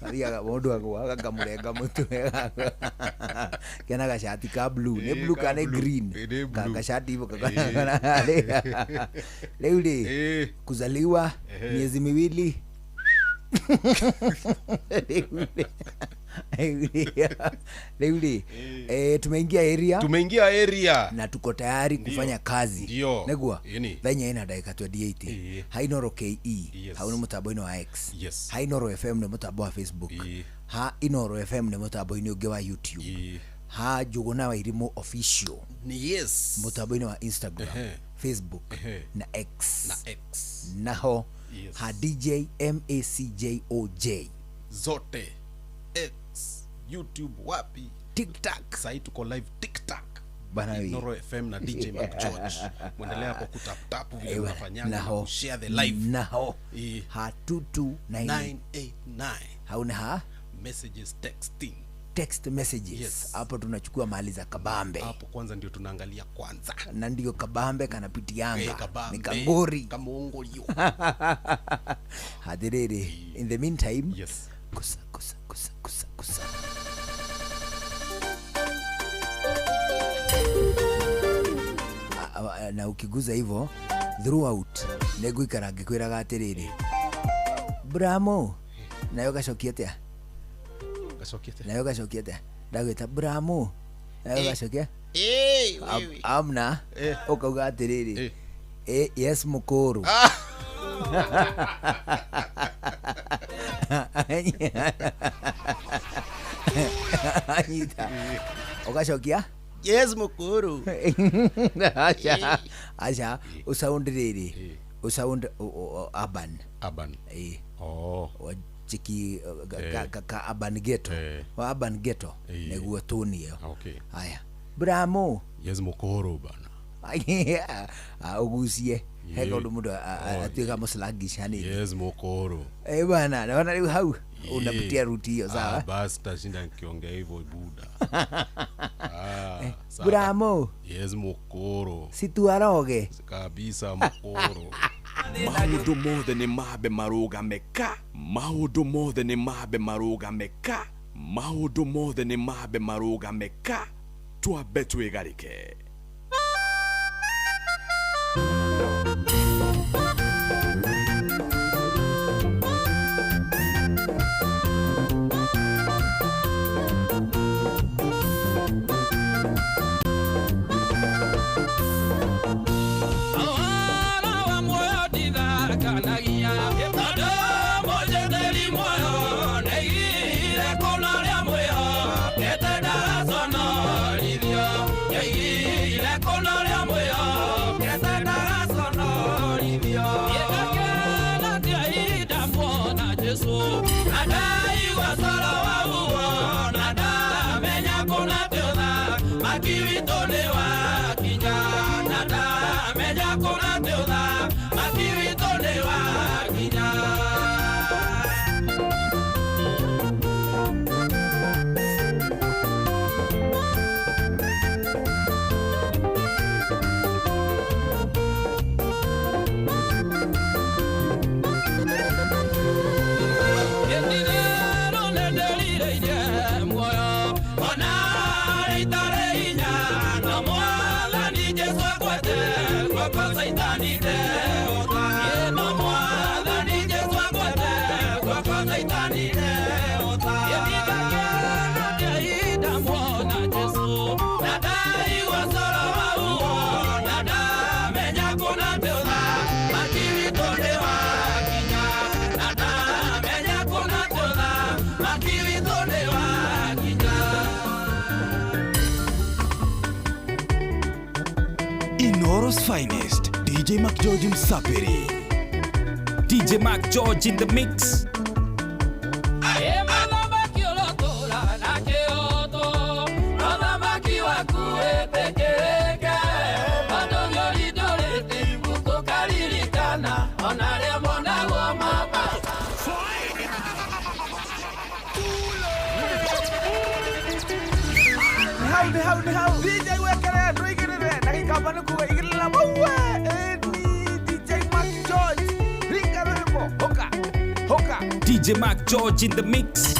Ariaga mundu agwa akamurenga mutwe. Kena gashati ka blue, ne blue kana green. Gashati hivyo kakana. Leo kuzaliwa miezi miwili. Leo tumeingia area na tuko tayari kufanya kazi. Negua venye ina dakika 28 hainoro KE hauna mutaboino wa X hainoro FM ne mutabo wa Facebook ha inoro FM ne mutaboino uge wa YouTube ha juguna wa irimo official mutaboino wa Instagram Facebook na X naho ha DJ MACJOJ zote X YouTube wapi TikTok sasa tuko live TikTok bana Noro FM na DJ Mark George muendelea hapo kutap vile unafanyanga share the live naho ha 22989 hauna ha messages text messages hapo tunachukua mali za kabambe hapo kwanza ndio tunaangalia kwanza na ndio kabambe kanapitianga ni kangori kama ongolio hadirere in the meantime kusa na ukiguza hivyo throughout nego ikarange kwiraga atiriri Bramo nayo gacokiete nayo gacokiete ndagwita Bramo nayo gacokia amna ukauga atiriri yes mukuru anyita ugacokia yes mukuru acha usound riri usound urban chiki ka urban ghetto wa urban ghetto neguo tunio haya Bramo yes mukuru bana ugusie hego mundu atiga muslagi shani yes mukuru bana naona leo hau unapitia ruti hiyo sawa basi tashinda nikiongea hivyo buda Bramo yes mukuru situaroge kabisa mukuru Maundu mothe ni mabe maruga meka maundu mothe ni mabe maruga meka maundu mothe ni mabe maruga meka twabe twigarike Inoro's finest, DJ Mark George Msapiri. DJ Mark George in the mix. How DJ wekere ringere na ikabana kuwa igirila mawe DJ Mark George ringere mo hoka DJ Mac George in the mix.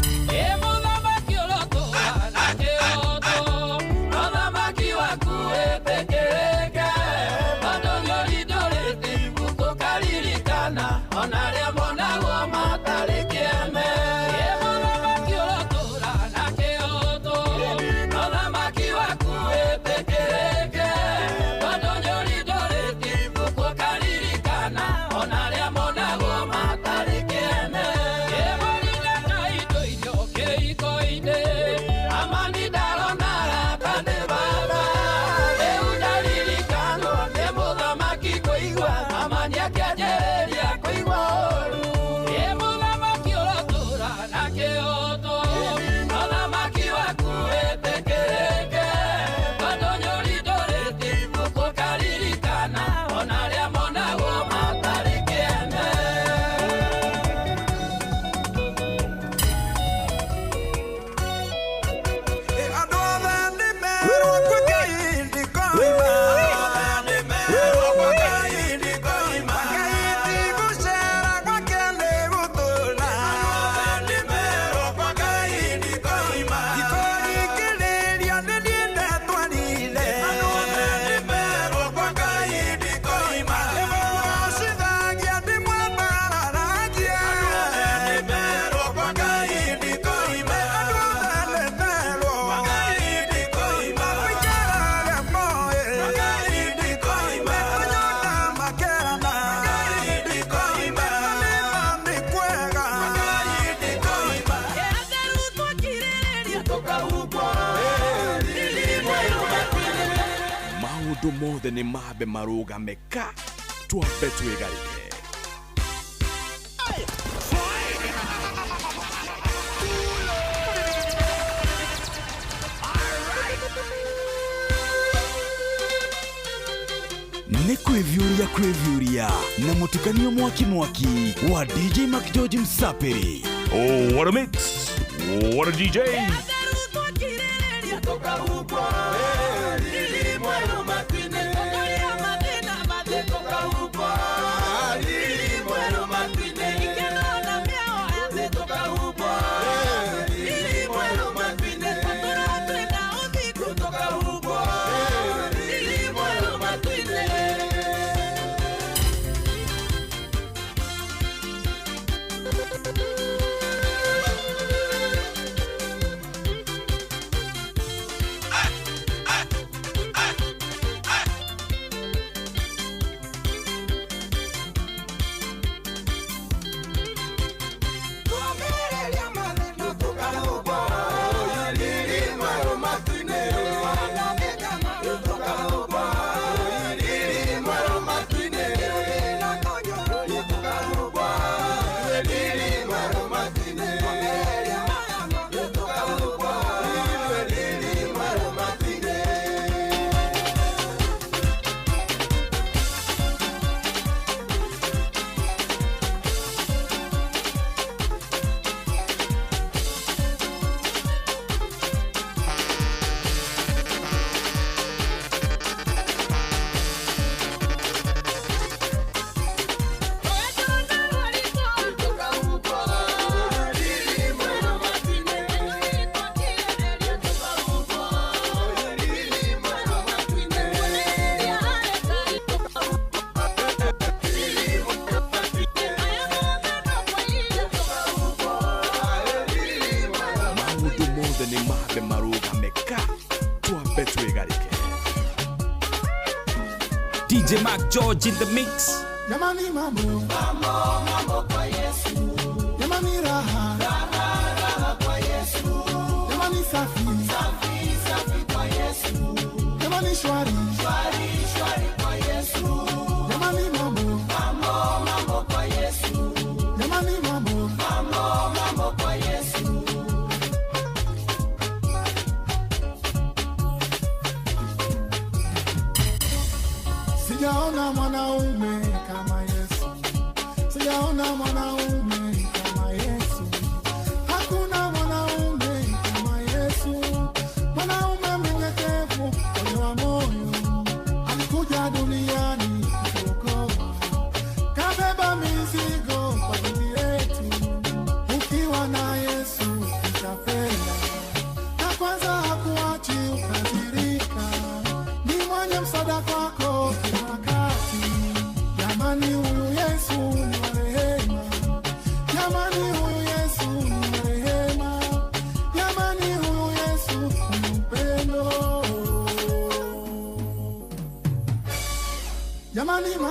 Mothe ni mabe maruga meka tuambe tuigarike. Ni kwevyuria na mutukanio mwaki wa DJ Mac George Msapiri. Oh, what a mix! What a DJ! DJ Mac George in the mix. Yamani mambo kwa Yesu. Yamani raha kwa Yesu. Yamani safi kwa Yesu. Yamani shwari kwa Yesu. Yamani mambo kwa Yesu. Yamani mambo kwa Yesu. Sijaona mwanaume kama Yesu. Sijaona mwanaume kama Yesu. Hakuna mwanaume kama Yesu. Mwanaume mnyenyekevu, mwenye wa moyo.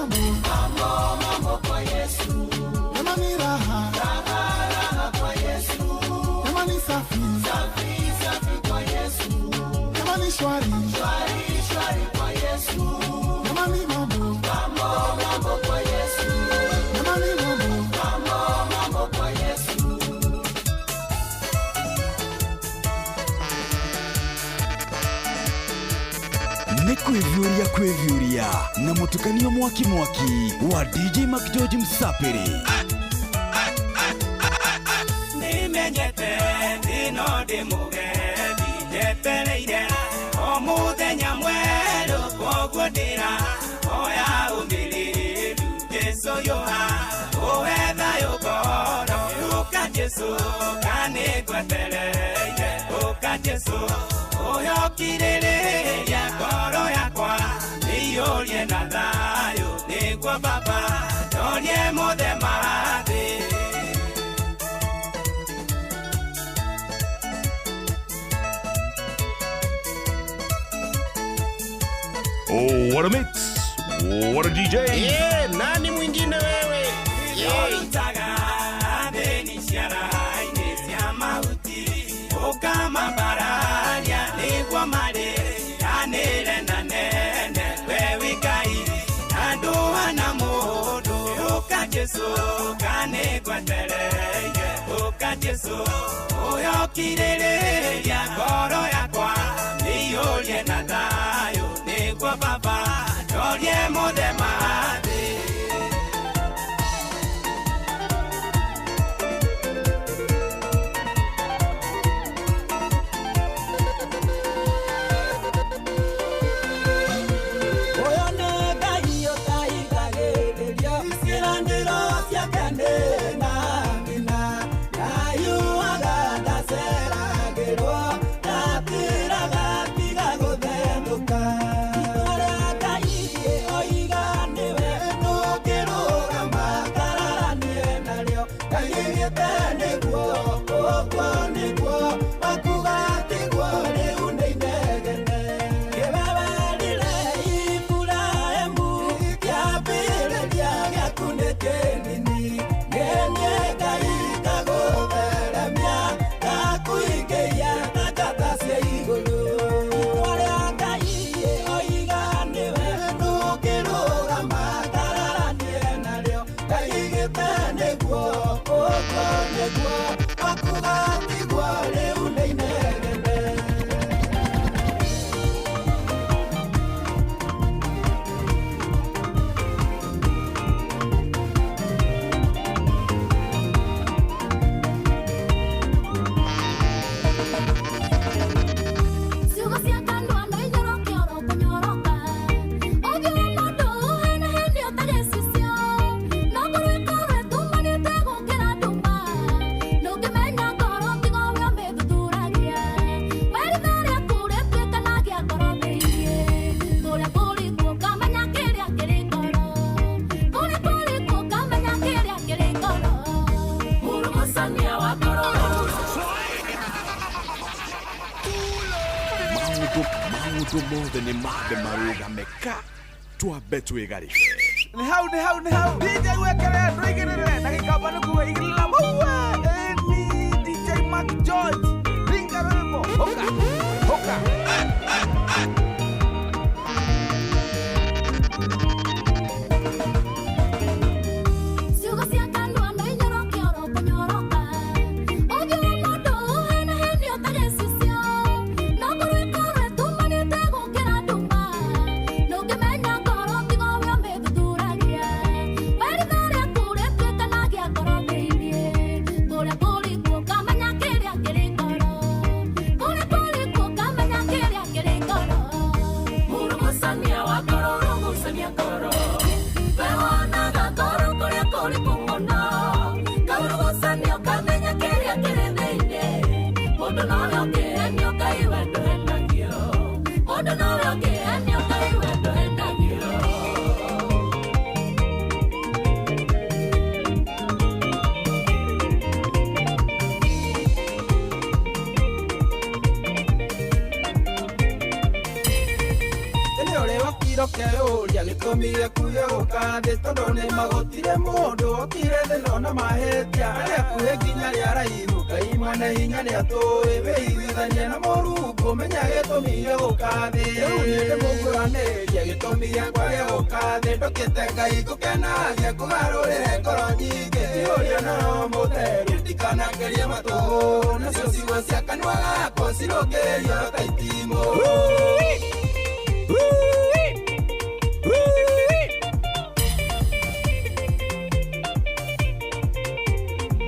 mambo kwa Yesu. Jamani raha kwa Yesu. Jamani safi kwa Yesu. Jamani shwari kwa Yesu. Jamani mambo kwa Yesu. Jamani mambo kwa Yesu. Ni kwivyuria na mutukanio mwaki wa DJ Mac George Msapiri. Nimenyete ndino ndi mugethi njetereire o muthenya mweru koguo ndira oya umiriru Jesu yoha uwetha yukoro uka Jesu kanigwetereire uka Jesu uyokiriria ngoro yakwa niyurie na thayu niguo Baba nyonie muthema thi. Oh, what a mix. What a DJ. Yeah, nani mwingine wewe? Yolitaga benisiara inesia mauti ukama bararia niguo mare yanire na nene wewe kai andua na mudu uka Jesu kanigwetereire uka Jesu uyokiriria ngoro yakwa niyurie na thayu niguo Baba nyonie muthema thi. Maudu mothe ni mabe maruga meka twabe twigarike. Ni hau DJ wekere ndwigirire na gikamba nukuwe igirira muwe ni DJ Mac George ringa rwimbo hoka Yeah. irokeũria gĩtũmire kuge gũkathĩ tondũ nĩ magũtire mũndũ okire thĩ nona mahĩtia arĩa kuhĩ nginya rĩa raihu Ngai mwene hinya nĩ atũĩ wĩiguithanie na Mũrungu menya gĩtũmire gũkathĩ rĩu niĩ ndĩmũkũranĩria gĩtũmire kwage gũkathĩ ndũkĩte Ngai ngũkenagia ngũgarũrĩre ngoro nyingĩ kĩũria na Roho Mũtheru ndikanagerie matũhũ nacio ciugo cia kanua gakwa cirũngĩrĩrio ta itimũ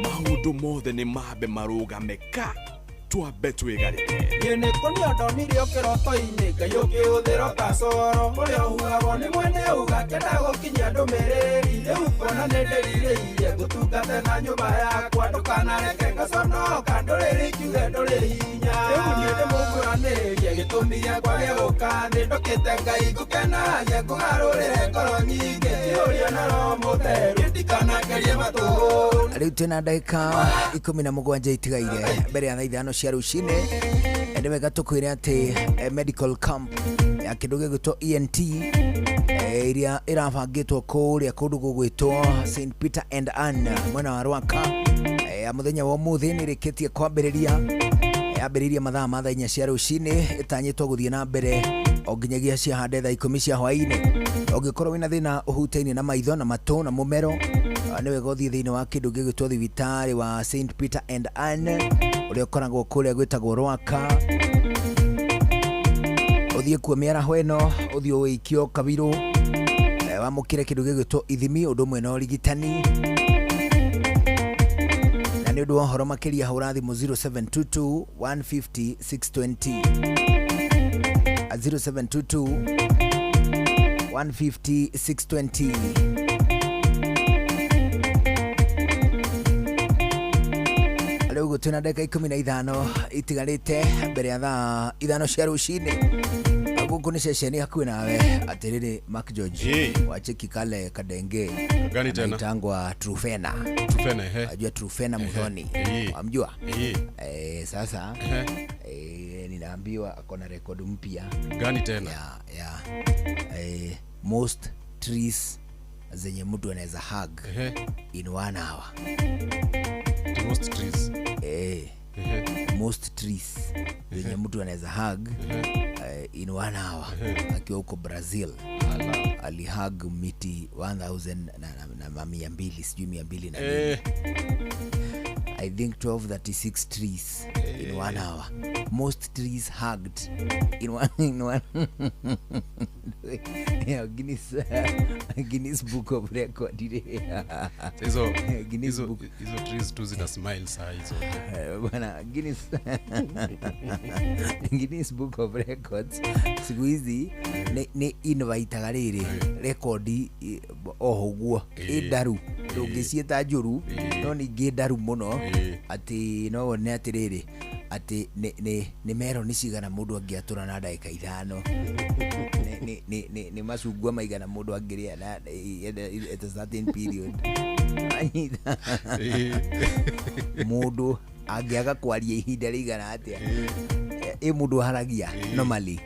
Maũndũ mothe nĩ mambe marũgame ka twambe twĩgarĩke Yene konio ndonire kĩroto-inĩ Ngai ũkĩhũthĩra ta coro ũrĩa ũhugagwo nĩ mwene uga kenda gũkinyia ndũmĩrĩri rĩu kuona nĩ ndĩrirĩirie ngũtungate na nyũmba yakwa ndũkanareke ngaconoka ndũrĩrĩ kiuge ndũrĩ hinya rĩu niĩ ndĩmũkũranĩrie gĩtũmire kwage gũkathĩ ndũkĩte Ngai ngũkenagia ngũgarũrĩre ngoro nyingĩ kĩũria na Roho Mũtheru ndikanagerie matũhũ rĩu twĩna ndagĩka 17 itigaire mbere ya thaa ithano cia rũcinĩ nĩ wega tũkwĩre atĩ medical camp ya kĩndũ gĩgwĩtwo ENT iria ĩrabangĩtwo kũrĩa kũndũ gũgwĩtwo St Peter and Anne mwena wa Rwaka ya mũthenya wa ũmũthĩ nĩ ĩrĩkĩtie kwambĩrĩria yambĩrĩria mathaa ma thaa 4 cia rũcinĩ ĩtanyĩtwo gũthiĩ na mbere o nginyagia ciahande thaa 10 cia hwaĩ-inĩ ũngĩkorwo wĩna thĩna ũhutaine na maitho na matũ na mũmero nĩ wega ũthiĩ thĩinĩ wa kĩndũ gĩgwĩtwo thibitarĩ wa St Peter and Anne ũrĩa ũkoragwo kũrĩa gwĩtagwo Rwaka ũthiĩ kuo mĩaraho ĩno ũthiĩ ũikio Kabirũ wamũkĩre kĩndũ gĩgwĩtwo ithimi ũndũ ũmwe na ũrigitani na nĩ ũndũ wa ũhoro makĩria hũra thimũ 0722 150 620 0722 150 620 rĩu gũtwĩna ndagĩka 15 itigarĩte mbere ya thaa ithano cia rũcinĩ gũkũ nĩ ceceni hakuhĩ nawe atĩrĩrĩ Mark George wacheki kale kadenge gani tena anaitangwa Trufena ajua Trufena Muthoni wamjua sasa ninaambiwa akona rekodi mpya gani tena ya most trees zenye mtu anaweza hug in 1 hour most trees most trees zenye mtu anaweza hug in 1 hour akiwa huko Brazil alihug miti 1000 na 200 sijui 200 na I think 1236 trees in 1 hour most trees hugged in one yeah, Guinness Book of Record hizo trees tu zina smiles hizo bwana Guinness Book of Records siku hizi ni invitaga rĩrĩ rekodi ohuguo ndaru ndũngĩciĩta njũru no ningĩ ndaru mũno atĩ no wone atĩrĩrĩ atĩ nĩ mero nĩ cigana mũndũ angĩatũra na ndagĩka 5 nĩ macungwa maigana mũndũ angĩrĩa na at a certain period mũndũ angĩaga kwaria ihinda rĩigana atĩa mũndũ haragia normally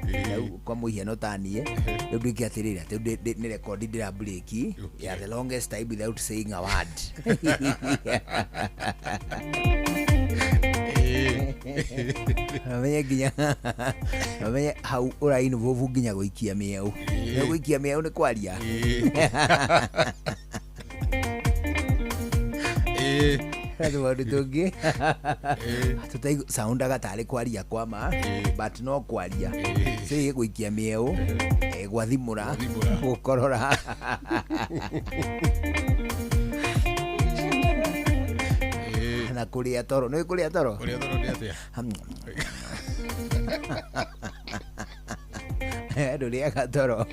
kwa mũhiano taniĩ rĩu ndĩke atĩrĩrĩ atĩ nĩ record ndĩra break ya the longest time without saying a word amenye hau ũraini vovu nginya gũikia mĩau na gũikia mĩau nĩ kwaria maũndũ tũngĩ tũtasoundaga tarĩ kwaria kwa ma but no kwaria sĩ gũikia mĩau gwathimũra gũkorora na kũrĩa toro nĩ kũrĩa toro nĩ atĩa ndũrĩaga toro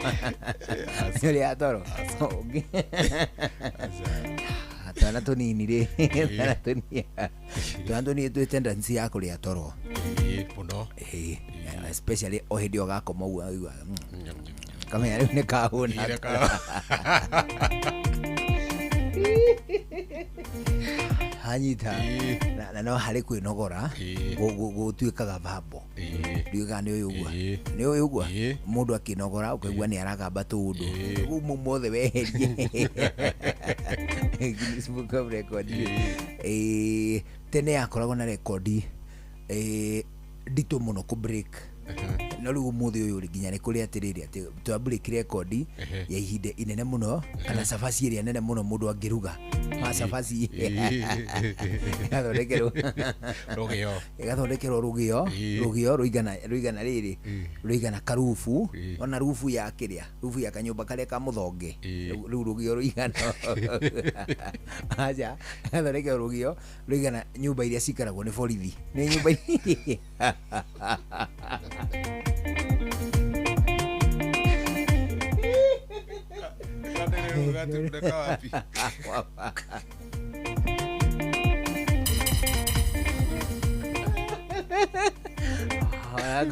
ndũrĩaga toro twana tũnini rĩ twana tũnini twĩ tendency ya kũrĩa toro mũno especially o hĩndĩ ũgakoma ũguo aigua kamenya rĩu nĩ kahũna hanyita na no harĩ kwĩnogora gũtuĩkaga vambo ndiũga nĩ ũyũ ũgua mũndũ akĩnogora ũkaigua nĩ aragamba tũũndũ umu mothe weherie Guinness Book of Records tene yakoragwo na rekondi nditũ mũno kũ break no rĩu mũthĩ ũyũ nginya nĩ kũrĩ atĩrĩrĩ atĩ twa break rekondi ya ihinda inene mũno kana cabaci ĩrĩa nene mũno mũndũ angĩruga cabaci ĩgathondekerwo rũgĩo rũigana rĩrĩ rũigana karubu ona rubu ya kĩrĩa rubu ya kanyũmba karĩa ka mũthonge rĩu rũgĩo rũigana aja ĩgathondekerwo rũgĩo rũigana nyũmba iria cikaragwo nĩ borithi nĩ nyũmba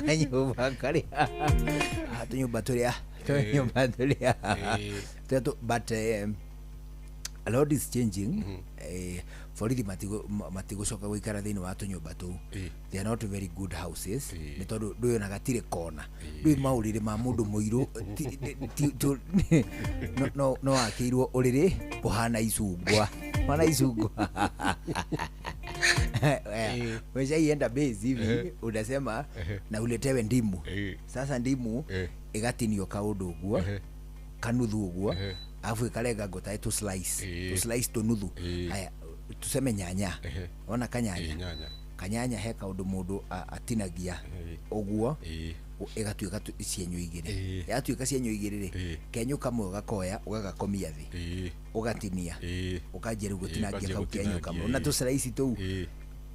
kanyumba karĩa tunyumba tũrĩa but a lot is changing. Borithi matigũcoka gũikara thĩinĩ wa tũnyũmba tũu. They are not very good houses nĩ tondũ ndũĩ na gatirĩ kona ndũĩ maũrĩrĩ ma mũndũ mũirũ no akĩirwo ũrĩrĩ ũhana icungwa weshaienda base hivi unasema na uletewe ndimu sasa ndimu igatinio kaũndũ ũguo kanuthu ũguo afu ikarenga ngota tu slice tunuthu haya tuseme nyanya ona kanyanya he kaũndũ mũndũ atinagia ũguo igatuĩka cienyũ igĩrĩ yatuĩka cienyũ igĩrĩ rĩ kenyũ kamwe ũgakoya ũgagakomia thĩ ũgatinia ũkanjia rĩu gũtinagia kau kenyũ kamwe na tu slice tũu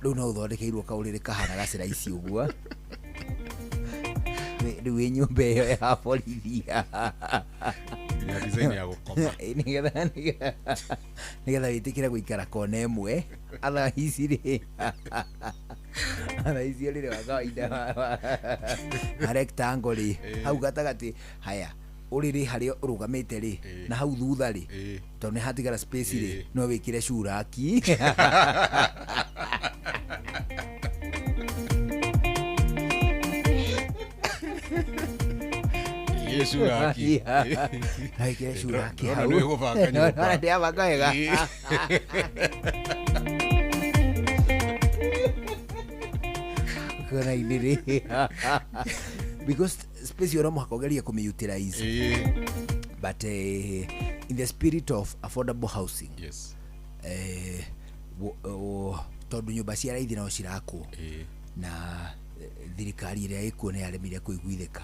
rĩu no ũthondekeirwo kaũrĩrĩ kahana ga slice ũguo rĩu nyũmba ĩyo ya borithi nigetha wĩtĩkĩre gũikara kona ĩmwe athaa ici rĩ icio rĩrĩ wa kawaida rectangle rĩ hau gatagatĩ haya ũrĩrĩ harĩa ũrũgamĩte rĩ na hau thutha rĩ tondũ nĩ hatigara space rĩ no wĩkĩre curaki Shuraki. Hai kira shuraki. No gũbanga nyũmba. Ndia banga wega. Kana idiri. Because space yoro mhakogeria kumi-utilize. But in the spirit of affordable housing. Yes. Tondu nyũmba cia raithi no cirakwo. Na thirikari ĩrĩa ĩkuo nĩ yaremire kũiguithĩka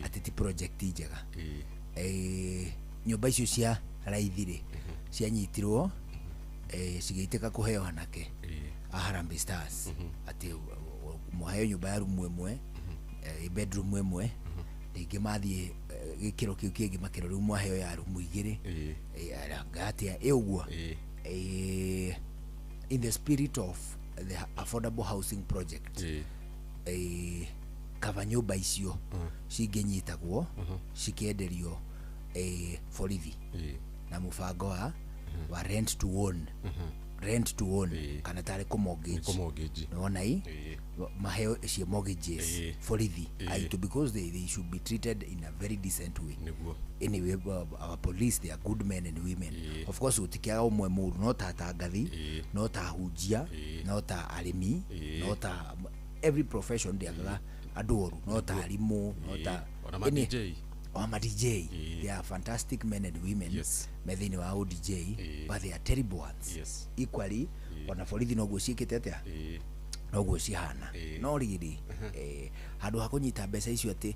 atĩ ti project njega nyũmba icio cia raithi rĩ cianyitirwo cigĩitĩka kũheo anake a Harambee Stars atĩ mũheo nyũmba ya rumu ĩmwe bedroom ĩmwe rĩngĩ mathiĩ gĩkĩro kĩu kĩngĩ makĩro rĩu mwaheo ya rumu igĩrĩ ngatia ũguo in the spirit of the affordable housing project kava nyũmba icio cingĩnyitagwo cikenderio borithi na mũbango wa rent to own kana tarĩ kũ-mortgage nĩwona maheo cio mortgages borithi aitũ because they should be treated in a very decent way. Anyway, our police, they are good men and women. Of course gũtikĩaga ũmwe mũru no ta tangathi no ta hunjia no ta arĩmi no ta every profession ndiagaga andũ oru no ta arimũ no ta ma DJ they are fantastic men and women me thĩinĩ wa ODJ but they are terrible ones equally ona borithi noguo ciĩkĩte atĩa noguo cihana no rĩrĩ handũ ha kũnyita mbeca icio atĩ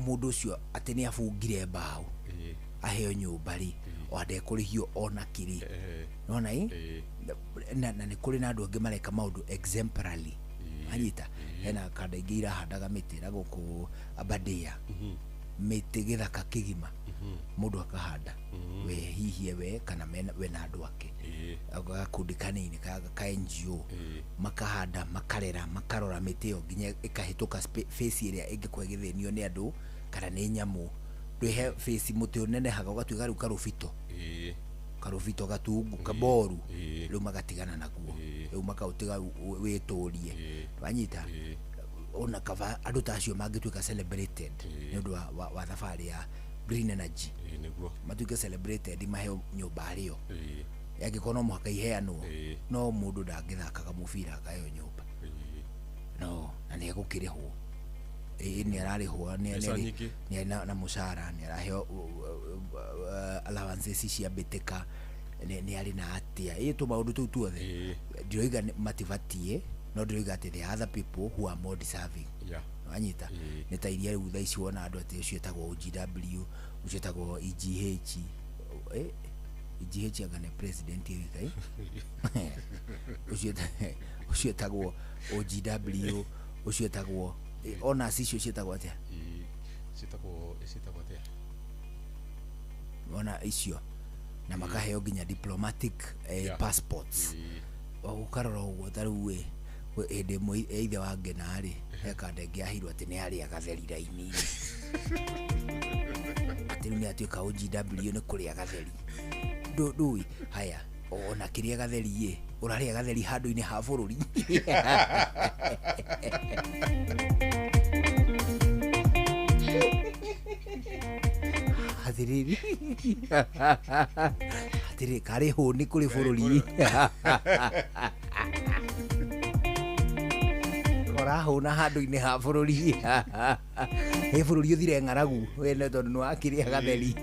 mũndũ ũcio atĩ nĩ abungire mbaũ aheo nyũmba rĩ o ndekũrĩhio ona kĩrĩ nona na nĩ kũrĩ na andũ angĩ mareka maũndũ exemplarily anyita hena kanda ingĩ irahandaga mĩtĩ na gũkũ Aberdare mĩtĩ gĩthaka kĩgima mũndũ akahanda we hihie we kana we na andũ ake gakundi kanini ka NGO makahanda makarera makarora mĩtĩ ĩyo nginya ĩkahĩtũka face ĩrĩa ĩngĩkorwo ĩgĩthĩnio nĩ andũ kana nĩ nyamũ ndũhe face mũtĩ ũnenehaga ũgatuĩka rĩu karũbito karuvito gatungu kaboru riu magatigana naguo riu makautiga witurie wanyita ona kava andu tacio mangituika celebrated ni undu wa thabari ya green energy niguo matuike celebrated maheo nyumba rio yagikono mwaka iheanwo no mundu ndangithakaga mubira kayo nyumba no na ni egukirihwo ni ararihwo ni na mushara ni araheo allowances cia biteka ni ari na atia itu maundu tu tuothe ndiroiga mativatie no ndiroiga ati the other people who are more deserving anyita ni ta iria riu thaici wona andu ati ucio etagwo OGW ucio etagwo EGH EGH agane president wika ucio etagwo OGW ucio etagwo ona sicio cietagwo atia cietagwo atia ona icio na makaheo nginya diplomatic passports ukarora uguo taruwe ende mwe either wangena ri heka ndenge ahirwo ati ni ari agatheri raini ati ni atuika OGW ni kuria gatheri ndui haya ona kiria gatheri ye uraria gatheri handu-ini ha bururi atiri kari huni kuri bururi kora huna handu-ini ha bururi he bururi uthire ng'aragu wene tondu ni wakiria gatheri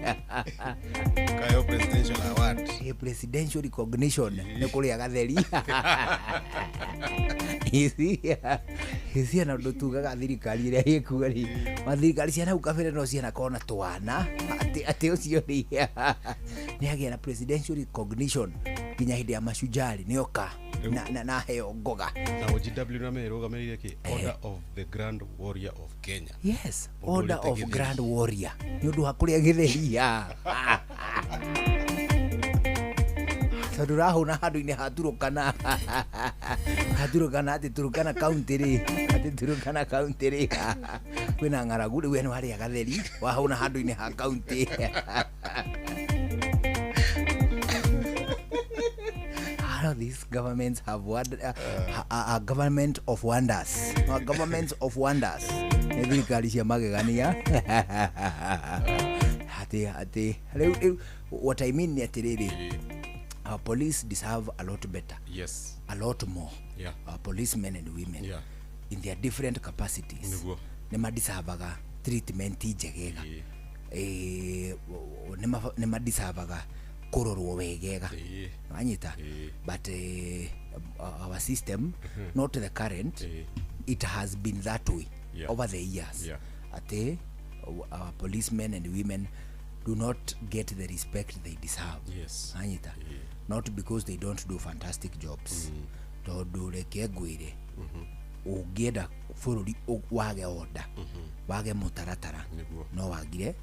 kayo presidential award presidential recognition ni kuria gatheri isi na ndo tugaga thirikari iria ikuga ri mathirikari cia nau kabere no ciana kona twana ati ucio ni agia na presidential recognition kinya hindi ya mashujari ni oka na heo ngoga na OGW na meroga merire ki Order of the Grand Warrior of Kenya. Yes, Order of Grand Warrior ni undu hakuria githeria tondura huna handu-ini haturukana ati Turukana county ri ati Turukana county ri kwina ng'aragu riu eno haria gatheri wa huna handu-ini ha county these governments have a government of wonders, a government of wonders. Thirikari cia magegania ati what I mean ni atiriri our police deserve a lot better, yes, a lot more, our policemen and women in their different capacities ne madisabaga treatment njegega ne madisabaga kurorwo wegega anyita but our system not the current it has been that way over the years ate our policemen and women do not get the respect they deserve, yes, anyita not because they don't do fantastic jobs tondu reke ngwire ungienda bururi wage order wage mutaratara no wagire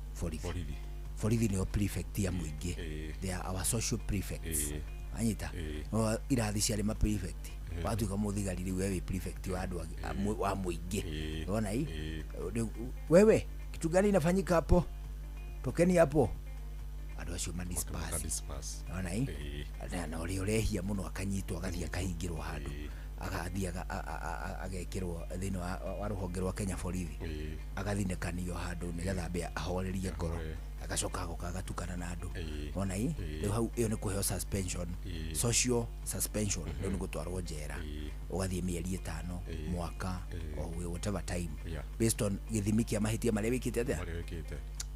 borithi ni o prefect ya muingi they are our social prefects anyita no irathi ciarĩ ma prefect watuika muthigari riu wewe prefect wa andu wa muingi unaona hii wewe kitu gani inafanyika hapo tokeni hapo andu acio ma disperse unaona hii na urehia muno akanyitwo agathia kahingirwo handu agathia agekirwo thini wa ruhonge rwa Kenya borithi agathinekanio handu nigetha mbe ahorerie ngoro agacoka agatukana na andu ona hii riu hau iyo ni kuheo suspension, social suspension riu ni gutwarwo njera ugathie mieri 5 mwaka or whatever time based on githimi kia mahitia maria wikite atia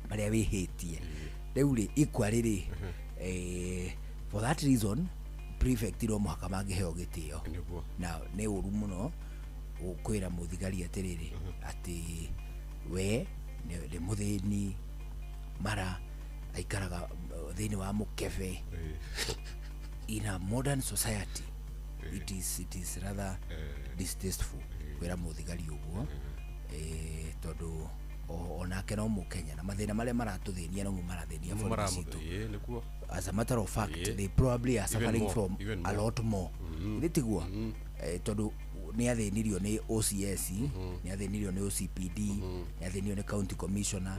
maria wihitie riu ri ikwa riri for that reason prefect ro mwaka mangiheo gitio na ni uru muno ukwira muthigari atiriri ati we ni muthini mara aikaraga thini wa mukebe in a modern society it is rather distasteful kwira muthigari uguo tondu onake no mukenya na mathina maria maratuthinia no marathinia bũrũri citu as a matter of fact they probably are suffering from a lot more nitiguo tondu ni athinirio ni OCS ni athinirio ni OCPD ni athinirio ni county commissioner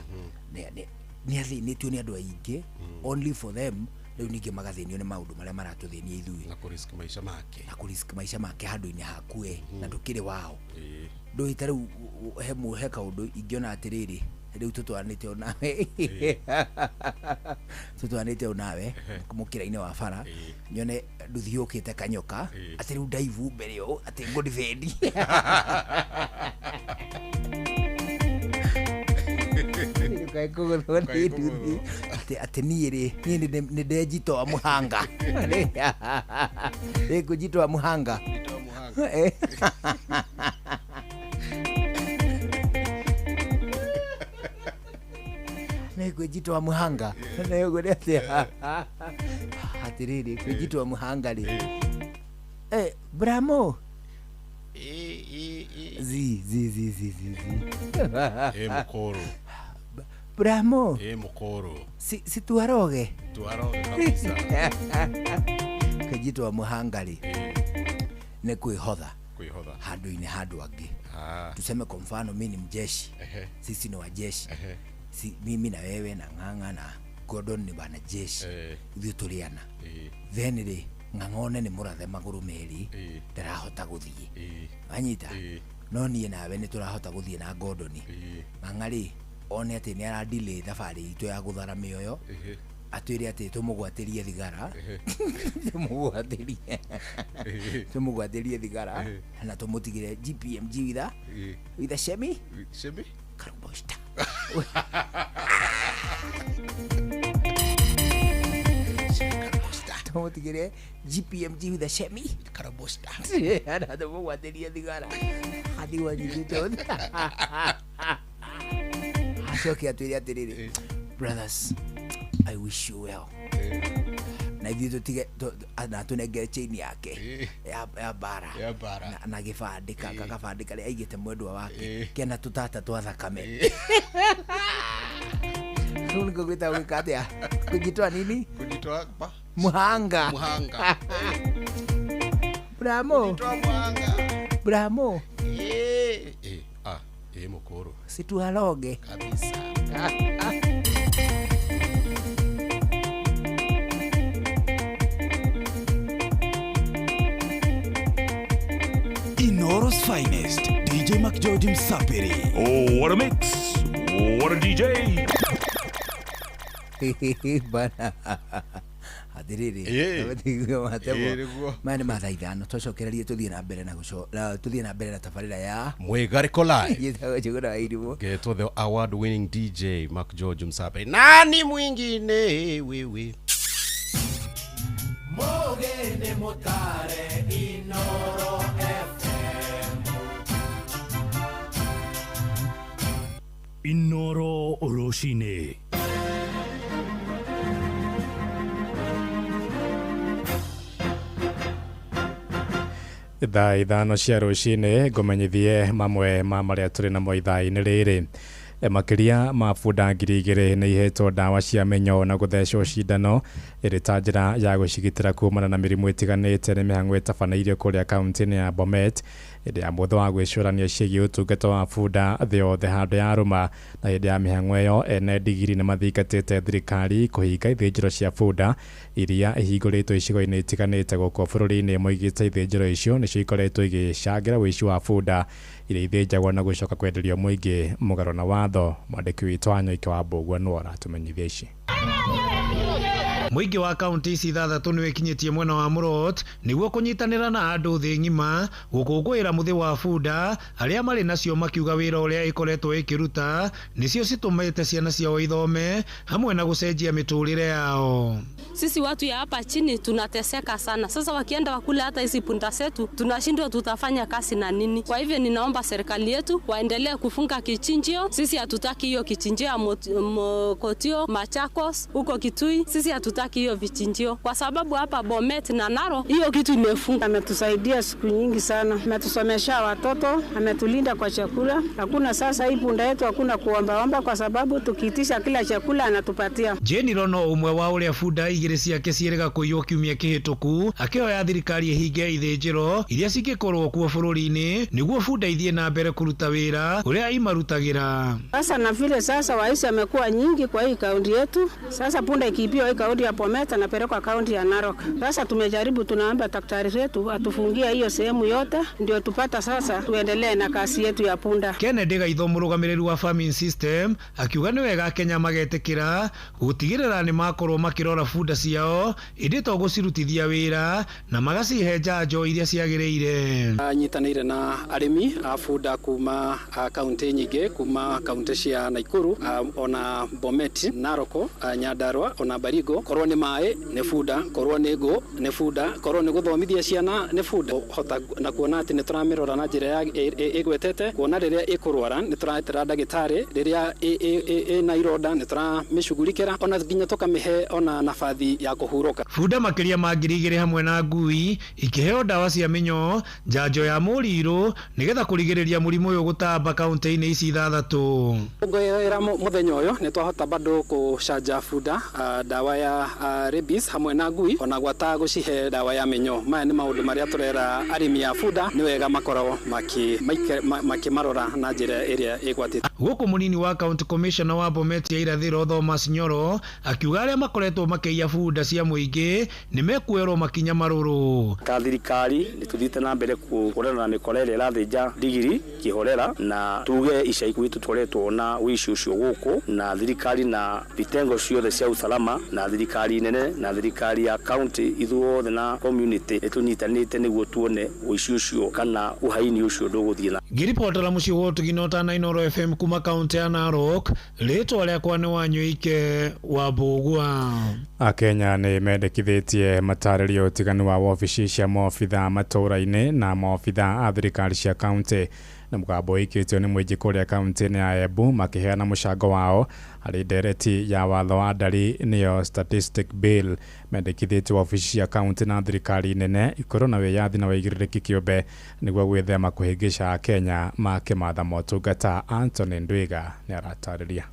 ni athinitio ni andu aingi only for them riu ningi magathinio ni maundu maria maratuthinia ithui na kurisk maisha make handu-ini hakue na ndukiri wao ndu ita riu he kaundu ingiona atiriri riu tutwanite onawe mukira-ini wa bara nyone nduthiukite kanyoka ati riu ndaivu mbere yo ati ngo defend ati niĩ nĩ ndejitoa muhanga ngũjitoa muhanga nĩngũjitoa muhanga nĩũguo atirĩrĩ ngũjitoa muhanga rĩ bramo mkoro bramo mkoro si tuaroge kabisa kujitoa muhanga rĩ nĩ kwĩhotha handu-inĩ handu angĩ tuseme kwa mfano mimi ni mjeshi sisi ni wajeshi mimi na wewe na Ng'ang'a na Gordon ni wanajeshi ithuĩ tũrĩana then rĩ Ng'ang'one nĩ mũrathe magũrũ merĩ ndarahota gũthiĩ anyita no niĩ nawe nĩ tũrahota gũthiĩ na Gordon Ng'ang'a rĩ one atĩ nĩ aradelay thabarĩ itũ ya gũthara mĩoyo atwĩre atĩ tũmũgwatĩrie thigara tũmũgwatĩrie thigara na tũmũtigĩre GPMG with a Shemi Karubosta tũmũtigĩre GPMG with a Shemi Karubosta na tũmũgwatĩrie thigara hadi wanyitĩte acoke atwĩre atĩrĩrĩ brothers I wish you well na ithuĩ tũtige na tũnengere chain yake ya bara na gĩbandĩka gabandĩka rĩa aigĩte mwendwa wake kena tũtata twa thakame rĩu nĩngũgwĩta gwĩka atĩa kũjitoa nini muhanga bramo mkoro situaloge kabisa Inoro's finest, DJ Mac George Msapiri. Oh, what a mix! What a DJ! Bana atiriri mani mathaithano twacokererie tuthie na mbere na tabarĩra ya Mwigariko Live getwo the award winning DJ Mac George Msapiri. Nani mwingine wewe Mogene Motare Inoro FM Inoro Oroshine. Thaa ithano cia rũcinĩ ngũmenyithie mamwe ma marĩa tũrĩ namo ithaa-inĩ rĩrĩ. Makiria ma bunda 2,000 nĩ ihetwo ndawa cia mĩnyoo na gũthecwo cindano ĩrĩ ta njĩra ya gũcigitĩra kumana na mĩrimũ ĩtiganĩte nĩ mĩhang'o ĩtabanĩirio kũrĩa kaunti-inĩ ya Bomet hĩndĩ ya mũthenya wa gwĩcũrania ciĩgiĩ ũtungata wa bunda thĩ yothe handũ ya rũma. Na hĩndĩ ya mĩhang'o ĩyo ene ndigiri nĩ mathingatĩte thirikari kũhinga ithĩnjĩro cia bunda iria ihingũrĩtwo icigo-inĩ itiganĩte gũkũ bũrũri-inĩ. Moigĩte ithĩnjĩro icio nĩcio ikoretwo igĩcangĩra ũici wa bunda iria ithĩnjagwo na gũcoka kwenderio mũingĩ mũgarũ na watho. Mwandĩki witũ Wanyoike wa Mbũgua nĩ aratũmenyithia ici. Mũingĩ wa kaunti ici 6 nĩ wĩkinyĩtie mwena wa Murot nĩguo kũnyitanĩra na andũ thĩ ng'ima gũkũngũĩra mũthĩ wa bunda arĩa marĩ nacio makiuga wĩra ũrĩa ĩkoretwo ĩkĩruta nĩcio citũmĩte ciana ciao ithome hamwe na gũcenjia mĩtũrĩre yao. Sisi watu ya hapa chini tunateseka sana. Sasa wakienda wakule hata hizi punda zetu tunashindwa tutafanya kazi na nini. Kwa hivyo ninaomba serikali yetu waendelee kufunga kichinjio. Sisi hatutaki hiyo kichinjio ya Mokotio, Machakos, huko Kitui. Sisi hatutaki hiyo vichinjio. Kwa sababu hapa Bomet na Naro hiyo kitu imefunga. Ametusaidia siku nyingi sana. Ametusomesha watoto, ametulinda kwa chakula. Hakuna sasa hii punda yetu hakuna kuomba kwa sababu tukiitisha kila chakula anatupatia. Jeni Rono umwe wa ũrĩa bunda igĩrĩ ciake ciĩrĩga kũiywo kiumia kĩhĩtũku akĩhoya thirikari ĩhinge ithĩnjĩro iria cingĩkorwo kuo bũrũri-inĩ nĩguo bunda ithiĩ na mbere kũruta wĩra ũrĩa imarutagĩra. Sasa na vile sasa waisi amekuwa nyingi kwa hii kaunti yetu. Sasa punda ikipio hii kaunti ya Bomet anapelekwa kaunti ya Narok. Sasa tumejaribu, tunaomba daktari wetu atufungie hiyo sehemu yote ndio tupata sasa tuendelee na kazi yetu ya punda. Kennedy Gaitho murugamiriru wa farming system akiuga ni wega Kenya magetekira gutigirira ni makorwo makirora bunda ciao indi to gucirutithia wira na magacihe njanjo iria ciagiriire. Nyitanire na arimi a bunda kuma kaunti nyingi kuma kaunti cia Naikuru ona Bomet, Naroko, Nyandarua ona Baringo. Korwo ni mai ni bunda, korwo ni ngo ni bunda, korwo ni guthomithia ciana ni bunda. Hota na kuona ati ni turamirora na njira ya igwetete, kuona riria ikurwara ni turatira ndagitari, riria na iroda ni turamicugurikira, ona nginya tukamihe ona nafathi ya kuhuruka. Bunda makiria ma 2,000 hamwe na ngui ikiheo dawa cia minyo, njanjo ya muriru nigetha kurigiriria murimu uyu gutamba kaunti-ini ici 6. Ngoera muthenya uyu ni twahota bado kucanja bunda dawa ya rabies hamwe na ngui ona gwata gucihe dawa ya minyo. Maya ni maundu maria turera arimi ya bunda ni wega makorwo makimarora na njira iria igwatite. Guku munini wa county commissioner wa Bomet ya irathiro Thomas Nyoro akiuga aria makoretwo makiia bunda cia muingi ni mekuerwo makinya maruru. Ta thirikari ni tuthite na mbere kurana na mikora iria irathinja ndigiri kihorera na tuge ica ikuhi tutwaretwo na wici ucio guku na thirikari na vitengo ciothe cia usalama na thirikari nene na thirikari ya county ithuothe na community tunyitanite niguo tuone wici ucio kana uhaini ucio nduguthina. Ngiripotera mucio wotu ginota na Inoro FM kuma kaunti ya Narok, ritwa riakwa ni Wanyuike wa Bugwa. Akenya ni mendekithitie mataririo tiganu wa wabici cia maobitha matũra-inĩ na maobitha a thirikari cia kaunti. Na mugambo ikitio ni mwiji kuria kaunti-ini ya Embu makiheana mucango wao hari ndereti ya watho wa ndari niyo statistic bill. Mendekithĩtio wabici cia kaunti na thirikari nene ikorwo na wiyathi na wĩigĩrĩrĩki kĩũmbe nĩguo gwĩthema kũhĩngĩca Akenya makĩmatha motungata. Anthony Ndwiga nĩ aratarĩria.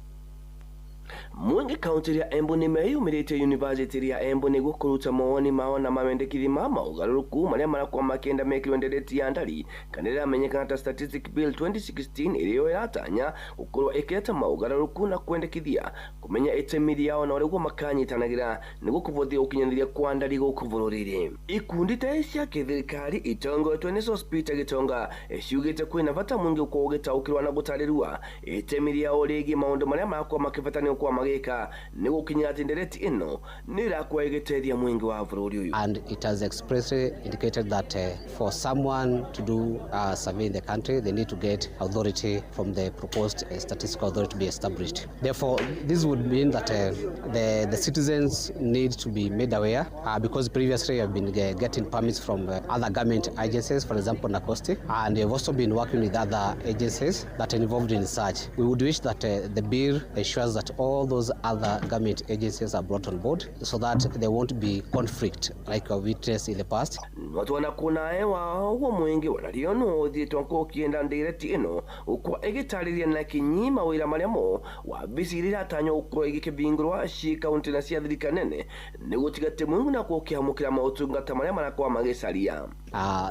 Mwingi kaunti ya Embu ni meyumirite university ya Embu ni gukuruta mawoni mao na mamendekithi ma maugaruruku maria marakuwa makienda mekirwo ndereti ya ndari kanira amenyekana ta statistic bill 2016 iriyo iratanya gukorwo ikireta maugaruruku na kwendekithia kumenya itemi yao na uria makanyitanagira ni gukuvuthia ukinyanĩria kwa ndari guku bururi. Ikundi ta cia kithirikari itongoretwo ni Sospita Gitonga iciugite kwina bata mwingi ukorwo ugitaukirwa na gutarirua itemi yao rigi maundu maria marakuwa makibatania kwa mageka ni gukinya ati ndereti ino ni rakwa igitethia mwingi wa bururi uyu. And it has expressly indicated that for someone to do survey in the country they need to get authority from the proposed statistical authority to be established. Therefore this would mean that the citizens need to be made aware because previously have been getting permits from other government agencies, for example NACOSTI, and they've also been working with other agencies that are involved in such. We would wish that the bill ensures that all those other government agencies are brought on board so that there won't be conflict like we witnessed in the past. Watu wanakuna ewa huo mwingi wanaliono uthitwa kukienda ndireti ino ukwa igitariria na kinyima wira mariamo wabisi iriratanya ukwa igikibingirwa ci kaunti na cia thirikari nene ni gutigate mwingi na kukiamukira mautungata maria marakuwa magicaria.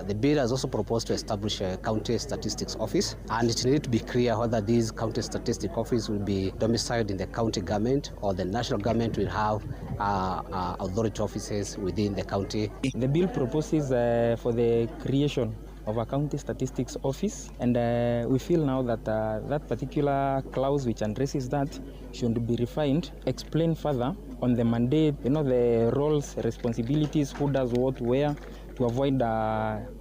The bill has also proposed to establish a county statistics office, and it needs to be clear whether this county statistics office will be domiciled in the county government or the national government will have authority offices within the county. The bill proposes for the creation of a county statistics office, and we feel now that that particular clause which addresses that should be refined, explain further on the mandate, the roles, responsibilities, who does what, where, to avoid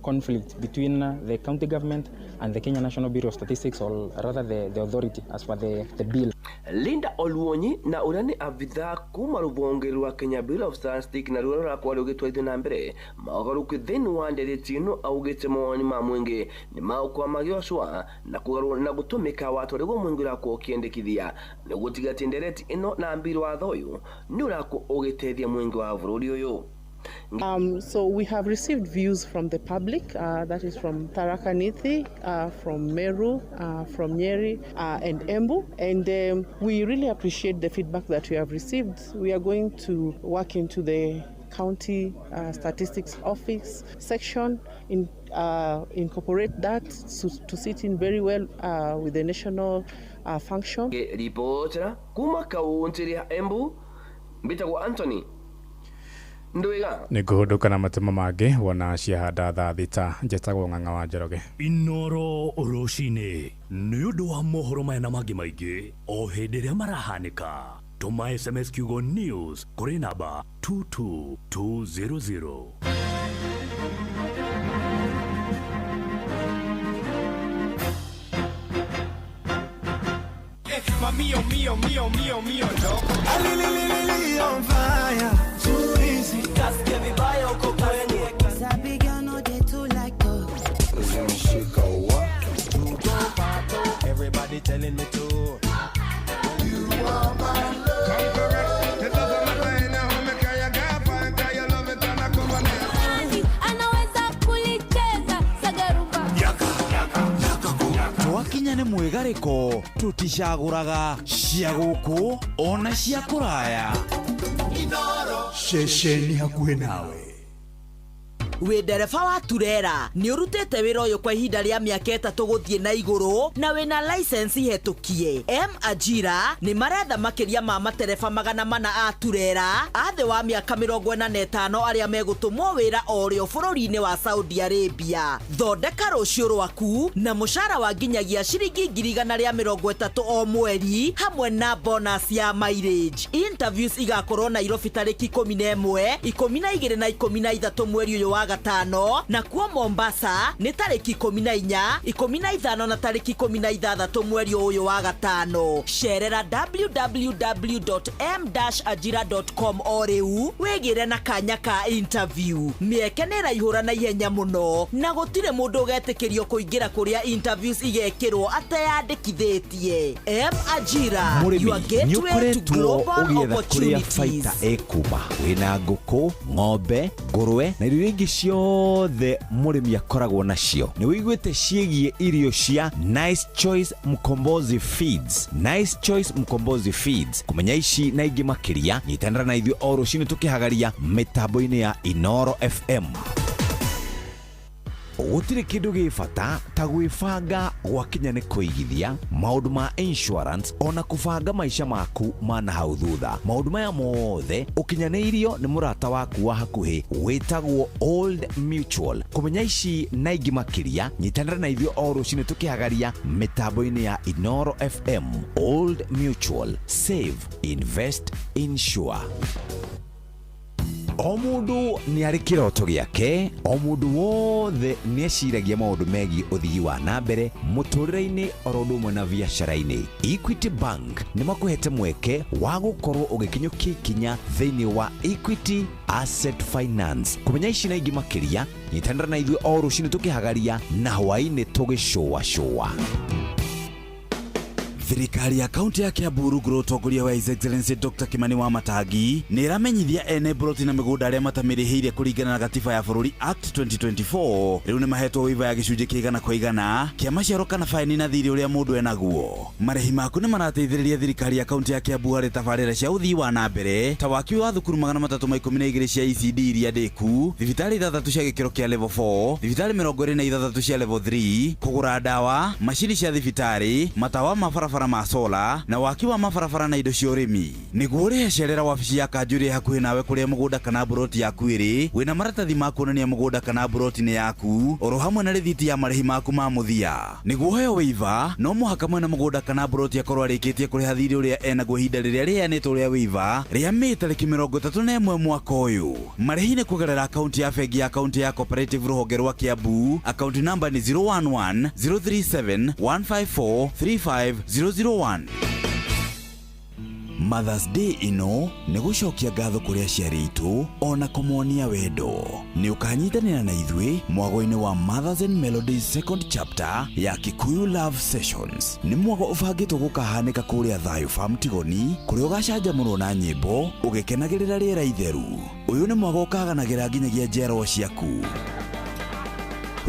conflict between the county government and the Kenya National Bureau of Statistics, or rather the authority as per the bill. Linda Oluonyi na urani avitha kuma rubonge rwa Kenya Bureau of Statistics na rura kwa rugitwaithio na mbere magaruku thini wa ndereti ino augite mawoni ma mwingi ni maukwa magiocwa na kugarura na gutumika watu rego mwingi rakwo kiendekithia ni gutigati ndereti ino na mbiro wa thoyu ni urakwo ugitethia mwingi wa bururi uyu. So we have received views from the public, that is from Tharaka Nithi, from Meru, from Nyeri, and Embu, and we really appreciate the feedback that we have received. We are going to work into the county statistics office section, incorporate that to sit in very well with the national function. Reporter kuma kaunti ya Embu, Mbitagwo Anthony ndwiga nikuhuduka na matemo mangĩ wona ciahanda thaa thita njĩtagwo Ng'ang'a wa Njoroge. Inoro rucini nĩ ũndũ wa mohoro maya na mangĩ maingĩ o hĩndĩ ĩrĩa marahanĩka. Tũma SMS kiugo news kũrĩ namba 22200. Mío, loco. On fire, too easy. Just give me by your cocaine. Sabi girl no they too like to. Everybody telling me to. You are my love. Come correct. It doesn't matter in how me cry, you can't find that you love it and I come on it. Anaweza kulicheza sagaruba. Yaka. Twakinya nĩ mwĩgarĩko tuticagũraga cia gũkũ ona cia kũraya. Shesheni hakuhĩ nawe. We ndereba wa turera ni urutete wira uyu kwa ihinda ria miaka 3 guthie na iguru na wina license hetukie. Ajira ni maretha makiria ma matereba 400 a turera athe wa miaka 45 aria megutumwo wira orio bururi-ini wa Saudi Arabia. Thondeka rucio rwaku na mushara wa nginyagia ciringi 130 o mweri hamwe na bonus ya mileage. Interviews igakorwo Nairobi tariki 11, 12 na 13 mweri uyu wa gatano, na kuo Mombasa ni tariki 14, 15 na tariki 16 mweri uyu wa gatano. Sherera www.m-ajira.com o riu wigire na kanya ka interview. Mieke ni raihura na ihenya muno na gutire mundu getikirio kuingira kuria interviews igekirwo ateyandikithitie. Ajira, you are gateway to global opportunities. Ekuba wina nguku, ng'ombe, ngũrwe na irio ingĩ ciothe mũrĩmi akoragwo nacio. Nĩ wĩiguĩte ciĩgiĩ irio cia Nice Choice Mkombozi Feeds. Nice Choice Mkombozi Feeds. Kumenya ici na ingĩ makĩria nyitanĩra na ithuĩ o rũcinĩ tũkĩhagaria mĩtambo-inĩ ya Inoro FM. Gũtirĩ kĩndũ gĩbata ta gwĩbanga gwakinya nĩ kũigithia maũndũ ma insurance ona kũbanga maica maku mana hau thutha. Maũndũ maya mothe ũkinyanĩirio nĩ mũrata waku wa hakuhĩ wĩtagwo Old Mutual. Kũmenya ici na ingĩ makĩria nyitanĩra na ithuĩ o rũcinĩ tũkĩhagaria mĩtambo-inĩ ya Inoro FM. Old Mutual, save, invest, insure. O mundu ni ari kiroto giake, o mundu wothe ni eciragia maundu megiĩ uthii wa nambere muturire-ini orodo mwe na biacara-ini. Equity Bank ni makuhete mweke wa gukorwo ugikinyukia ikinya thiini wa Equity Asset Finance. Kumenya ici na ingĩ makĩria nyitanĩra na ithuĩ o rũcinĩ tũkĩhagaria na hwaĩ-inĩ tũgĩcũa. Thirikari ya kaunti ya Kiambu rungu utongoria wa His Excellency Dr. Kimani Wamatangi ni iramenyithia ene broti na migunda aria matamirĩhĩire kũringana na gatiba ya bũrũri Act 2024 rĩu nĩ mahetwo waiva ya gĩcunjĩ kĩa 100 kĩa maciaro kana faini na thirĩ ũrĩa mũndũ enaguo. Marĩhi maku nĩ marateithĩrĩria thirikari ya kaunti ya Kiambu harĩ tabarĩra cia ũthii wa nambere ta waki wa thukuru 312 cia ECD iria ndĩku, thibitarĩ 6 cia gĩkĩro kĩa level 4, thibitarĩ 26 cia level 3, kũgũra ndawa, macini cia thibitarĩ, matawa mabarabara ma sola na waki wa mabarabara na indo cia ũrĩmi. Nĩguo ũrĩcerera wabici ya Kanjũ ĩrĩ hakuhĩ nawe kũrĩa mũgũnda kana broti yaku ĩrĩ, wĩna maratathi ma kuonania mũgũnda kana broti nĩ yaku, oro hamwe na rĩthiti ya marĩhi maku ma mũthia. Nĩguo ũheo waiva, no mũhaka mwena mũgũnda kana broti akorwo arĩkĩtie kũrĩha thirĩ ũrĩa enaguo ihinda rĩrĩa rĩheanĩtwo rĩa waiva rĩa Mĩĩ tarĩki 31 mwaka ũyũ. Marĩhi nĩ kũgerera akaunti ya bengi ya akaunti ya Cooperative rũhonge rwa Kiambu. Akaunti namba nĩ 011 037 154 35001. Mother's Day ino nĩ gũcokia ngatho kũrĩ aciari aitũ ona kũmonia wendo. Nĩ ũkanyitanĩra na ithuĩ mwago-inĩ wa Mothers and Melodies second chapter ya Kikuyu Love Sessions. Nĩ mwago ũbangĩtwo gũkahanĩka kũrĩa Thayũ Farm Tigoni, kũrĩa ũgacanjamũrwo na nyĩmbo ũgĩkenagĩrĩra rĩera itheru. Ũyũ nĩ mwago ũkaganagĩra nginyagia njiarwa ciaku.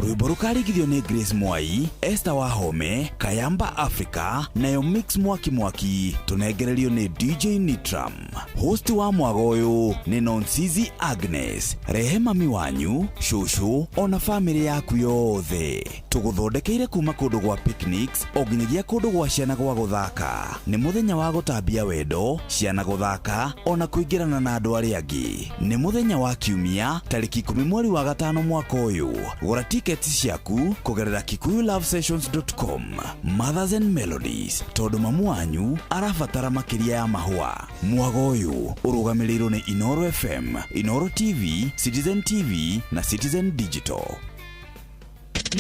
rwimbo rukarigithio ni Grace Mwai, Esther Wahome, Kayamba Africa nayo Mix Mwaki tunengererio ni DJ Nitram. Host wa mwago uyu ni Nonsizi Agnes, Rehema Miwanyu, Shushu ona family yaku yothe. Tuguthondekeire kuma kundu gwa picnics oginyagia kundu gwa ciana gwa guthaka. Ni muthenya wa gutambia wendo, ciana guthaka ona kuingirana na andu aria angi. Ni muthenya wa kiumia tariki 10 mweri wa gatano mwaka uyu. Gura tickets ciaku kugerera kikuyulovesessions.com. Mothers and Melodies, tondu mamu wanyu arabatara makiria ya mahua. Mwago uyu urugamirirwo ni Inoro FM, Inoro TV, Citizen TV na Citizen Digital.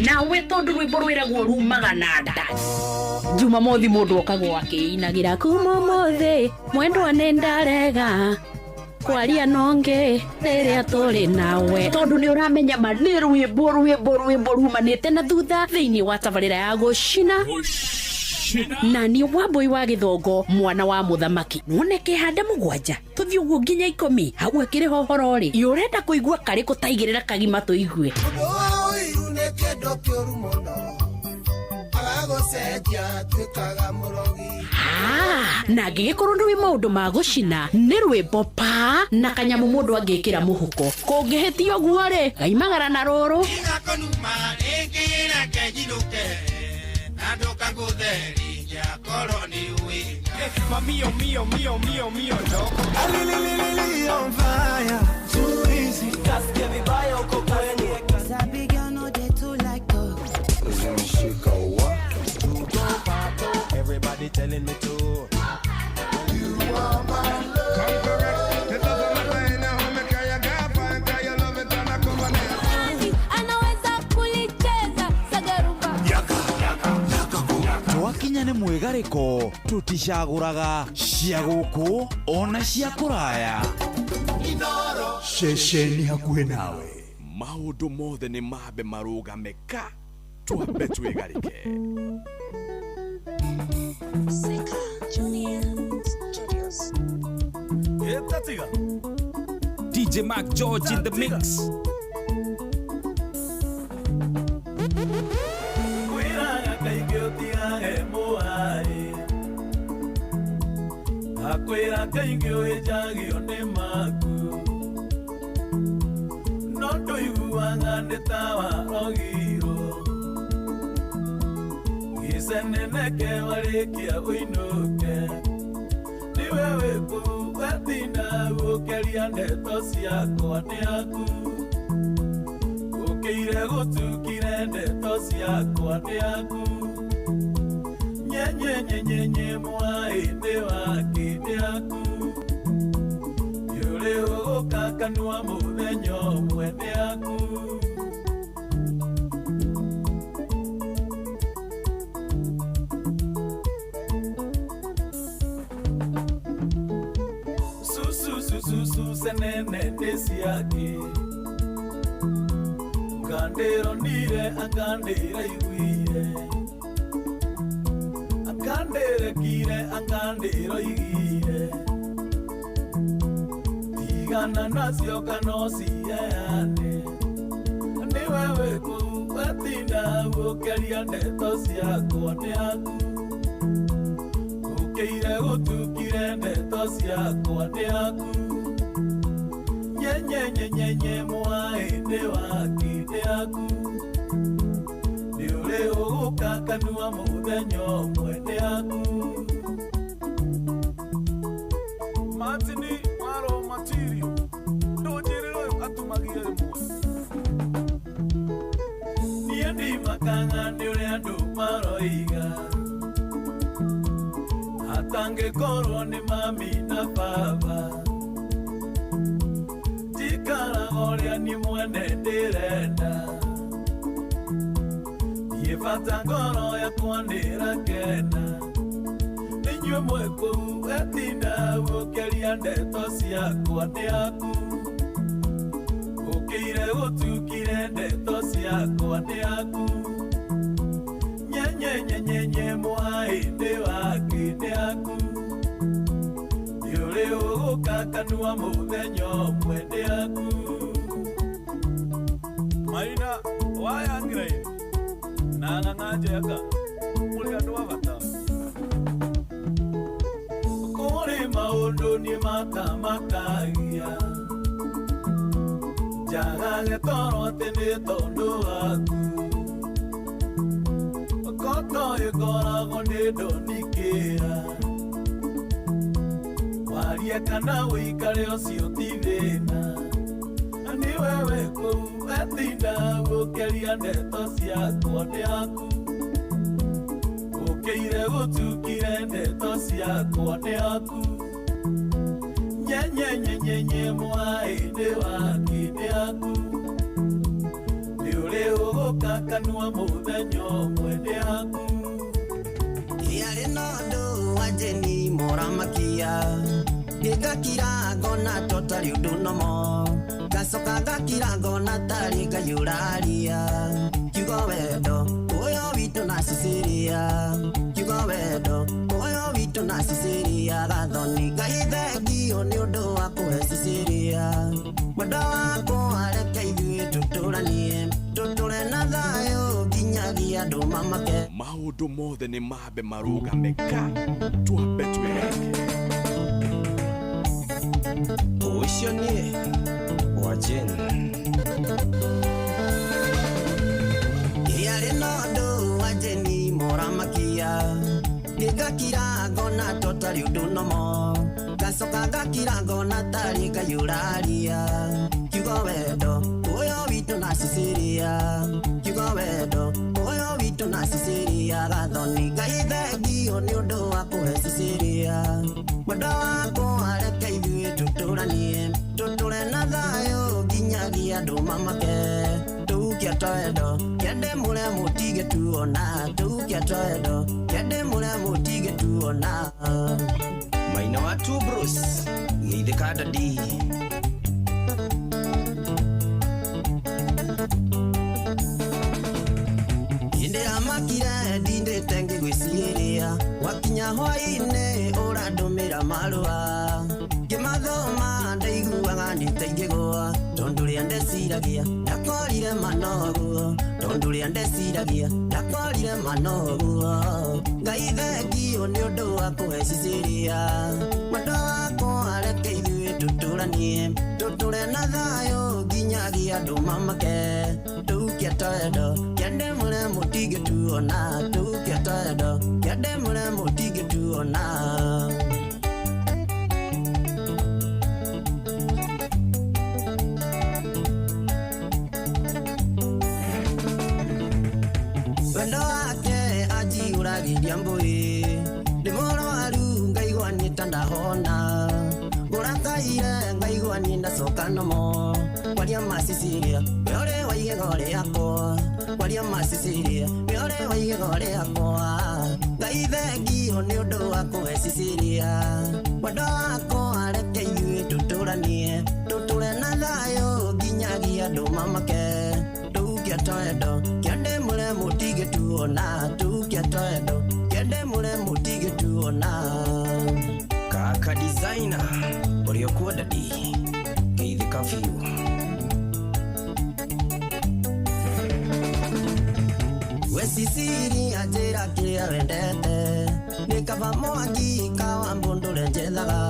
Nawe tondu rwimbo rwiragwo rumaga nada Jumamothi mundu okagwo akiinagira kumomothi mwendwa nendarega kwaria nonge riria turi nawe tondu ni uramenya ma ni rwimbo rumanite na thutha thiini wa tabarira ya gucina na ni Wambui wa Githongo mwana wa muthamaki noneke handa mugwanja tuthi uguo nginya 10 hau akiri hohoro ri yurenda kuigua kari kutaigirira kagima tuigue na gigikorwo ndwi maundu ma gucina ni rwimbo pa na kanyamu mundu angikira muhuko kungihitio guo ri gaimagara na ruru on fire, too easy. Just give me by your everybody telling me to. You are my love. Come correct. It doesn't matter how me can you get fine, can you love it and I come on here. Anaweza kulicheza sagaruba. Twakinya ni mwigariko tutishaguraga cia guku ona cia kuraya. Inoro shesheni hakuhe nawe. Maundu mothe ni mabe marugameka twambe twigarike. Seka Junior Studios. DJ Mac George in the mix. Akwira kaingio ejagio ne maku Nondo iguanga netawa ogiro Giseneneke walekia uinuke Ni wewe kuwatina ukelia neto siako ane aku Ukeire gutukire neto siako ane aku Nye mwaende wakinde aku Yule ukakanua muthenyo mwende aku Susu senene desiaki Ngandero nire angandere iwire Angandere kire angandero igire Tigana nasio kanosi yane Ni wewe kuwatina ukelia neto siako ane aku Ukeire utukire neto siako ane aku Nye mwaende wakinde aku Ni ule ukakanua muthenyo mwende aku Matini maro material Ndojiriro atumagie mwe Niendi makanga ni ule andu maro iga Atange koro ni mami na baba Tikaragoria ni mwene ndirenda Yefata ngoro ya kuandira kena Ninywe mweko etinda ukelia ndeto siako ane aku Ukeire utukire ndeto siako ane aku Nye mwaende wakinde aku Yule ukakanua muthenyo mwende aku Maina wayangire ng'ang'a njega mũrĩ andũ a bata kũrĩ maũndũ niĩ matamakagia njagage toro atĩ nĩ tondũ waku koto ĩkoragwo nĩ ndonikĩra warie kana ũikare ũcio ti thĩna nĩ wewe kũu wetinda gũkeria ndeto ciakwa nĩ aku ũkĩire gũtukire ndeto ciakwa nĩ aku nyenyenyenyenye mwaĩndĩ wakĩndĩ aku nĩ ũrĩ ũgũka kanua mũthenya ũmwe nĩ aku yarĩ na ũndũ wa Jeni mũramakia ngakira ngona totari ũndũ nomo ngacoka ngakira ngona tarĩ Ngai ũraria kiugo wendo ũyũ witũ na Cecilia kiugo wendo ũyũ witũ na Cecilia gathoni Ngai thengio nĩ ũndũ wa kũhe Cecilia mwenda wakwa reke ithuĩ tũtũranie tũtũre na thayũ nginyagia andũ mamake maũndũ mothe nĩ mambe marũgame ka twambe twĩreke ũcio niĩ wa Jeni yarĩ na ũndũ wa Jeni mũramakia ngakira ngona totari ũndũ nomo ngacoka ngakira ngona tarĩ Ngai ũraria kiugo wendo ũyũ witũ na Cecilia kiugo wendo ũyũ witũ na Cecilia gathoni Ngai thengio nĩ ũndũ wa kũhe Cecilia mwenda wakwa reke ithuĩ tũtũranie tũtũre na thayũ nginyagia andũ mamake tukia twendo kende mũrĩa mũtige tuona tukia twendo kende mũrĩa mũtige tuona maina wa Two Bros gĩithĩka dadi makire ndindĩte ngĩgwĩciria wakinya hwaĩ-inĩ ũrandũmĩra marũa ngĩmathoma ndaiguaga nĩtaingĩgũa tondũ rĩa ndeciragia ndakorire manoguo tondũ rĩa ndeciragia ndakorire manoguo Ngai thengio nĩ ũndũ wa kũhe Cecilia mwenda wakwa reke ithuĩ tũtũranie tũtũre na thayũ nginyagia andũ mamake tukia twendo kende mũrĩa mũtige tuona tukia twendo kende mũrĩa mũtige tuona wendo wake ajiũragĩria mbũĩ ndĩmũrwaru ngaigua nĩtandahona ngũrakaire ngaigua nĩndacoka nomo kwaria ma Cecilia weore wa igego rĩakwa kwaria ma Cecilia weore wa igego rĩakwa Ngai thengio nĩ ũndũ wa kũhe Cecilia mwenda wakwa reke ithuĩ tũtũranie tũtũre na thayũ nginyagia andũ mamake tukia twendo kende mũrĩa mũtige tuona tukia twendo kende mũrĩa mũtige tuona kaka designer ũrĩa kuo dadi gĩithĩka biũ we Cecilia njĩra kĩrĩa wendete nĩ kaba mwaki kawa mbũndũre njethaga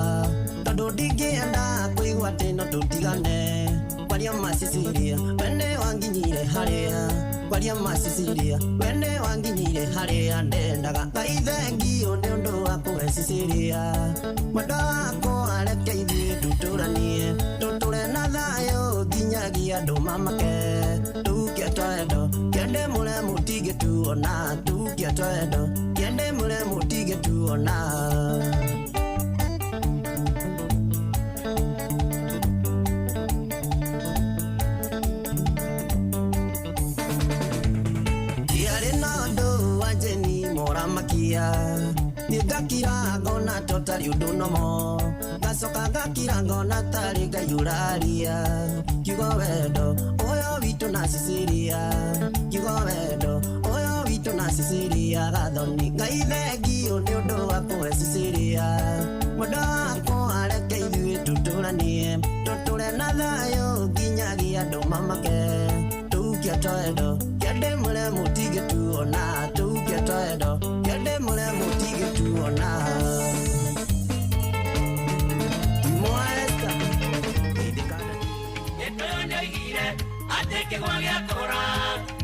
tondũ ndingĩenda kũigua atĩ no tũtigane kwaria ma Cecilia wene wanginyire harĩa kwaria ma Cecilia wene wanginyire harĩa ndendaga Ngai thengio nĩ ũndũ wa kũhe Cecilia mwenda wakwa reke ithuĩ tũtũranie tũtũre na thayũ nginyagia andũ mamake tukia twendo kende mũrĩa mũtige tuona tukia twendo kende mũrĩa mũtige tuona mũramakia ngakira ngona totari ũndũ nomo ngacoka ngakira ngona tarĩ Ngai ũraria kiugo wendo ũyũ witũ na Cecilia kiugo wendo ũyũ witũ na Cecilia gathoni Ngai thengio nĩ ũndũ wa kũhe Cecilia mwenda wakwa reke ithuĩ tũtũranie tũtũre na thayũ nginyagia andũ mamake tukia twendo kende mũrĩa mutige tuona tuke toedo yende mule mutige tuona Timoesta Etoyoneigire ateke gwagia kora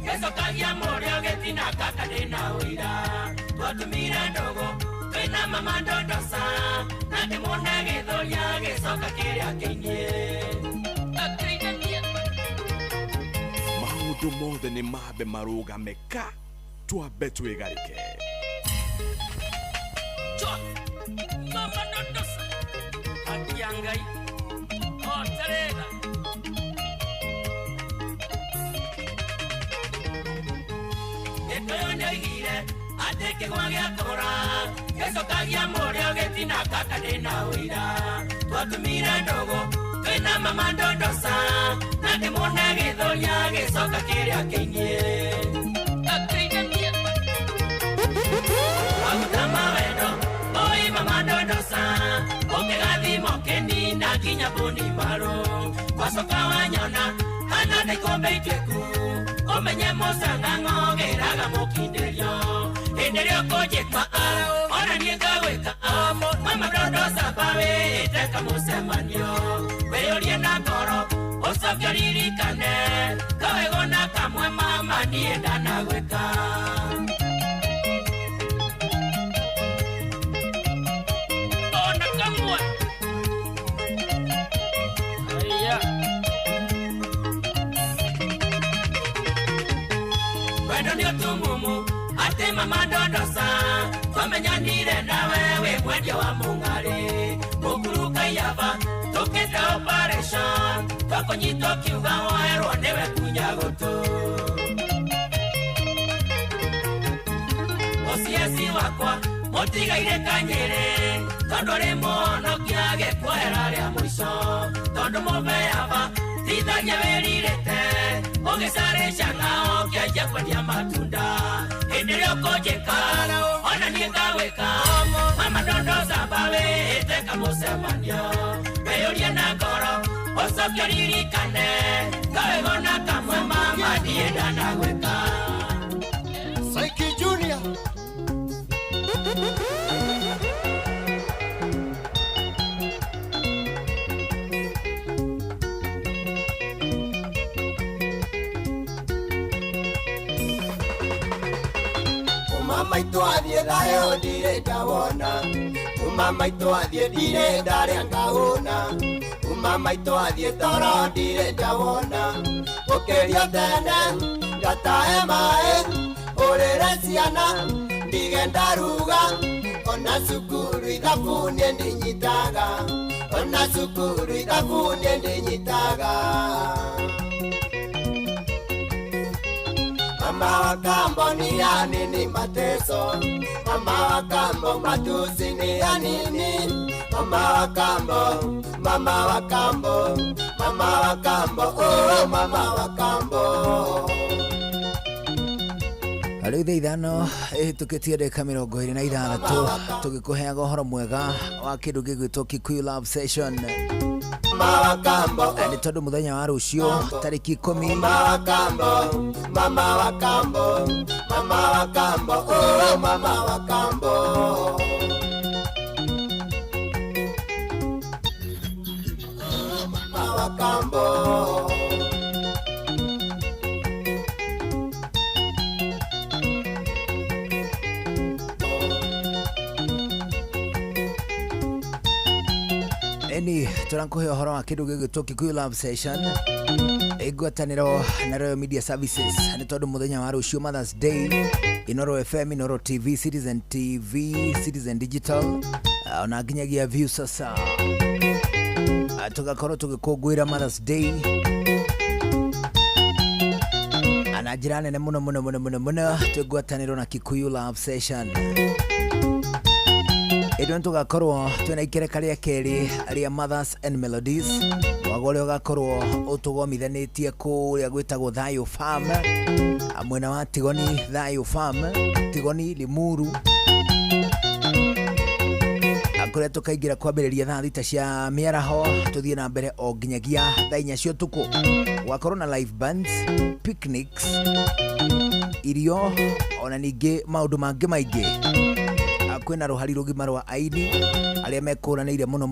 gesokagia morio getina kakadena uira twatumire ndogo twina mama ndondosa na ndimone githoria gesoka kiria kinyie maundu mothe ni mabe marugame ka twabe twigarike mama ndondosa atiangai oterega etoyoneigire ateke gwagia kora gesokagia morio getina kakadena uira twatumire ndogo twina mama ndondosa na ndimone githoria gesoka kiria kinyie agutama wendo oi mama ndondosa ukigathimo kinina kinya buni maro kwacoka wanyona hana ndaikombe itweku umenye musang'ang'o giraga mukinderio hinderio kujika ona nie ngagwika mama ndondosa bawe iteka mucemanio weyurie na ngoro ucoke ririkane kawegona kamwe mama nie ndanagwika ona kamwe aya wendo ndio tumumu ate mama ndondosa twamenyanire nawe we mwendia wa mung'ari mukuruka yava tukite operation twakonyitwo kiuga woerwo niwe kunya gutu osiesi wakwa mutigaire kanyere tondu ri muhonokia gikuoera ria mwico tondu muveyava thithagia wiririte ugicarisha ng'ao kianjia kwendia matunda hindi rio kunjika ona nie ngagwika mama ndondosa bawe iteka mucemanio weyurie na ngoro ucoke ririkane kawegona kamwe mama nie ndanagwika Saiki Junior Mama itwathie thayo ndire ndawona Mama itwathie ndire ndaria ngahuna Mama itwathie toro ndire ndawona Ukiria tene ngatahe mae urire ciana ndige ndaruga ona cukuru ithabunie ndinyitaga ona cukuru ithabunie ndinyitaga Mama wa kambo ni ya nini mateso Mama wa kambo matusi ni ya nini Mama wa kambo Mama wa kambo Mama wa kambo Oh mama wa kambo Rĩu thaa ithano ĩhĩtũkĩtie ndagĩka 26 tũgĩkũheaga ũhoro mwega wa kĩndũ gĩgwĩtwo Kikuyu Love Session nĩ tondũ mũthenya wa rũciũ tarĩki 10 Mama wa kambo Mama wa kambo Oh mama wa kambo Mama wa kambo Eni tũrakũhe ũhoro wa kĩndũ gĩgwĩtwo Kikuyu Love Session ngwatanĩro na Royal Media Services nĩ tondũ mũthenya wa rũciũ Mother's Day Inoro FM, Inoro TV, Citizen TV, Citizen Digital ona nginyagia View sasa tugakorwo tũgĩkũngũĩra Mother's Day na njĩra nene mũno mũno mũno mũno mũno twĩngwatanĩro na Kikuyu Love Session Edwin tugakorwo twina ikereka ria keri ria Mothers and Melodies wagore ugakorwo utugomithanĩtie kũrĩa gwĩtagwo Thayo Farm mwena wa Tigoni Thayo Farm Tigoni Limuru kuria tukaingira kwambiriria thaa thita cia miaraho tuthie na mbere o nginyagia thaa 4 cia tuku wakorwo na live bands, picnics, irio ona ningi maundu mangi maingi. Kwina ruhari rugima rwa aini aria mekuranĩire mũno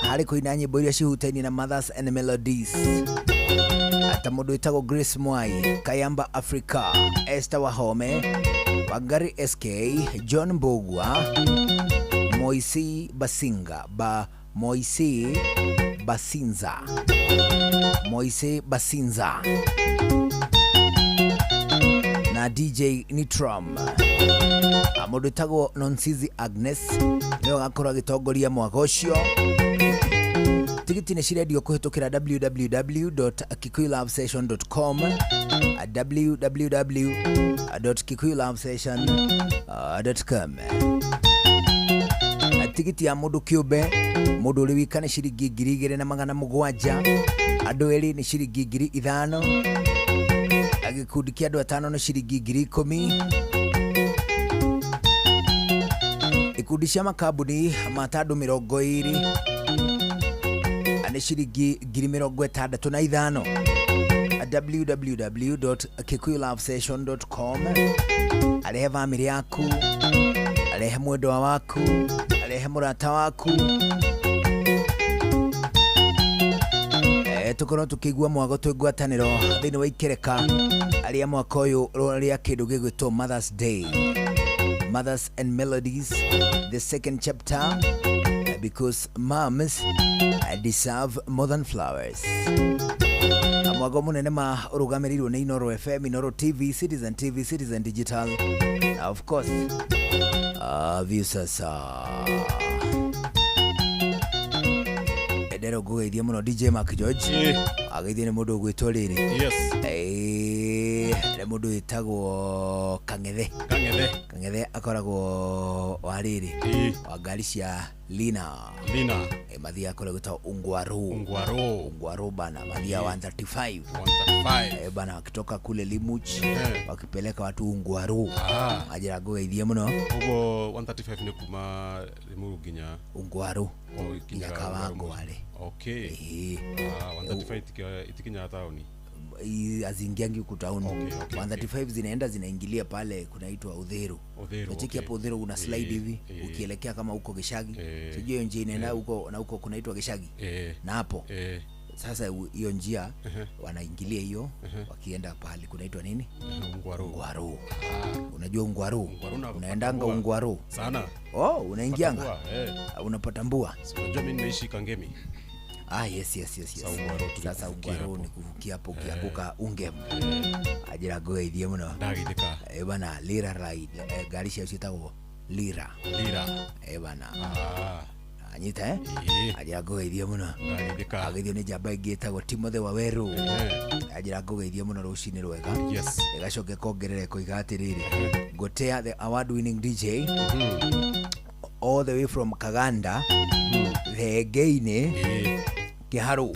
harĩ kũina nyĩmbo iria cihutainie na Mothers and Melodies. Ata mũndũ wĩtagwo Grace Mwai, Kayamba Africa, Esther Wahome, Wangari SK, John Mbugua, Moisi Basinza na DJ Nitram. Mũndũ wĩtagwo Nonsizi Agnes nĩwe gakorwo agĩtongoria mwaka ũcio. Tigiti nĩ cirendio kũhĩtũkĩra www.kikuyulovesession.com, www.kikuyulovesession.com. Tigiti ya mũndũ kĩũmbe, mũndũ ũrĩ wika nĩ ciringi 2,700, andũ erĩ nĩ ciringi 5,000, gĩkundi kĩa andũ 5 nĩ ciringi 10,000. Ikundi cia makambuni matandũ 20 nĩ ciringi 65,000. www.kikuyulovesession.com. Arehe family yaku, arehe mwendwa waku, arehe murata waku. Tukorwo tukigua mwago twigwataniro thĩinĩ wa ikereka aria mwaka ũyũ rũrĩa kĩndũ gĩgwĩtwo Mother's Day. Mothers and Melodies, the second chapter, because moms deserve more than flowers. Mwago munene ma urugamĩrĩirwo nĩ Inoro FM, Inoro TV, Citizen TV, Citizen Digital, na of course Viusasa. Edero gugeithia muno DJ Mark George, ageithia nĩ mũndũ ũgwĩtwo rĩrĩ. Yes. Nĩ mũndũ wĩtagwo Kang'ethe akoragwo wa rĩrĩ wa ngari cia Lina. Mathia akoragwo gwĩtwo Ungwaro bana, mathia 135 bana, wakitoka kule Limuch wakipeleka watu Ungwaro. Ajira gugeithia muno. Ugo 135 ni kuma Limuru ginya Ungwaro ginya Kawango wale. Okay. 135 itikinya taoni. Azingiangi huku town. 135 zinaingilia pale kunaitwa Udhero. Unacheki hapo Udhero una slide hivi ukielekea kama huko Gishagi. Sijui hiyo njia inaenda huko na huko kunaitwa Gishagi. Na hapo sasa hiyo njia wanaingilia hiyo wakienda pale kunaitwa nini? Ungwaro. Unajua Ungwaro? Unaendanga Ungwaro sana. Unaingianga. Unapata mbua. Unajua mimi nimeishi Kangemi. Yes. Sasa Ungwaro ni kuvukia hapo ukianguka Ungem. Ajira gugeithia muno. Ndagithika. Bana Lira ride. Gari cia citagwo Lira. Bana. Anyita ajira gugeithia muno. Ndagithika. Ageithio nĩ njamba ingĩ etagwo Timothy Waweru. Ajira gugeithia muno rũcinĩ rwega. Yes. Igacoke kongerere koiga atĩrĩrĩ. Gotea the award winning DJ. All the way from Kaganda. Thegeinĩ Kiharu.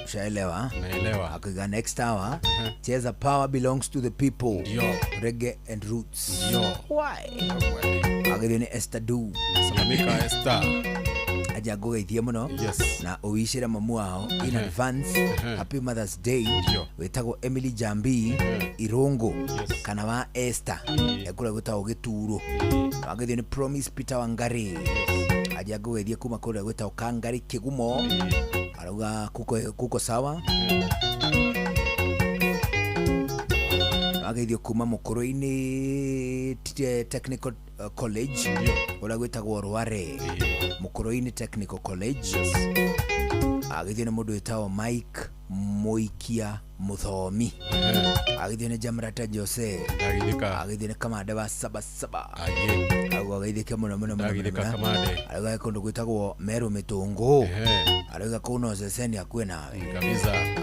Shaelewa. Naelewa. Akiga next hour. Cheza power belongs to the people. Reggae and roots. Why? Agithio nĩ Esther Du. Salamika Esther. Aja gugeithia muno. Yes. Na uishira mamu wao in advance. Happy Mother's Day. Wetagwo Emily Jambi Irongo. Kana wa Esther. Ekura gwĩtagwo Gĩturo. Agithio nĩ Promise Peter Wangari. Aja gugeithia kuma kũrĩa gwĩtagwo Kangari Kigumo. Arauga kuko sawa. Ageithio kuma Mũkũrũ-inĩ Technical College ũrĩa gwĩtagwo Rware. Mũkũrũ-inĩ Technical College. Ageithio nĩ mũndũ wĩtagwo Mike Moikia Muthomi. Ageithio nĩ Jamrata Jose. Ageithio nĩ Kamande wa Sabasaba. Ageithio mũno. Arauga kũndũ gwĩtagwo Meru Mĩtũngũ. Arauga kũno ceceni akuĩ nawe.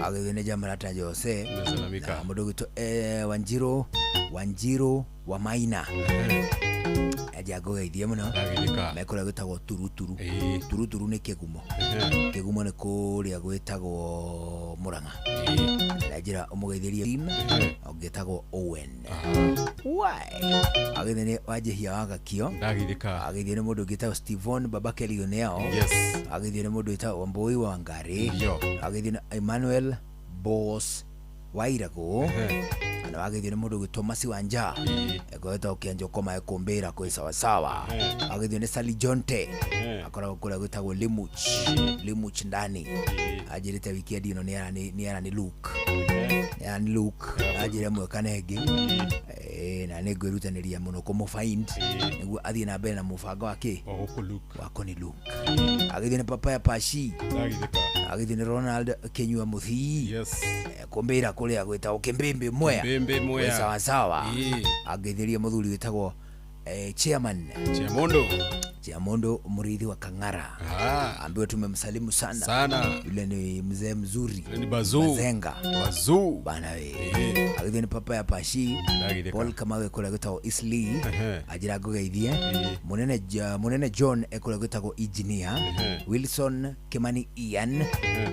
Ageithio nĩ Jamrata Jose. Na mũndũ gwĩtwo Wanjiru wa Maina. ajango geithie muno mekora gwitagwo turuturu turuturu ni kigumo kigumo ni kuria gwitagwo Murang'a na njira umugeithirie team ogitagwo Owen why agithene wajehia wagakio agithene mundu gitagwo Steven Babake Lionel agithene mundu gitagwo Mbui wa Ngari agithene Emmanuel Boss Wairago na agithene mundu gitwa Masi Wanja egweta ukianjo koma ekumbira kwi sawa sawa agithene Sally Jonte akora kula gwitagwo Limuch ndani ajirite weekend ino ni era ni Luke ajire mwekanege na negwerutaniria muno ko find niguo athie na mbere na mubango wake wako ni Luke agithene Papa ya Pashi agithene Ronald Kenyua Muthi kumbira kuria gwita ukimbimbi mwea sawa sawa agithirie muthuri witagwo chairman Chiamondo murithi wa Kang'ara ambaye tumemsalimu sana yule ni mzee mzuri ni Bazenga bana agithini Papa ya Pashi Paul Kamawe kula gwitagwo Isli ajira gugeithie munene John ekula gwitagwo engineer Wilson Kimani Ian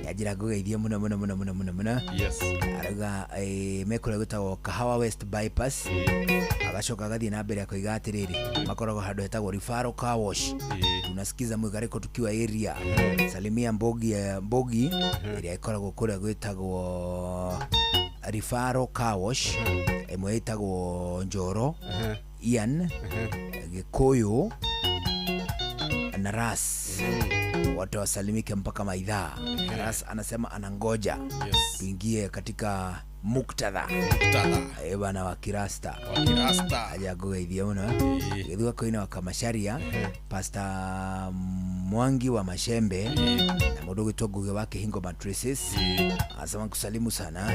ajira gugeithie muno araga mekula gwitagwo Kahawa West Bypass agacoka gathie na mbere akoiga atiriri makoragwo handu hetagwo Rifaro Car Wash tunasikiza mwigariko tukiwa area salimia Mbogi area ikoragwo kuria gwitagwo Rifaro Car Wash emwe itagwo Njoro Ian Gikuyu na Ras watu wasalimike mpaka maidha Ras anasema anangoja tuingie katika muktadha bana wa kirasta aja gugeithia muno githua koina wa Kamasharia Pastor Mwangi wa Mashembe na mundu gwitwa wake Hingo Mattresses asema kusalimu sana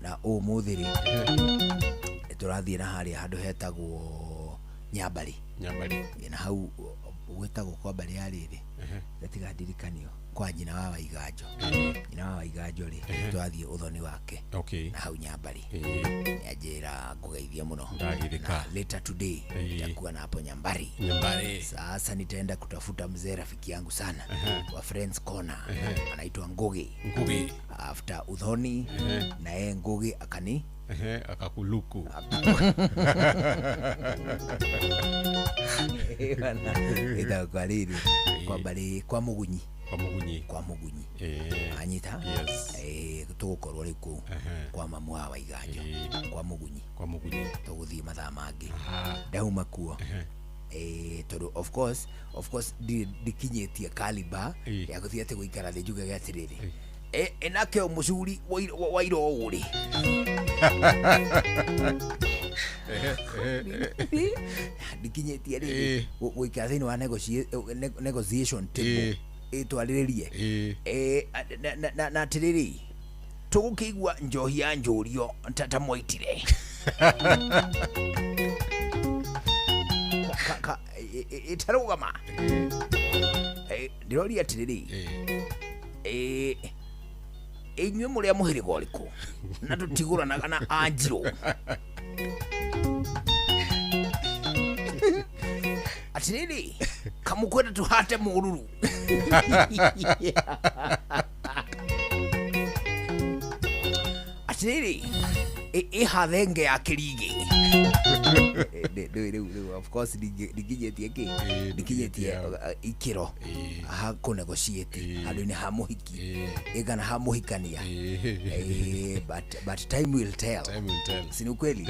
na umuthiri turathie na hari handu hetagwo Nyambari na hau gwitagwo kwa bari yariri atigadirikanio kwa nyina wa Waigajo ri twathie uthoni wake na hau Nyambari ajira gugeithia muno later today nitakuwa na hapo Nyambari sasa nitaenda kutafuta mzee rafiki yangu sana wa Friends Corner anaitwa Ngugi after uthoni na yeye Ngugi akani akakuluku ida kwariri kwa bali kwa mugunyi anyita tugukorwo riku kwa mamu wa Waigajo kwa mugunyi tuguthie mathaa mangi ndauma kuo toru of course dikinyetie caliber ya guthie ate guikara thi njuge gatiriri enake mucuri wairo uri dikinyetie ri guikara thini wa negotiation table itwaririe na tiriri tugukigwa njohi ya njurio tata moitire itarugama ndiroria tiriri inywe muria muhirigo uriku na tutiguranaga na Anjiro atiriri kamukwenda tuhate mururu atiriri ihathenge ya kirigi of course dikinyetie ikiro ha kunegotiate handu-ini ha muhiki igana ha muhikania but time will tell sini kweli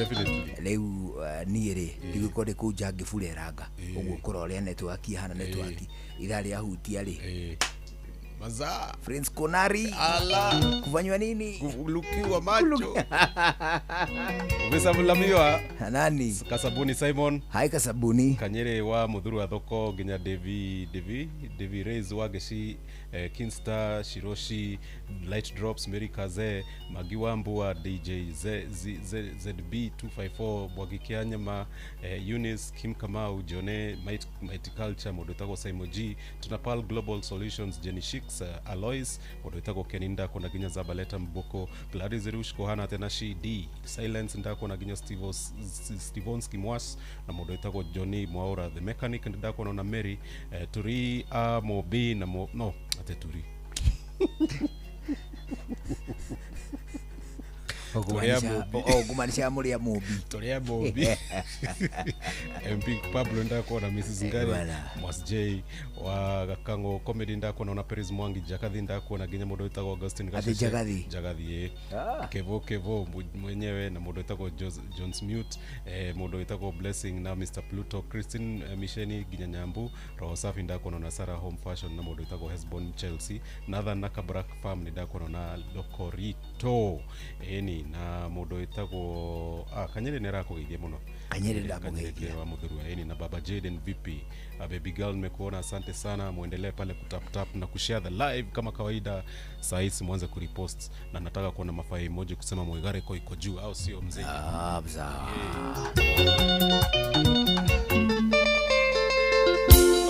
leu niere digikode kuja ngifure ranga uguo kuroria network hana network ithari ahutia ri maza Friends Konari kufanywa nini kulukiwa macho umesabulamiwa nani Kasabuni Simon hai Kasabuni Kanyere wa Muthuru wa Thoko nginya Devi Reyes wa Geci Kingstar Shiroshi Light Drops Mary Kaze Magi Wambu wa DJ ZB 254 Bwagikianyama Eunice Kim Kamau Jone Mighty Culture Modotako Simon G Tunapal Global Solutions Jenny Shik Alex Alois mundu witagwo Kenny ndakona ginya Zabaleta Mboko Gladys Rush Kohana tena CD Silence ndakona ginya Stevonski Mwas na mundu witagwo Johnny Mwaura the mechanic ndakona na Mary Turi Mobi na no ate Turi kumanisha muri ya Mobi Toria Mobi MP Pablo ndakona Mrs Ngari Mwas J wa Gakango comedy ndakona na Paris Mwangi Jakathi ndakona ginya mundu witagwo Augustine Gashishe Jagathi Kevo mwenyewe na mundu witagwo John Smith mundu witagwo Blessing na Mr Pluto Christine Misheni ginya Nyambu Roho Safi ndakona na Sarah Home Fashion na mundu witagwo Hesbon Chelsea Nathan Nakabrak Farm ndakona na Lokorito na mundu witagwo Kanyere nera kugeithia muno Kanyere ndakugeithia wa muthuru wa na baba Jaden VP baby girl nimekuona asante sana muendelee pale kutap na kushare the live kama kawaida saa hizi mwanze kurepost na nataka kuona mafai emoji kusema Mwigare iko juu au sio mzee sawa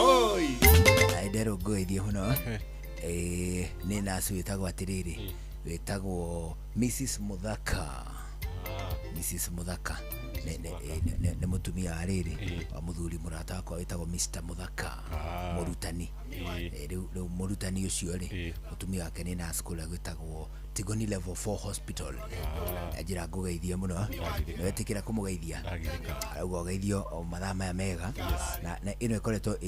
oi aidero goithia muno nina suitagwo atiriri wetagwo Mrs Muthaka Mrs Muthaka ne mutumia ariri wa muthuri murata kwa wetagwo Mr Muthaka murutani reu murutani ucio ri mutumia wake ni na school agwetagwo Tigoni level 4 hospital ajira ngugeithia muno wetikira kumugeithia auga geithio o mathaa maya mega na ino ikoretwo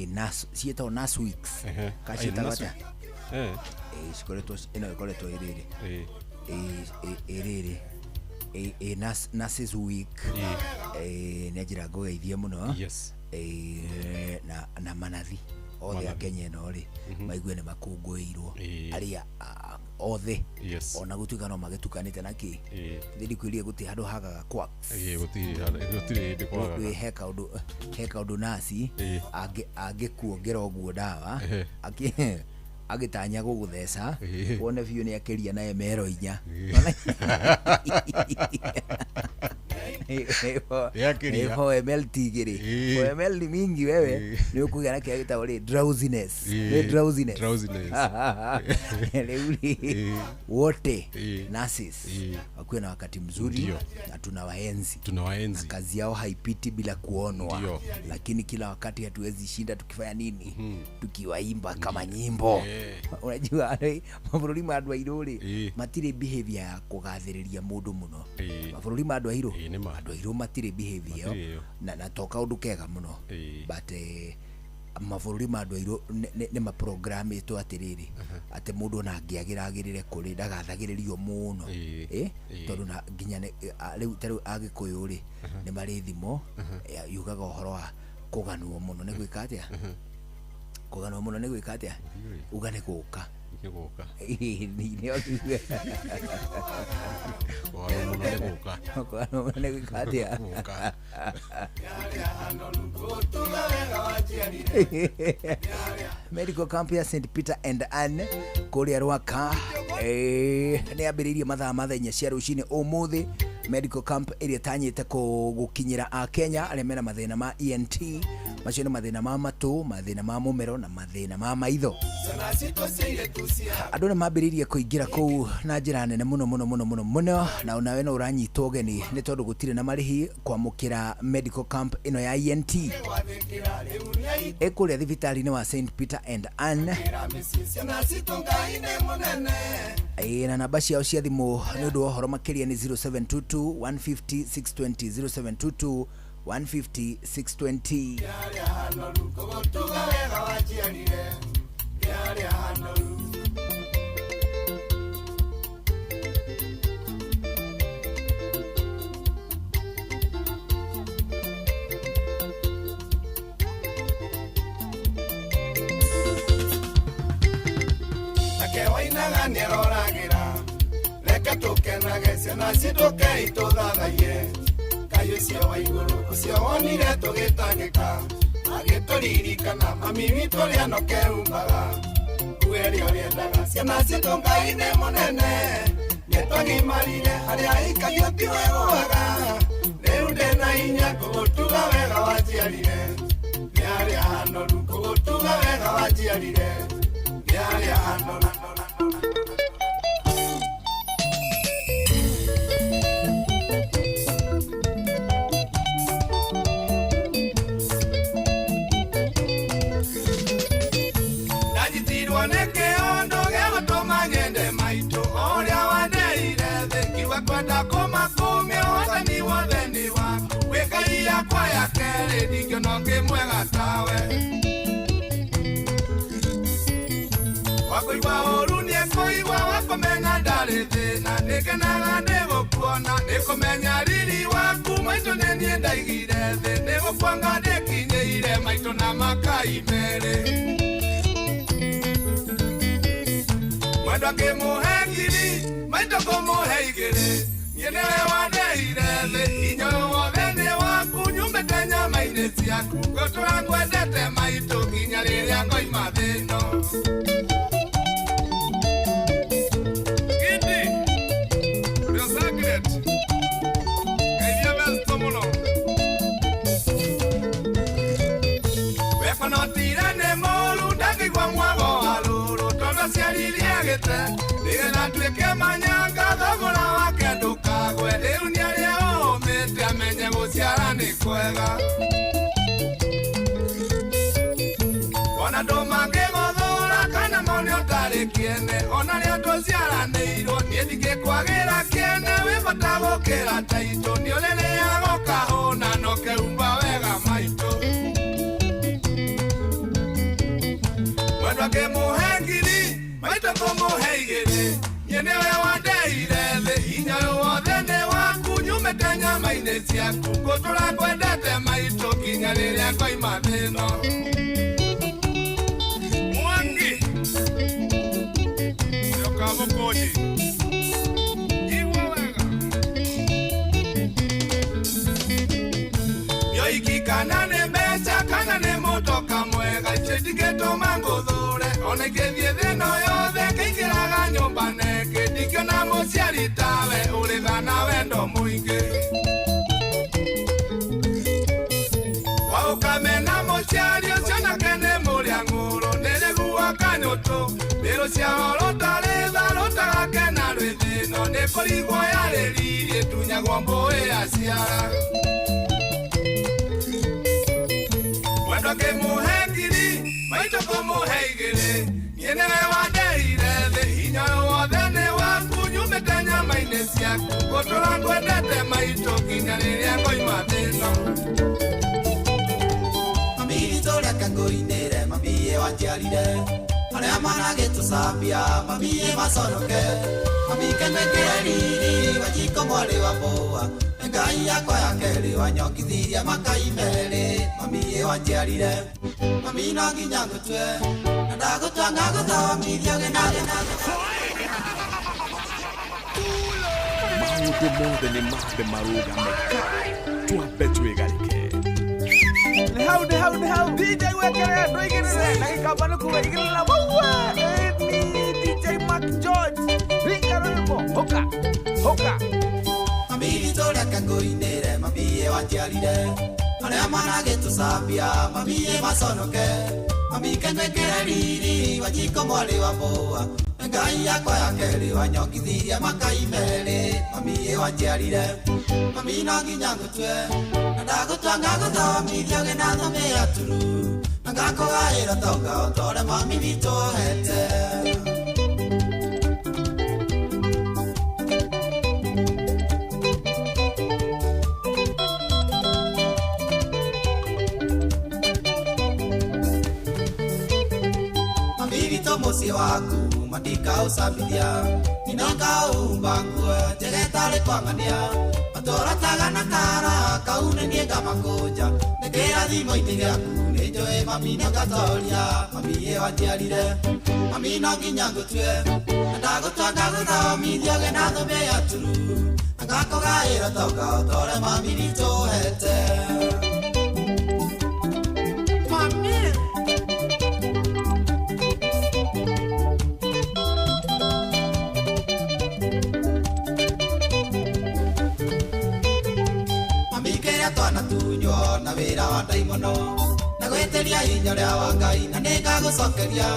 nas sieta nas weeks kashita wata sikoretwo ino ikoretwo iriri nurses week nejira ngugeithia muno na manathi othe a Kenya no ri maigue ne makunguirwo aria othe ona gutuika no magitukanite na ki thiri kwirie guti handu hagaga kwa gutiri kwa heka undu nasi angikuongera uguo dawa agitanya gugutheca wone biu ni akiria naye mero inya Eho MLT giri ML ni mingi wewe ni ukugana kia gitagwo ri drowsiness wote nurses wakiwa na wakati mzuri na tunawaenzi na kazi yao haipiti bila kuonwa lakini kila wakati hatuwezi shinda tukifanya nini tukiwaimba kama nyimbo unajua mabũrũri ma andũ airũ ri matire behavior ya kugathĩrĩria mũndũ mũno mabũrũri ma andũ airũ matire behavior na toka ũndũ kega mũno but mabũrũri ma andũ airũ nĩ maprogrammĩtwo atĩrĩrĩ atĩ mũndũ ona angĩagĩragĩrĩre kũrĩ ndagathagĩrĩrio mũno tondũ na nginya rĩu agĩkũyũ ri nĩ marĩ thimo yugaga ũhoro wa kũganwo mũno nĩ gwĩka atĩa kũganwo mũno nĩ gwĩka atĩa uga nĩ gũka Medical camp ya St Peter and Anne kuria Rwaka ni ambiririe mathaa mathenya cia rucini umuthi medical camp ĩrĩa tanyĩte gũkinyĩra a Kenya arĩa mena mathĩna ma ENT macio nĩ mathĩna ma matũ mathĩna ma mũmero na mathĩna ma maitho andũ nĩ mambĩrĩirie kũingĩra kũu na njĩra nene mũno na onawe no ũranyitwo ũgeni nĩ tondũ gũtirĩ na marĩhi kwamũkĩra medical camp ĩno ya ENT ĩkũrĩa thibitarĩ-inĩ wa St Peter and Anne na namba ciao cia thimũ nĩ ũndũ wa ũhoro makĩria nĩ 0722 150 620 0722 150 620 Wainaga nĩaroragira reke tũkenage ciana citũke itũthathaie kaĩ ũcio wa igũrũ ũcio wonire tũgĩtangĩka agĩtũririkana mami witũ ũrĩa nokeumbaga kuwe rĩo rĩendaga ciana citũ Ngai nĩ mũnene nĩtwagimarire harĩa ikagio tiwe gũaga rĩu ndĩna hinya kũgũtuga wega wanjiarire nĩarĩa hanoru kũgũtuga wega wanjiarire Ndajitirwo nĩ kĩondo gĩa gũtũma nyende maitũ ũrĩa wandeire thĩ kiuga kwenda kũmakũmia wathani wothe nĩ waku wĩ ngai yakwa ya kerĩ ndingĩona ũngĩ mwega tawe wakũigua ũru nĩekũigua wakũmenya ndarĩ thĩna nĩkenaga nĩgũkuona nĩkũmenya riri waku maitũ nĩ niĩ ndaigire thĩ nĩgũkuanga ndĩkinyĩire maitũ na makai merĩ mwendwa ngĩmũhe ngiri maitũ kũmũhe igĩrĩ niĩ nĩwe wandeire thĩ hinya wothe nĩ waku nyumĩte nyama-inĩ ciaku ngũtũra ngwendete maitũ nginya rĩrĩa ngoima thĩ ĩno Gindi ũrĩa Sagret Ngeithia Vesto mũno wekonotire nĩ mũru ndangĩigua mwago wa rũrũ tondũ aciaririe gĩte nĩgetha nduĩke manyanga thogora wake ndũkagwe rĩu nĩ arĩa ũmĩte amenye gũciara nĩ kwega ona ndũmangĩgũthũra kana mone ũtarĩ kĩene ona rĩa ndũciaranĩirwo niĩ ndingĩkwagĩra kĩene wĩ bata gũkĩra taitũ nĩ ũrĩrĩagwo kahũna no keumba wega maitũ mwendwa ngĩmũhe ngiri maitũ kũmũhe igĩrĩ niĩ nĩwe wandeire thĩ hinya wothe nĩ waku nyumĩte nyama-inĩ ciaku ngũtũra ngwendete maitũ nginya rĩrĩa ngoima thĩ ĩno Mwangi Yoka Mukoji Igwa wega Yoiki kana nĩ mbeca kana nĩ mũtoka mwega icendigĩtũma ngũthũre ona ingĩthiĩ thĩno yothe ngĩingĩraga nyũmba nenge ndingĩona mũciari tawe ũrĩ thana wendo mũingĩ waũkamena mũciari ũcio nake nĩ mũrĩa ng'ũrũ nĩrĩgua kanyũtũ nĩrũciaro rũtarĩ tha rũtagakena rwĩ thĩno nĩ kũrigwo yarĩririe tunyagwo mbũĩ yaciara mwendwa ngĩmũhe ngiri maitũ kũmũhe igĩrĩ niĩ nĩwe wandeire thĩ hinya wothe nĩ waku nyumĩte nyama-inĩ ciaku ngũtũra ngwendete maitũ nginya rĩrĩa ngoima thĩ ĩno Tũrĩa kangũinĩre mamiĩ wanjiarire arĩa managĩtũcambia mamiĩ maconoke mamikemekĩre riri wajiko mwarĩ wa mbũa ngai yakwa ya kerĩ wanyongithirie makai merĩ mamiĩ wanjiarire mami no nginya ngũtue na ndagũtwanga gũthomithio gĩnathĩ na maũndũ mothe nĩ mambe marũgamĩka twambe twĩgarĩke Nĩ hau DJ wekere ndũigĩrĩre na gĩkamba nĩ kuga igĩrĩra maua ni DJ Mac George ringa rwĩmbo hoka mami tũrĩa kangũinĩre mamiĩ wanjiarire arĩa managĩtũcambia mamiĩ maconoke mamikemekĩre riri wajiko mwarĩ wa mbũa ngai yakwa ya kerĩ wanyongithirie makai merĩ mamiĩ wanjiarire mami no nginya ngũtue na ndagũtwanga gũthomithio gĩnathome aturu na ngakũgaĩra tonga ũtore mami witũ hete mami witũ mũciĩ waku mandikaũcambithia ninongaumba nguo njegetarĩ kwang'ania matũrataga na kara kau nĩ niĩ ngamakũnja nĩ kĩrathimo-inĩ gĩaku nĩ njũĩ mami nĩ ngatoria mami ĩ wanjiarire mami no nginya ngũtue na ndagũtwanga gũthomithio gĩnathome aturu na ngakũgaĩra tonga ũtore mami witũ hete Tunywo na wĩra wa ndaimono na gwĩtĩria hinya rĩa wa Ngai na nĩ ngagũcokeria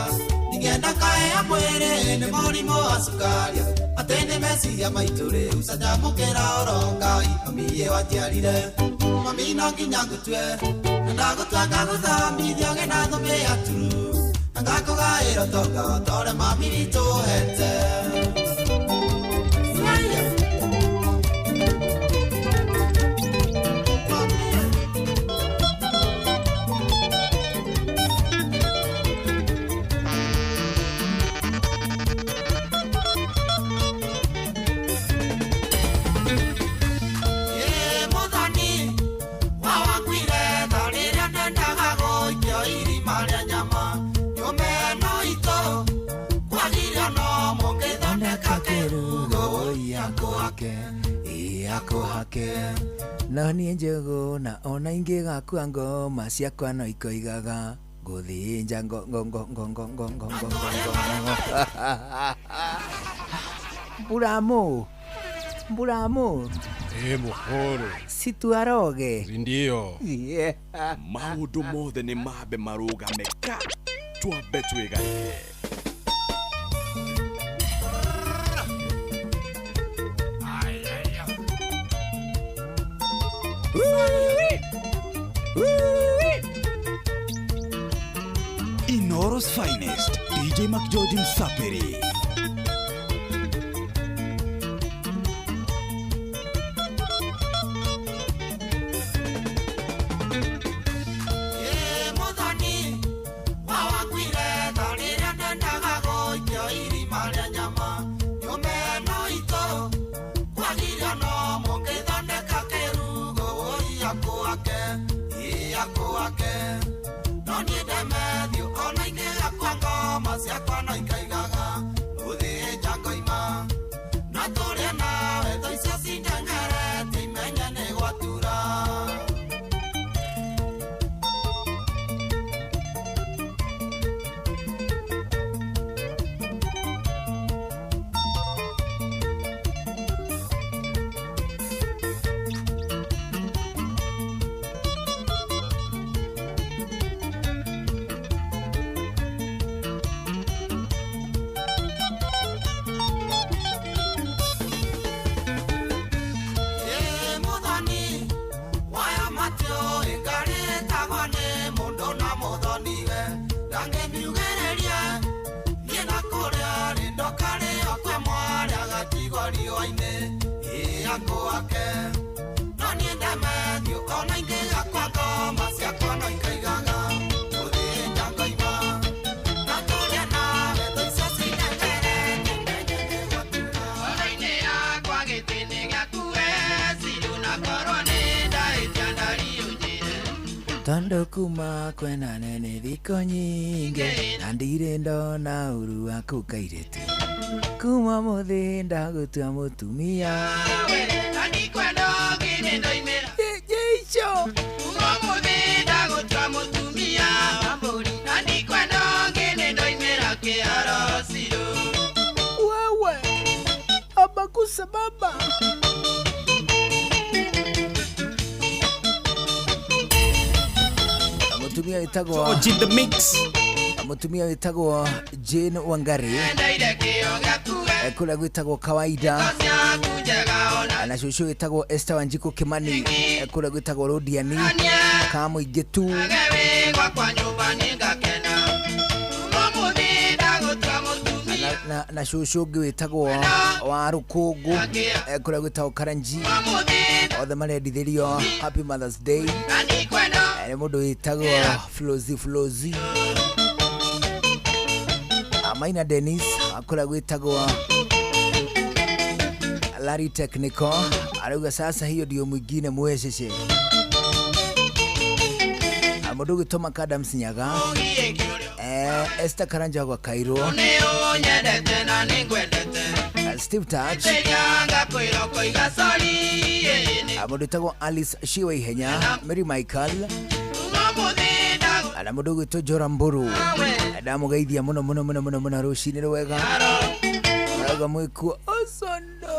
ngĩenda kae mwĩrĩ nĩ mũrimũ wa cukari atĩ nĩ meciria maitũ rĩu canjamũkĩra oro Ngai mami wanjiarire mami no nginya ngũtue na ndagũtua ngagũthomithia ũgĩ na thũmbĩ ya turu na ngakũgaĩra tonga tore mami witũ hete no niĩ njũgũ na ona ingĩ gakua ngoma ciakwa no ikoigaga ngũthĩnja Mburamu Mũhoro situaroge ndio maũndũ mothe nĩ mambe marũgame ka twambe twĩgarĩre Inoro's finest, DJ Mac George Msaperi. Tondo kuma kwena nene thiko nyinge na ndirĩ ndona ũru waku kairĩtu kuma mũthĩ ndagũtua mũtumia wewe abakusa baba mutumia witagwo George in the mix. Mutumia witagwo Jane Wangari kula gwitagwo kawaida na shushu witagwo Esther Wanjiku Kimani kula gwitagwo Rodiani kama igetu na shushu witagwo wa Rukungu kula gwitagwo Karanji othe marendithĩrio Happy Mother's Day nĩ mũndũ witagwo Flozi Maina Dennis akora gwitagwo Larry Technical arauga sasa hiyo ndio mwingine mwesheshe mũndũ gwĩtwo Adams Nyaga Esther Karanja gwa Cairo Steve Touch mũndũ wĩtagwo Alice Shiwa Ihenya Mary Michael ana mũndũ gwĩtwo Jora Mburu ndamugeithia mũno rũcinĩ rwega arauga mwĩkuo osondo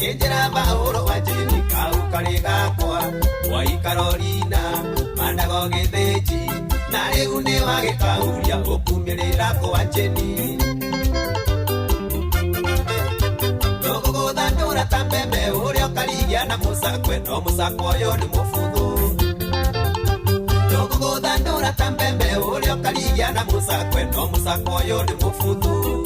Ninjira bahuro wa jini kau kariga kwa Wai Carolina Mandago getheji Na riu ni wagikauria ukumirira kwa jini Tuguguthandura ta mbembe uria ukarigia na musakwe No musakwe uyu ni mufuthu Tuguguthandura ta mbembe uria ukarigia na musakwe No musakwe uyu ni mufuthu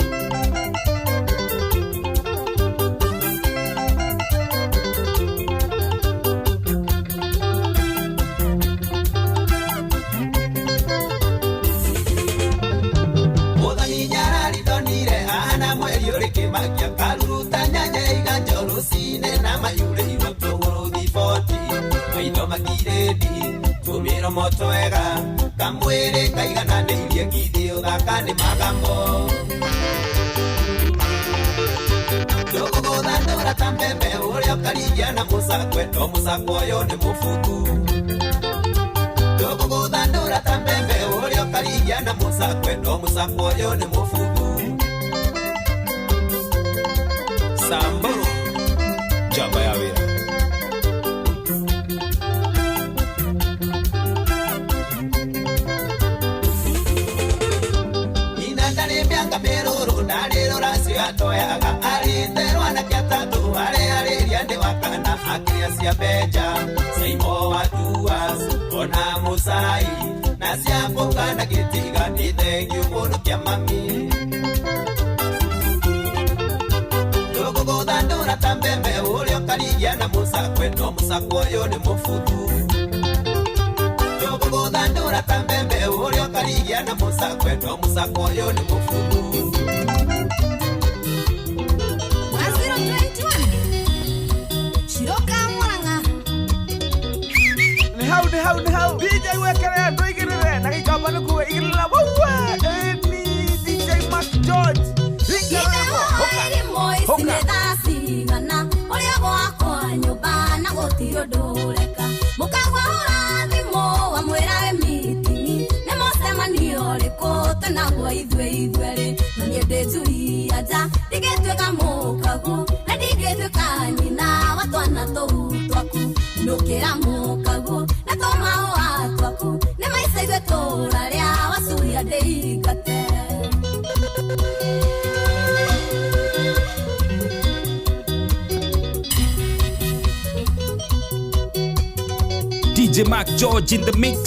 Magia karuruta nyanya iganjoro sine na mayure iroto uruthi 40 maitho magiredi tumiro moto ega kamwere kaigana neirie ngithio thakane magambo tuguguthandura ta mbembe uria ukarigia na musakwe no musakwe uyu ni mufuthu tuguguthandura ta mbembe uria ukarigia na musakwe no musakwe uyu ni mufuthu Samburu Jamba ya wira Inandare mianga meruru Narero rasi atoyaga Arinderwa na kiatatu Ale riande wakana Akiria siya beja Saimo watuas Ona musai Nasia mbungana kitiga Ni thank you munu kia mami Tuguguthandura ta mbembe uria ukarigia na musakwe No musakwe uyu ni mufuthu Tuguguthandura ta mbembe uria ukarigia na musakwe No musakwe uyu ni mufuthu 021 Shiroka Muranga Ni hau DJ wekere ndoigirire na gikamba nukuwe igirira wawa Eni DJ Mac George Sinethacigana uria gwakwa nyumba na gutiri ndureka mukagwa urathimo wamwira we mitini ni mucemanio riku tenagwa ithueri na nie ndinjuria nja ndigituika mukagu na ndigituika nyina wa twana tou twaku nukira mukagu na tomao twaku ni maica ithuĩ tũra ria wacuria ndĩingate DJ Mac George in the mix.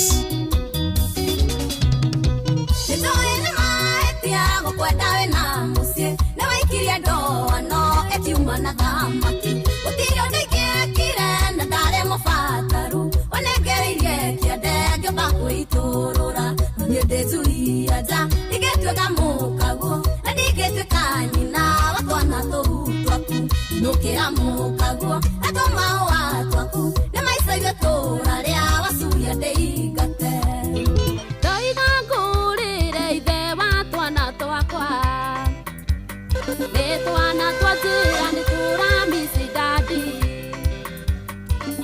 Nitoe maetia gukwenda we na mucie na waikirie ndoa no etiuma na thamaki gutiri ndikekire na ndare mufataru onegereirie kiende ngĩũmba kwĩitũrũra niĩ ndĩnjuria nja ndigĩtuĩka mũkaguo na ndigĩtuĩka nyina wa twana tũu twaku nũkĩra mũkaguo na tũmaũa twaku nĩ maica ithuĩ tũra ria wacuria ndĩingate ndoiga ngũrĩre ithe wa twana twakwa nĩ twana twa njĩra nĩ tũramisi dadi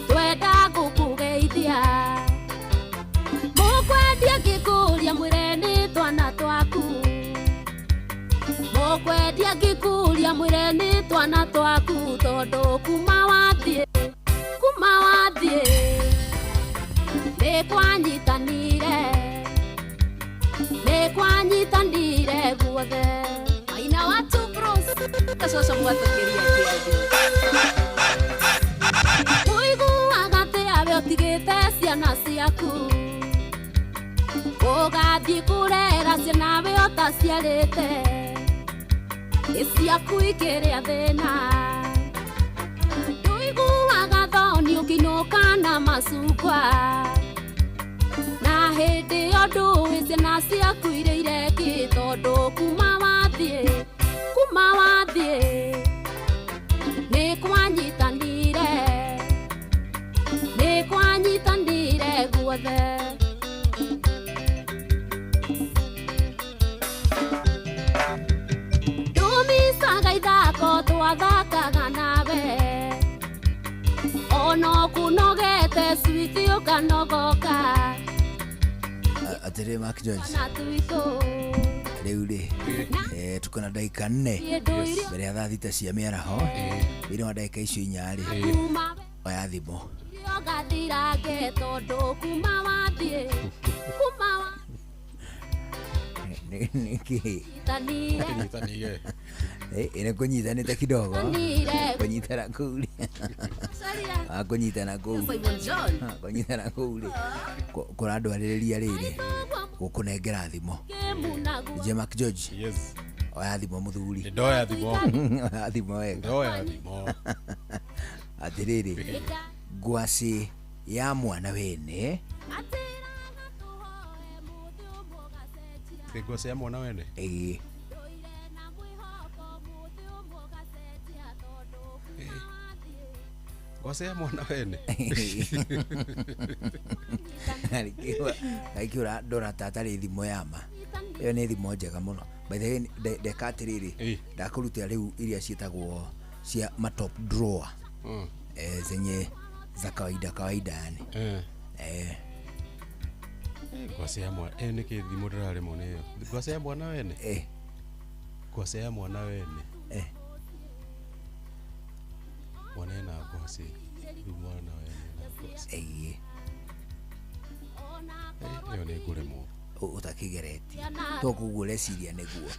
twenda gũkũgeithia mũkwendia ngĩkũria mwĩre nĩ twana twaku mũkwendia ngĩkũria mwĩre nĩ twana twaku tondũ kuma wathiĩ nĩ kwanyitanire guothe aina watu bros kacoca mwatũkĩria kĩndũ ũiguaga atĩa we ũtigĩte ciana ciaku ũgathiĩ kũrera ciana we ũtaciarĩte ciaku ikĩrĩa thĩna ũiguaga thoni ũkĩinũka na macungwa na hĩndĩ ĩyo ndũĩ ciana ciaku irĩire kĩ tondũ kuma wathiĩ nĩ kwanyitanire guothe ndũmicaga ithako twathakaga nawe ona kũnogete switi ũkanogoka Atĩrĩ Mac George na tuitũ Riu ri tuko na dakika 4 mbere ya thaa thita cia mĩaraho. Thĩinĩ wa dakika icio 4 rĩ oya thimũ. Niki ina kunyitanĩte kidogo kunyitana kuli kunyitana kuli kunyitana kuli kuna andũ arĩrĩria rĩrĩ gũkũnengera thimũ. DJ Mac George. Yes. Oya thimũ mũthuri. Ndoya thimũ. Oya thimũ wega. Ndoya thimũ. Atĩrĩrĩ ngwaci ya mwana wene. Ngwaci ya mwana wene? Ĩĩ. Ngwaci ya mwana wene? Aikiura ndora tatarĩ thimũ yama. Iyo nĩ thimũ njega mũno. By the way ndeka atĩrĩrĩ ndakuruta rĩu iria ciĩtagwo cia ma top drawer. Zenye za kawaida yani. Ngwaci ya mwana nĩ kĩthimo ndĩrarĩ mũno ĩyo. Ngwaci ya mwana wene? Ngwaci ya mwana wene. Mwana ena ngwaci. Mwana wene na ngwaci. Iyo nĩ ngũremwo. Utakigeretie. Toko gulesiria nĩguo.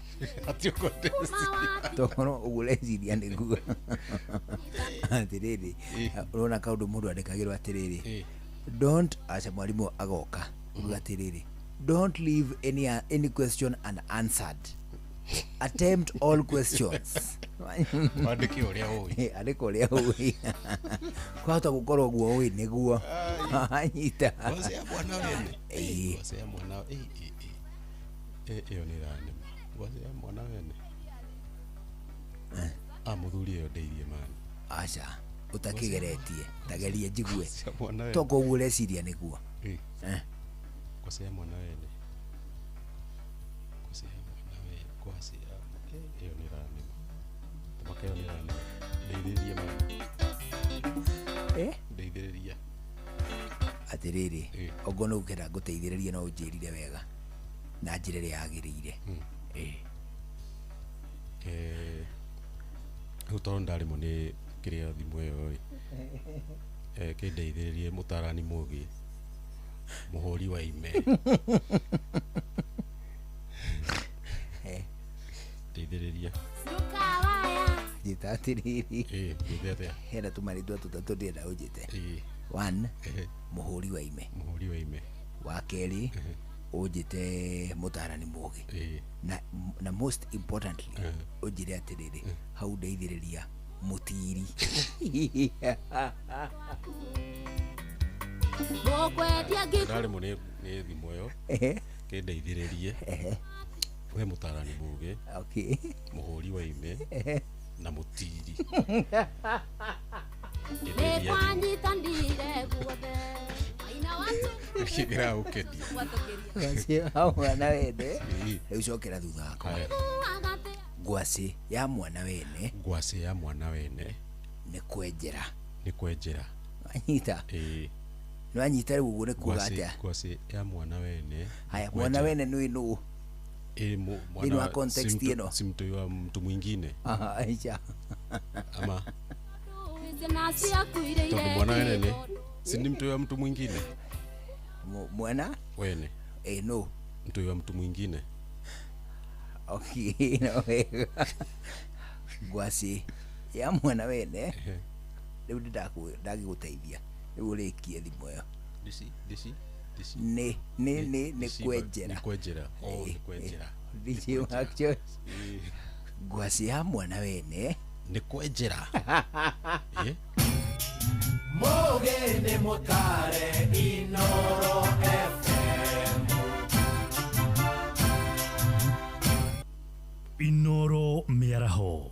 Ati ũkondesiria. Toko gulesiria nĩguo. Atĩrĩrĩ urona kaũndũ mũndũ andĩkagĩrwo atĩrĩrĩ. Don't acha mwalimu agoka. Atĩrĩrĩ. Don't leave any question unanswered. Attempt all questions. Andĩke ũrĩa ũĩ. Andĩke ũrĩa ũĩ. Kwahota gũkorwo guo ũĩ nĩguo. Anyita. Ngwaci ya mwana wene. Ngwaci ya mwana iyo nĩ ranema. Ngwaci ya mwana wene. Mũthuri ĩyo ndeirie mani. Aca utakigeretie tagerie njigue. Toko gulesiria nĩguo. Ngwaci ya mwana wene. Ngwaci ya mwana wene. Ngwaci ya iyo nĩ ranema. Makeo nĩ ranema. Ndeithĩrĩria mani. Ndeithĩrĩria. Atĩrĩrĩ ogono ukenda ngũteithĩrĩrie no ũnjĩrire wega na njĩra ĩrĩa yagĩrĩire. Tondũ ndarĩmwo nĩ kĩrĩa thimũ ĩyo kĩndeithĩrĩrie mũtarani mũgĩ mũhũri wa ime. Ndeithĩrĩria. Njĩta atĩrĩrĩ hena tũmarĩtwa tũtatũ ndĩrenda ũnjĩte. 1 mũhũri wa ime. Mũhũri wa ime. Wa kerĩ ũnjĩte mũtarani mũgĩ na most importantly ũnjĩre atĩrĩrĩ hau ndeithĩrĩria mũtiri. Ndarĩmwo nĩ thimũ ĩyo kĩndeithĩrĩrie we mũtarani mũgĩ mũhũri wa ime na mũtiri. Kĩgira ũkedia. Hau mwana wene ũcokera thutha wako. Ngwaci ya mwana wene. Ngwaci ya mwana wene nĩ kwenjera. Nĩ kwenjera. Anyita. No anyita rĩu ũguo nĩ kuuga atĩa? Ngwaci ya mwana wene. Haya mwana wene nĩ nũ? Mwana wa context ĩno. Si mtu wa mtu mwingine. Aisha. Ama tondũ mwana wene si ni mtu wa mtu mwingine. Mwana wene no mtu wa mtu mwingine. Okay no ngwaci ya mwana wene rĩu ndagĩgũteithia rĩu ũrĩkie thimũ ĩyo. Nĩ kwenjera. Nĩ kwenjera. Nĩ kwenjera. DJ Mac George. Ngwaci ya mwana wene nĩ kwenjera. Mũgĩ nĩ mũtare Inooro FM. Inooro mĩaraho.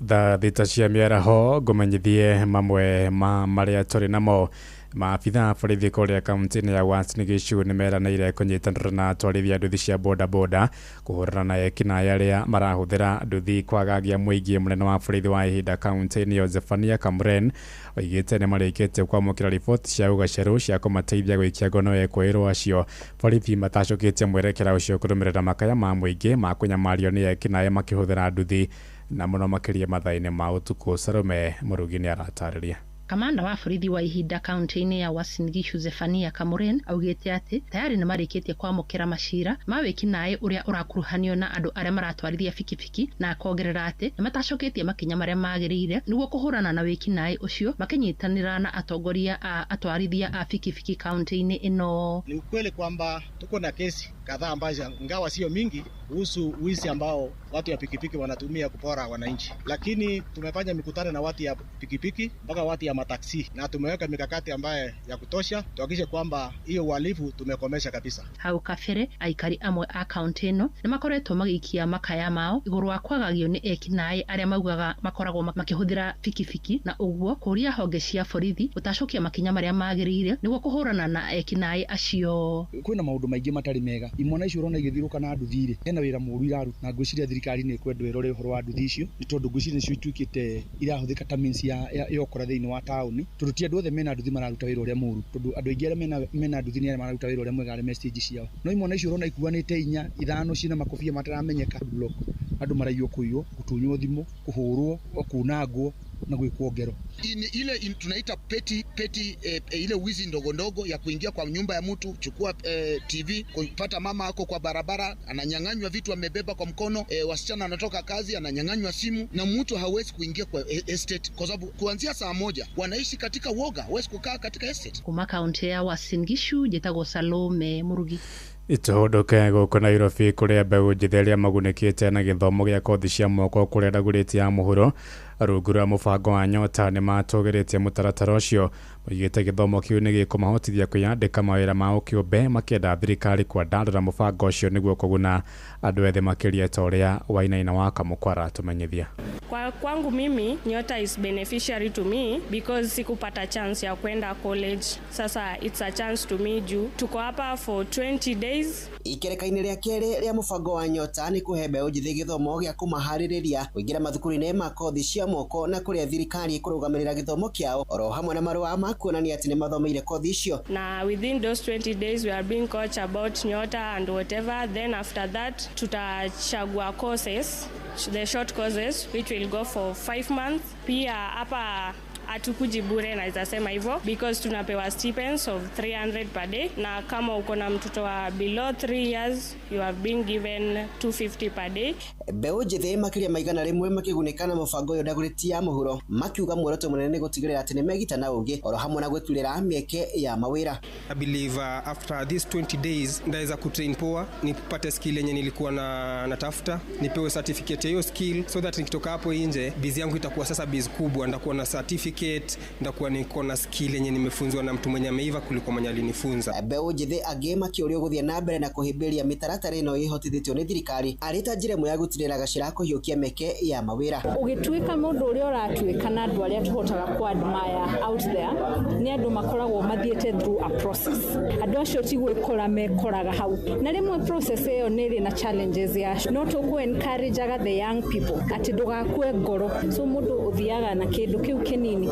Thaa thita cia mĩaraho ngũmenyithie mamwe ma marĩa tũrĩ namo maabitha a borithi kũrĩa kaunti-inĩ ya Uasin Gishu nĩ meranĩire kũnyitanĩra na atwarithia a nduthi cia bodaboda kũhũrana na ekinaĩ arĩa marahũthĩra nduthi kwagagia mũingĩ. Mũnene wa borithi wa ihinda kaunti-inĩ ya Zephania Kamren oigĩte nĩ marĩkĩtie kwamũkĩra riboti cia ũgacerũ cia kũmateithia gũikia ngono ekũĩrwo acio. Borithi matacũkĩtie mwerekera ũcio kũrũmĩrĩra makaya ma mũingĩ ma kũnyamario nĩ ekinaĩ makĩhũthĩra nduthi na mũno makĩria mathaa-inĩ ma ũtukũ. Salome Mũrugi nĩ aratarĩria. Kamanda wa borithi wa ihinda kaunti-inĩ ya Uasin Gishu Zephania Kamren augĩte atĩ tayari nĩ marĩkĩtie kwamũkĩra macira ma wĩkinaĩ ũrĩa ũrakuruhanio na andũ arĩa maratwarithia bikibiki, na akongerera atĩ nĩ matacũkĩtie makinya marĩa magĩrĩire nĩguo kũhũrana na wĩkinaĩ ũcio makĩnyitanĩra na atongoria a atwarithia a bikibiki kaunti-inĩ ĩno. Ni ukweli kwamba tuko na kesi kadhaa ambazo ingawa sio mingi kuhusu wizi ambao watu ya pikipiki wanatumia kupora wananchi, lakini tumefanya mikutano na watu ya pikipiki mpaka watu ya mataksi na tumeweka mikakati ambaye ya kutosha tuhakikishe kwamba hiyo uhalifu tumekomesha kabisa. Hau kabere aikari amwe a kaunti ĩno nĩ makoretwo magĩikia makaya mao igũrũ wa kwagagio nĩ ekinaĩ arĩa maugaga makoragwo makĩhũthĩra bikibiki, na ũguo kũria honge cia borithi gũtacũkia makinya marĩa magĩrĩire nĩguo kũhũrana na ekinaĩ acio. Kwĩna maũndũ maingĩ matarĩ mega, imwana icio ũrona igĩthirũka na nduthi-rĩ, hena wĩra mũru iraruta, na ngwĩciria thirikari nĩ kwenda ĩrore ũhoro wa nduthi icio, nĩ tondũ ngwĩciria nĩcio ituĩkĩte irahũthĩka ta means ya yokora thĩinĩ wa taũni, tondũ ti andũ othe mena nduthi mararuta wĩra ũrĩa mũru, tondũ andũ aingĩ arĩa mena nduthi nĩ arĩa mararuta wĩra ũrĩa mwega arĩa me stage ciao. No imwana icio ũrona ikuanĩte 4 5 ciĩna makobia mataramenyeka, block andũ maraiywo, kũiywo, gũtunywo thimũ, kũhũrwo, kunangwo na gwĩkwo ngero. Ile tunaita peti ile wizi ndogo ndogo ya kuingia kwa nyumba ya mtu, chukua TV, kupata mama ako kwa barabara ananyang'anywa vitu amebeba kwa mkono, wasichana anatoka kazi ananyang'anywa simu, na mtu hawezi kuingia kwa estate kwa sababu kuanzia saa 1 wanaishi katika woga, hawezi kukaa katika estate. Kuma kaunti ya Uasin Gishu njĩtagwo Salome Mũrugi. Ituhũndũke gũkũ Nairobi kũrĩa mbeũ njĩthĩ arĩa magunĩkĩte na gĩthomo gĩa kothi cia moko kũrĩa ndagũrĩti ya mũhuro rungu rwa mũbango wa Nyota nĩ matũgĩrĩtie mũtaratara ũcio. Moigĩte gĩthomo kĩu nĩ gĩkũmahotithia kwĩyandĩka mawĩra ma ũkĩũmbe, makĩenda thirikari kwandandũra mũbango ũcio nĩguo kũguna andũ ethĩ makĩria ta ũrĩa Wainaina wa Kamũkwara atumenyithia. Kwangu mimi Nyota is beneficiary to me because sikupata chance ya kwenda college. Sasa it's a chance to me juu tuko hapa for 20 days. Ikereka-inĩ rĩa kerĩ rĩa mũbango wa Nyota nĩ kũhe mbeũ njĩthĩ gĩthomo gĩa kũmaharĩrĩria kũingĩra mathukuru-inĩ ma kothi cia moko na kũrĩa thirikari kũrũgamĩrĩra gĩthomo kĩao, oro hamwe na marũa ma kuonania atĩ nĩ mathomeire kothi icio. Na within those 20 days we are being coached about Nyota and whatever, then after that tutachagua courses, the short courses which will go for 5 months. Pia hapa hatukuji bure, naweza sema hivyo, because tunapewa stipends of 300 per day, na kama uko na mtoto wa below 3 years you have been given 250 per day. Mbeũ njĩthĩ makĩria maigana rĩmwe makĩgunĩka na mũbango ũyũ ndagũrĩti ya mũhuro, makiuga muoroto mũnene nĩ gũtigĩrĩra atĩ nĩ megita na ũngĩ oro hamwe na gwĩturĩra mĩeke ya mawĩra. I believe after these 20 days ndaweza kutrain poa, nipate skill yenye nilikuwa natafuta, nipewe certificate hiyo skill, so that nikitoka hapo nje busy yangu itakuwa sasa busy kubwa, ndakuwa na certificate, ndakuwa niko na skill yenye nimefunzwa na mtu mwenye ameiva kuliko mwenye alinifunza. Mbeũ njĩthĩ angĩ makĩũrio gũthiĩ na mbere na kũhĩmbĩria mĩtaratara ĩno ĩhotithĩtio nĩ thirikari arĩ njĩra ĩmwe ya gũtirĩra gacĩra kũhiũkia mĩeke ya mawĩra. Ũgĩtuĩka mũndũ ũrĩa ũratuĩka na andũ arĩa tũhotaga kũ-admire out there nĩ andũ makoragwo mathiĩte through a process. Andũ acio ti gwĩkora mekoraga hau, na rĩmwe process ĩyo nĩ ĩrĩ na challenges ya no tũkũ-encourage the young people atĩ ndũgakue ngoro, so mũndũ ũthiaga na kĩndũ kĩu kĩnini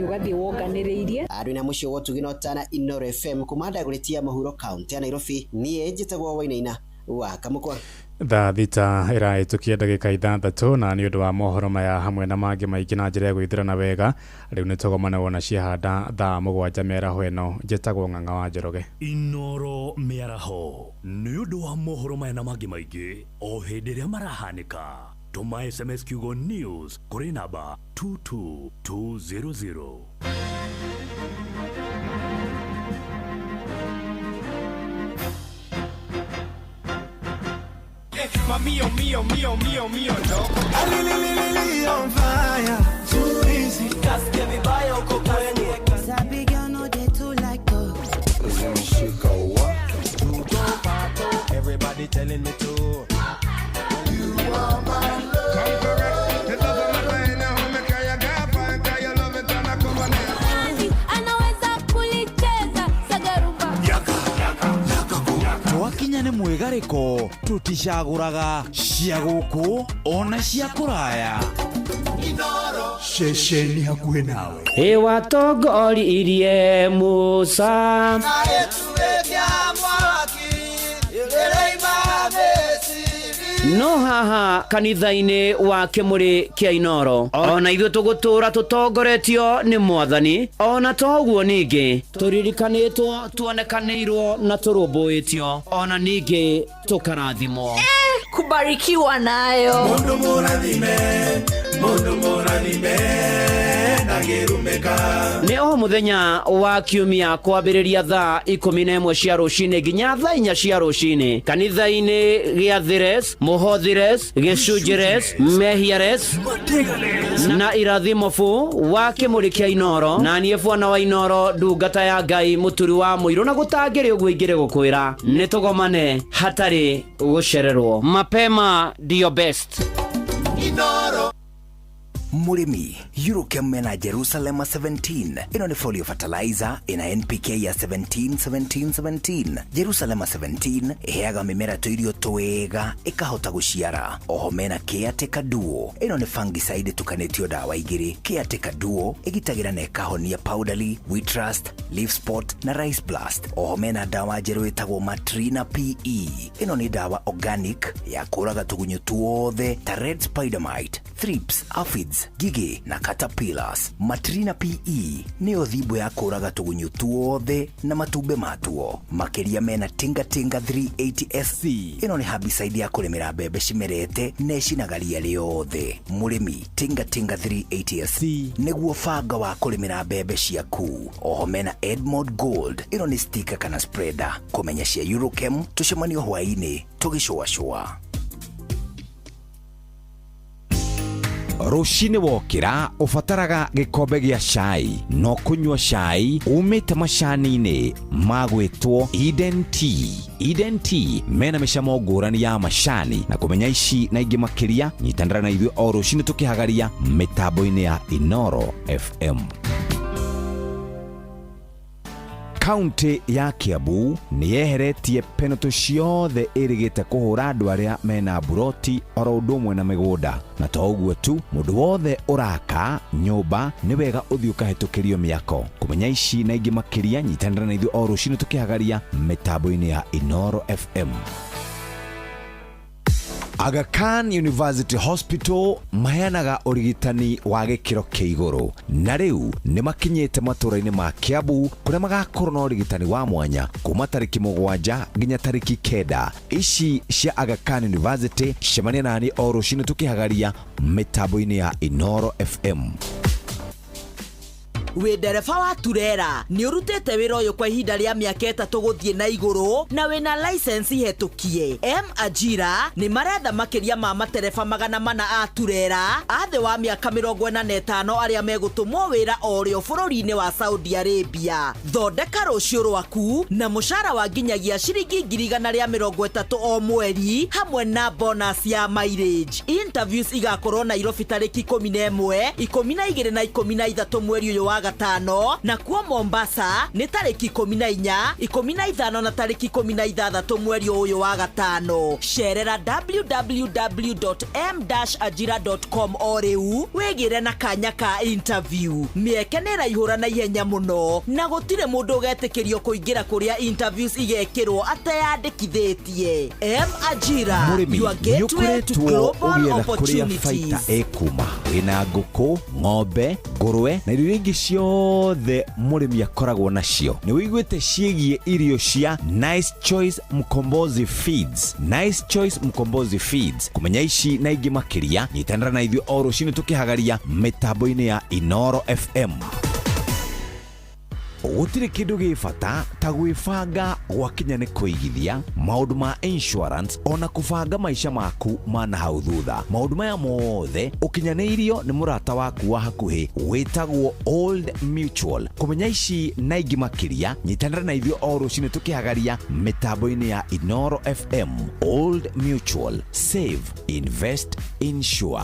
ũgathiĩ wonganĩrĩirie. Andũ na mũciĩ wa Tuginota na Inooro FM kuma ndagũrĩti ya mũhuro kaunti ya Nairobi, niĩ njĩtagwo Wainaina wa Kamũkwara. Thaa thita ĩrahĩtũkia ndagĩka 6 na nĩ ũndũ wa mohoro maya hamwe na mangĩ maingĩ na njĩra ya gwĩthurana wega, rĩu nĩ tũgomana wona ciahanda thaa 7 mĩaraho ĩno. Njĩtagwo Ng'ang'a wa Njoroge. Inooro mĩaraho nĩ ũndũ wa mohoro maya na mangĩ maingĩ o hĩndĩ ĩrĩa marahanĩka. Tuma SMS kiugo news kũrĩ namba 22200. Mío, no. On fire, too easy. Casque mi vaya o cocaine. Sabi girl no they too like us. Everybody telling me to. You are my love. Come correct. The love of my brain now. Me cry a girl, cry you love it and I come on it. Anaweza Kenya nĩ mwĩgarĩko tuticagũraga cia gũkũ ona cia kũraya. Ceceni hakuhĩ nawe. Watongoririe Musa no haha kanitha-inĩ wa Kĩmũrĩ kĩa Inoro ona ithuĩ tũgũtũra tũtongoretio nĩ Mwathani ona toguo ningĩ tũririkanĩtwo tuonekanĩirwo na tũrũmbũĩtio ona ningĩ tũkarathimwo. Kubarikiwa nayo. Mundu mũrathime ndagĩrumĩka. Nĩ o mũthenya wa kiumia kwambĩrĩria thaa 11 cia rũcinĩ nginya thaa 4 cia rũcinĩ kanitha-inĩ gĩa Thires, Mũhothires, Gĩcunjĩres, Mehiares na Irathimofu wa Kĩmũrĩ kĩa Inoro. Na niĩ Bwana wa Inoro ndungata ya Ngai mũturi wa mũirũ na gũtangĩrĩ ũguo ingĩrĩ gũkwĩra nĩ tũgomane hatarĩ gũcererwo. Mapema ndio best. Inoro Murimi, Eurochem mena Jerusalem 17. Ino ni folio fertilizer ina NPK ya 17. Jerusalem 17 iheaga mimera tuirio twega ikahota guciara. Oho mena Caretaker Duo. Ino ni fungicide tukanitio dawa igiri. Caretaker Duo igitagira na ikahonia powderly, wheat rust, leaf spot na rice blast. Oho mena dawa jeru itagwo Matrina PE. Ino ni dawa organic ya kuraga tugunyo tuothe ta red spider mite, thrips, aphids, gigi na caterpillars. Matrina PE ni othibo ya kuraga tugunyo tuothe na matumbe matuo. Makeria mena Tinga 380 SC. Ino ni herbicide ya kurimira mbembe cimerete necinagaria riothe. Murimi, Tinga 380 SC niguo fanga wa kurimira mbembe ciaku. Oho mena Edmond Gold. Ino ni sticker kana spreader. Kumenya cia Eurochem tucemanio hwaini tugicua. Rushine wokira ufataraga gikombe gya chai no kunywa chai umite macani-ini magwitwo Eden Tea mena micamo ngũrani ya macani na kumenya ici na ingi makiria nyitandara na ithuĩ o rushine tukihagaria mitambo-ini ya Inoro FM. Kaunti ya Kiambu ni yeheretie penalty ciothe irigite kuhura andu aria mena buroti oro undu umwe na migunda na to uguo tu mundu wothe uraka nyumba ni wega uthi ukahitukirio miako. Kumenya ici na ingi makiria nyitandara na ithuĩ o rucini tukihagaria mitambo-ini ya Inoro FM. Aga Khan University Hospital maheanaga urigitani wa gikiro kia iguru na riu ni makinyete matura-ini ma Kiambu kuria magakorwo na urigitani wa mwanya kuma tariki 7 nginya tariki 9. Ici cia Aga Khan University cemania nani o rucini tukihagaria mitambo-ini ya Inoro FM. We ndereba wa turera ni urutete wira uyu kwa ihinda ria miaka 3 guthie na iguru na wina license hetukie. Ajira ni maretha makiria ma matereba 400 a turera athe wa miaka 45 aria megutumwo wira orio bururi-ini wa Saudi Arabia. Thondeka rucio rwaku na mushara wa nginyagia ciringi 130 o mweri hamwe na bonus ya mileage. Interviews igakorwo Nairobi tariki 11, 12 na 13 mweri uyu wa gatano na kuo Mombasa ni tariki 14, 15 na tariki 16 mweri uyu wa gatano. Sherera www.m-ajira.com oriu wegire na kanya ka interview. Mieke ni raihura na ihenya muno na gutire mundu getikirio kuingira kuria interviews igekirwo ateyandikithitie. Ajira, your gateway to global opportunities. Ekuma wina nguku, ng'ombe, ngurwe na irio ingi ciothe murimi akoragwo nacio. Ni wiguite ciegie irio cia Nice Choice Mkombozi Feeds. Nice Choice Mkombozi Feeds. Kumenya ici na ingi makiria nyitandara na ithuĩ o rucini tukihagaria mitambo-ini ya Inoro FM. Gutire kindu gifata ta gwibanga gwakinya ni kuigithia maundu ma insurance ona kubanga maisha maku mana hau thutha. Maundu maya mothe ukinyanirio ni murata waku wa hakuhi witagwo Old Mutual. Kumenya ici na ingi makiria nyitandara na ithuĩ o rucini tukihagaria mitambo-ini ya Inoro FM. Old Mutual, save, invest, insure.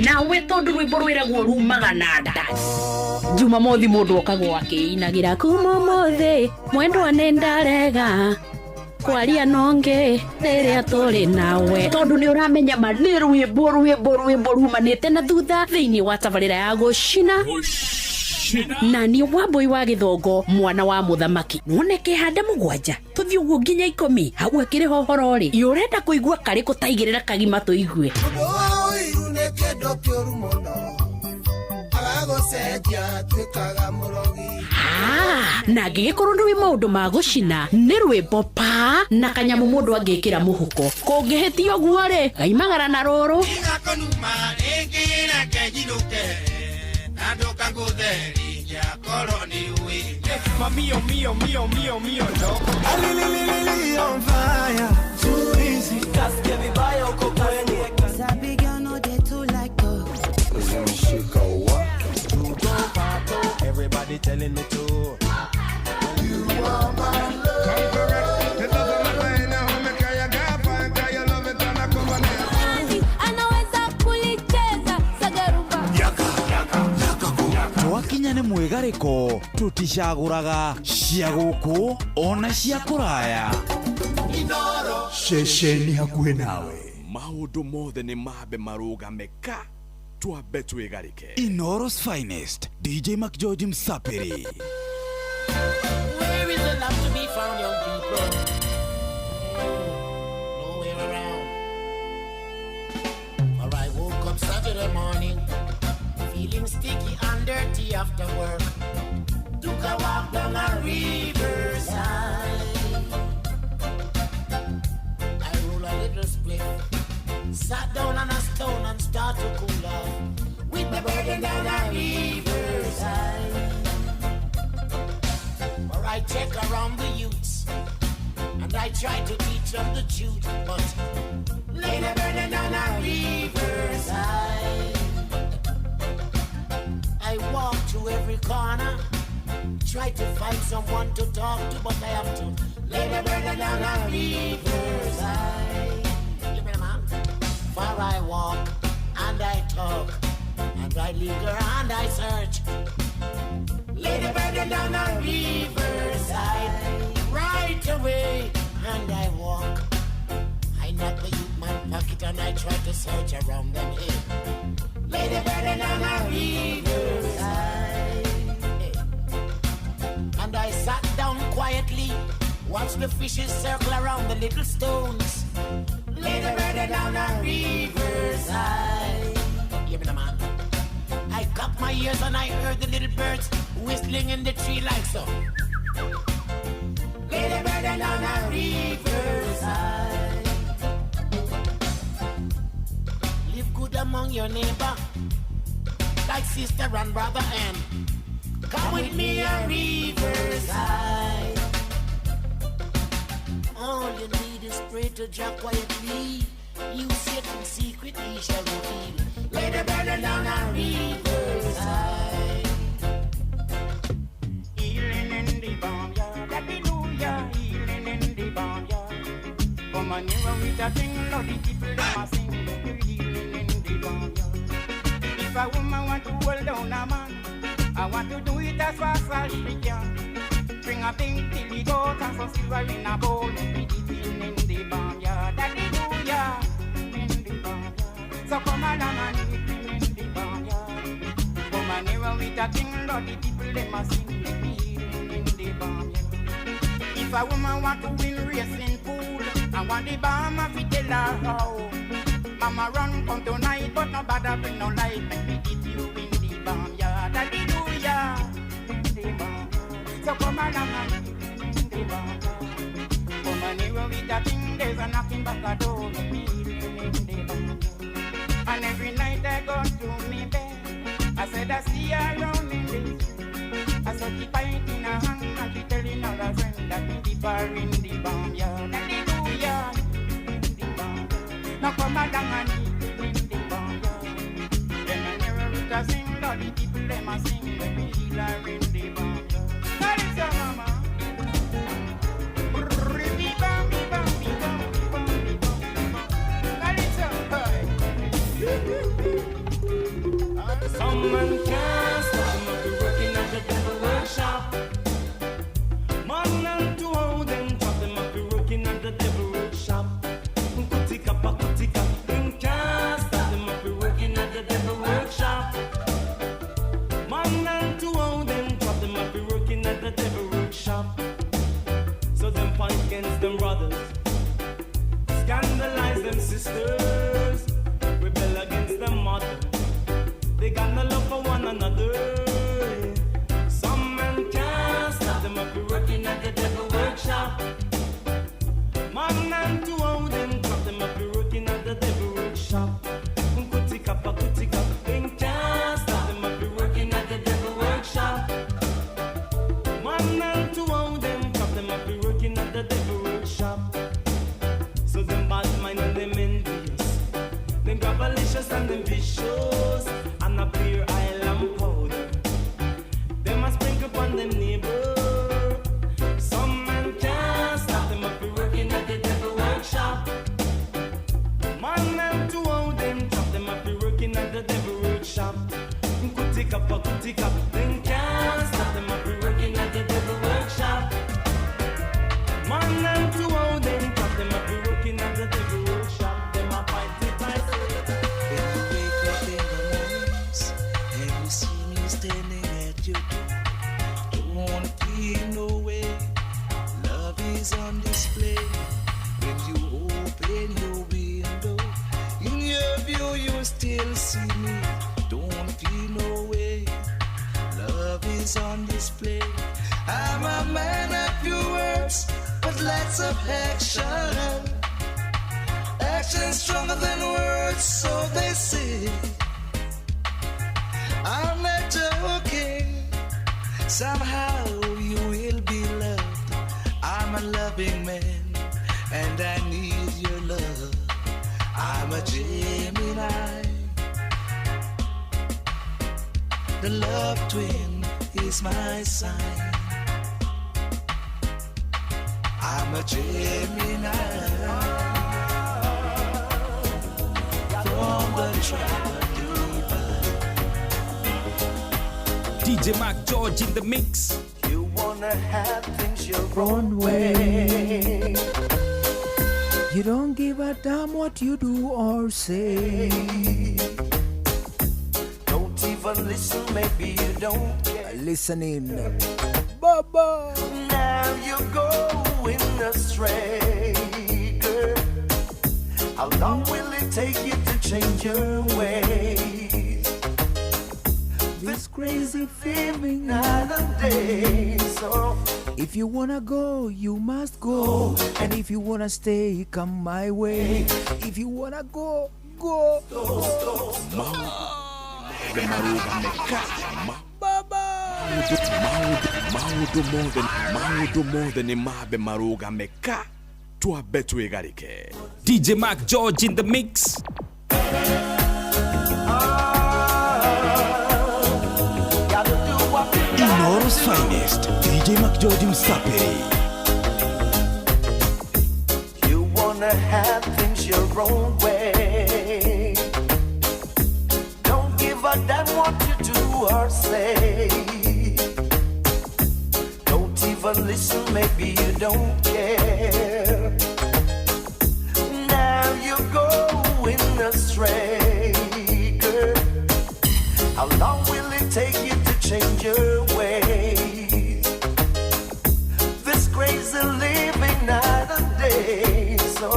nawe tondu rwimbo rwiragwo rumaga na nda Jumamothi mundu okagwo akiinagira kuma mothi mwendwa nendarega kwaria nonge riria turi nawe tondu ni uramenya ma ni rwimbo rumanite na thutha thiini wa tabarira ya gucina na ni Wambui wa Githongo mwana wa muthamaki noneke handa mugwanja tuthi uguo nginya 10 hau akiri hohoro ri yurenda kuigua kari kutaigirira kagima tuigue na ngigikorwo ndwi maundu ma gucina ni rwimbo pa na kanyamu mundu angikira muhuko kungihitio guo ri gaimagara na ruru Mío, loco. On fire, too easy. Casque vibaya uko kwenye. Sabi girl no they too like dogs. Everybody telling me to. You are my love. Twakinya nĩ mwigarĩko tuticagũraga cia gũkũ ona cia kũraya ceceni hakuhĩ nawe maũndũ mothe nĩ mambe marũgame ka twambe twĩgarĩke Inoro's finest DJ Mac George Msapiri. Where is the love to be found, young people? Nowhere around. For I woke up Saturday morning feeling sticky and dirty after work. Took a walk down a riverside. I roll a little split, sat down on a stone and start to cool off with my burden down a riverside. Or I check around the youths and I try to teach them the truth, but lay the burden down a riverside. I walk to every corner, try to find someone to talk to, but I have to lay the burden down a riverside. You better man. For I walk and I talk and I linger and I search. Lay the burden down a riverside. Right away and I walk. I knock the youth man pocket and I try to search around them here. Lay the burden down a riverside. And I sat down quietly, watch the fishes circle around the little stones. Lay the burden down a riverside. Give me the man. I cocked my ears and I heard the little birds whistling in the tree like so. Lay the burden down a riverside. Live good among your neighbor, like sister and brother, and come with me a riverside. All you need is pray to Jah quietly. You sit in secret, he shall reveal. Lay the burden down a riverside. Healing in the barnyard, hallelujah. Healing in the barnyard. Come on, you are with a thing, Lord, the people them a sing. Healing in the barnyard. If a woman want to hold down a man, I want to do it as fast as she can. Bring a thing till he goes and so silver in a bowl. Healing in the barnyard, hallelujah. In the barnyard. So come along and eat in the barnyard. Come on, you are with a thing, Lord, the people them a sing. Healing in the barnyard. If a woman want to win racing pool, I want the bomber fi tell her how. Mama run come tonight, but no bother bring no light. Make me give you in the barnyard, hallelujah. In the barnyard. So come along and in the barnyard. Come on here with that thing, there's a knocking back a door. Make me healing in the barnyard. And every night I go to me bed, I said I see her round in this. I saw keep biting her hand and she telling her a friend that we keep her in the barnyard. Hallelujah, in the barnyard. Now come along and eat in the barnyard. Then I never with a sing, Lord, the people them a sing when we heal her in the barnyard. That is your mama. the devil workshop. So them fight against them brothers, scandalize them sisters, rebel against them mother. They got no love for one another. Some men can't stop them up working at the devil workshop. Man and to old them cut them up working at the devil workshop. Kutika, they can't stop them up working at the devil workshop. Man and to old them cut them up working at the devil workshop. So them bad mind and them envious, them grabalicious and them vicious, and a pure island powder. Them a sprinkle upon them neighbor. Some men can't stop them up working at the devil workshop. Man and to old them chop them up working at the devil workshop. Kutika, them can't stop them up working at the devil workshop. Man and to old them chop them up working at the devil workshop. Them a fight it right. When you wake up in the mornings and you see me standing at your door, don't feel no way. Love is on display. When you open your window, in your view you still see me. Don't feel no way. Love is on display. I'm a man of few words, but lots of action. Action stronger than words, so they say. I'm not joking. Somehow you will be loved. I'm a loving man, and I need your love. I'm a Gemini. The love twin is my sign. I'm a Gemini. From the tribe of DJ Mac George in the mix. You wanna have things your own way. You don't give a damn what you do or say. Don't even listen, maybe you don't care. Listening, Baba. Now you're going astray, girl. How long will it take you to change your ways? This crazy feeling night and day. So if you wanna go, you must go. And if you wanna stay, come my way. If you wanna go, go. Maudu mothe ni mabe maruga meka twabe twigarike. DJ Mac George in the mix. Inoros finest, DJ Mac George Msaperi. you wanna have things your own way. Don't give a damn what you do or say. Don't even listen, maybe you don't care. Now you're going astray, girl. How long will it take you to change your ways? This crazy living night and day. So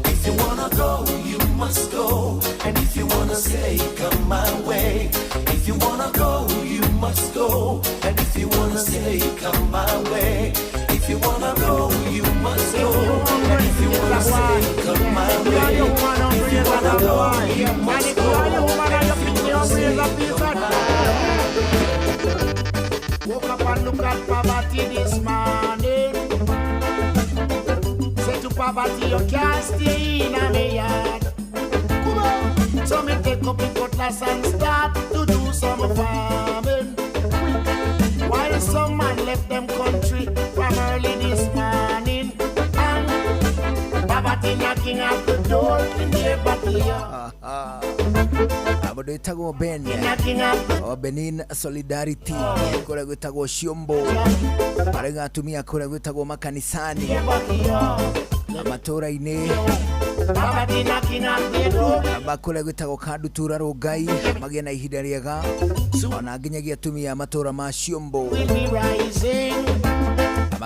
if you wanna go, you must go. And if you wanna stay, come my way. If you wanna go, you must go. And if you wanna stay, come my way. If you wanna go, you must go. And if you wanna stay, come my way. If you wanna go, you must go. Woke up and look at poverty this morning. Say to poverty, you can't stay in a yard. Come on. So me take up the cutlass and start to do some farming. While some man left them country from early this morning. And poverty knocking at the door in their backyard. Abodo itago Ben o Benin Solidarity kore gwitagwo Shiombo arega atumia kore gwitagwo makanisani amatora-ini bakore gwitagwo Kandutura Rongai magie na ihinda riega ona nginyagia atumia amatora ma Shiombo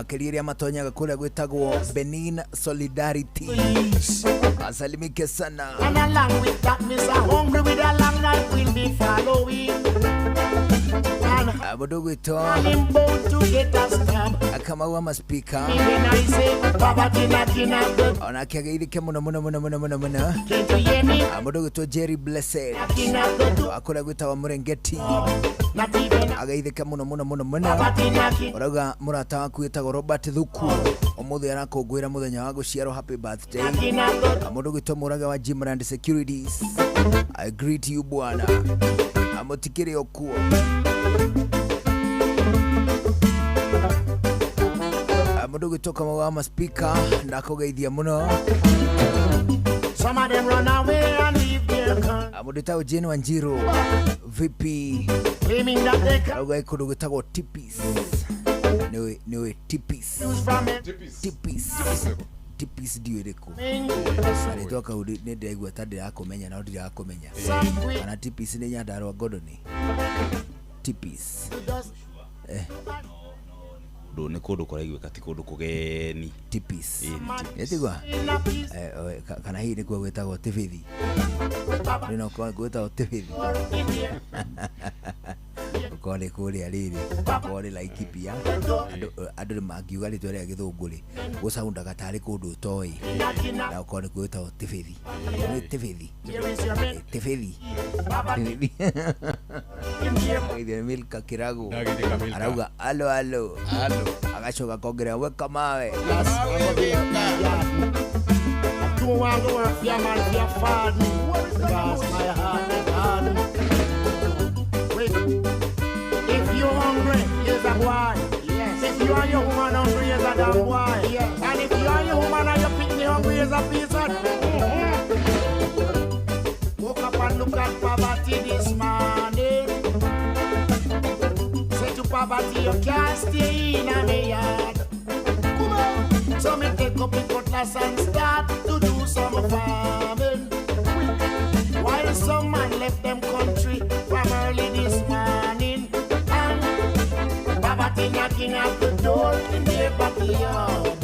makĩria matonyaga kũrĩa gwĩtagwo Benin Solidarity. Asalimike sana. And along with that, Mr. Hungry with a long night will be following. Abodo gwito Akamawa maspika onake ageithike muno Abodo gwito Jerry Blessed akora gwita wa Murengeti ageithike muno orauga murata waku witagwo Robert Thuku umuthi arakungwira muthenya wa guciarwo happy birthday. Abodo gwito Muraga wa Jimrand Securities I greet you bwana amutikire okuo Amudu kutoka mwa speaker ndakogeithia muno. Some of them run away and leave their country. Amudu tao Jane Wanjiru VP claiming that they can Aruga ikudu kutagwo Tipis. Niwe Tipis. Tipis diwedeko. Sare toka udi nende aigua tadi akomenya na udi akomenya. Ana Tipis ni nyandarwa Godoni. Tipis. Ndo nä kå ndå kå raigua kati kå ndå kå geni Tipis etigwa kana hii nä kuo gwätagwo Tibithi nä no gwätagwo Tibithi ukore kũrĩa rĩrĩ ukore Laikipia andũ nĩ mangiuga rĩtwa rĩa gĩthũngũ rĩ gũcaundaga tarĩ kũndũ ũtoĩ na ukore gwĩtagwo Tibithi Tibithi Aidha Milka Kirago arauga alo agacoka kongerea weka mawe If you're hungry, here's a boy. Yes. If you are your woman hungry, here's a damn boy. Yes. And if you are your woman and your picnic hungry, here's a piece of. Woke up and look at poverty this morning. Say to poverty, you can't stay in a yard. Come on. So me take up the cutlass and start to do some farming. While some man left them country from early this morning, and poverty knocking at the door in their backyard.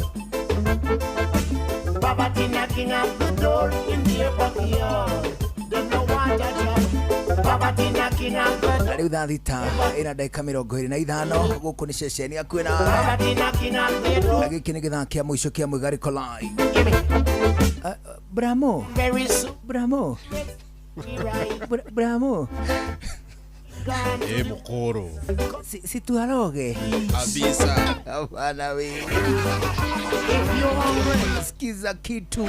Poverty knocking at the door in their backyard. They don't want a job. Poverty knocking at the door. Riu thaa thita ina ndagika 25 guku ni ceceni akwina Poverty knocking at the door. giki ni githaa kia muico kia Mwigariko Live. Bramo Bramo mukoro si tuaroge kabisa bana we skiza kitu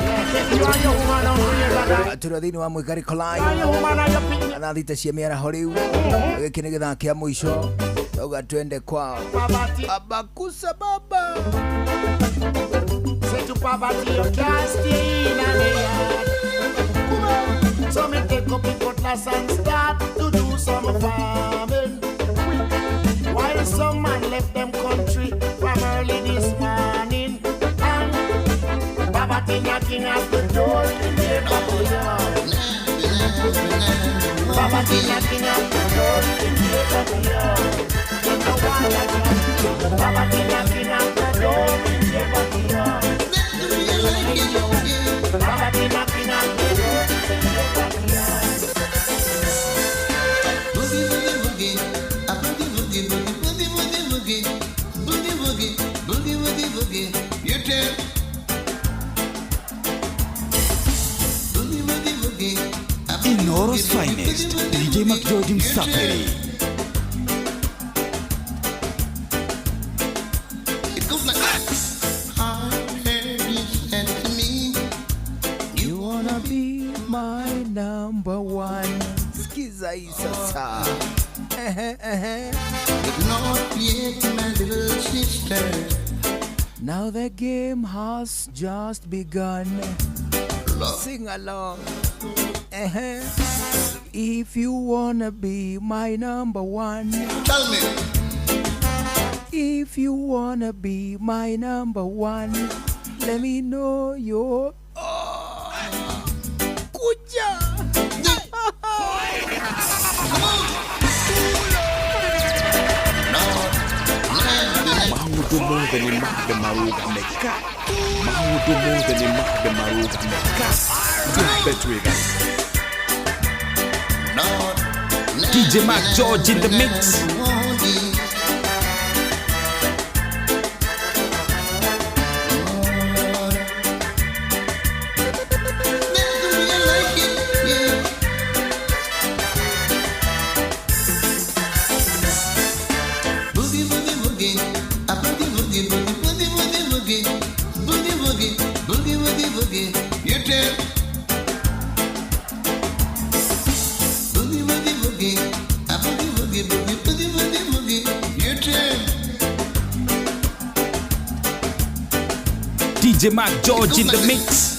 turi thini wa Mwigariko Live na thita cia miaraho riu giki ni githaa kia muico uga twende kwao abakusa baba Say to poverty, you can't stay in a yard. So me take up the cutlass and start to do some farming. While some man left them country from early this morning, and poverty knocking at the door in their backyard. Poverty knocking at the door in their backyard. They don't want a job. Poverty knocking at the door in their backyard. Poverty knocking at the door in their backyard. Boogie, boogie, boogie, a boogie, boogie, boogie, boogie, boogie, boogie, boogie, boogie, boogie, boogie, you tell. Boogie, boogie, boogie, Inoros finest DJ Mac George Msafiri. It goes like this. I heard you said to me, you wanna be my number one. Skiza hii sasa. but not yet, my little sister. Now the game has just begun. Sing along. If you wanna be my number one, tell me. If you wanna be my number one, let me know your kuja. maundu mothe ni mabe marugameka maundu mothe ni mabe marugameka twambe twiga DJ Mac George in the mix. DJ Mac George in the mix.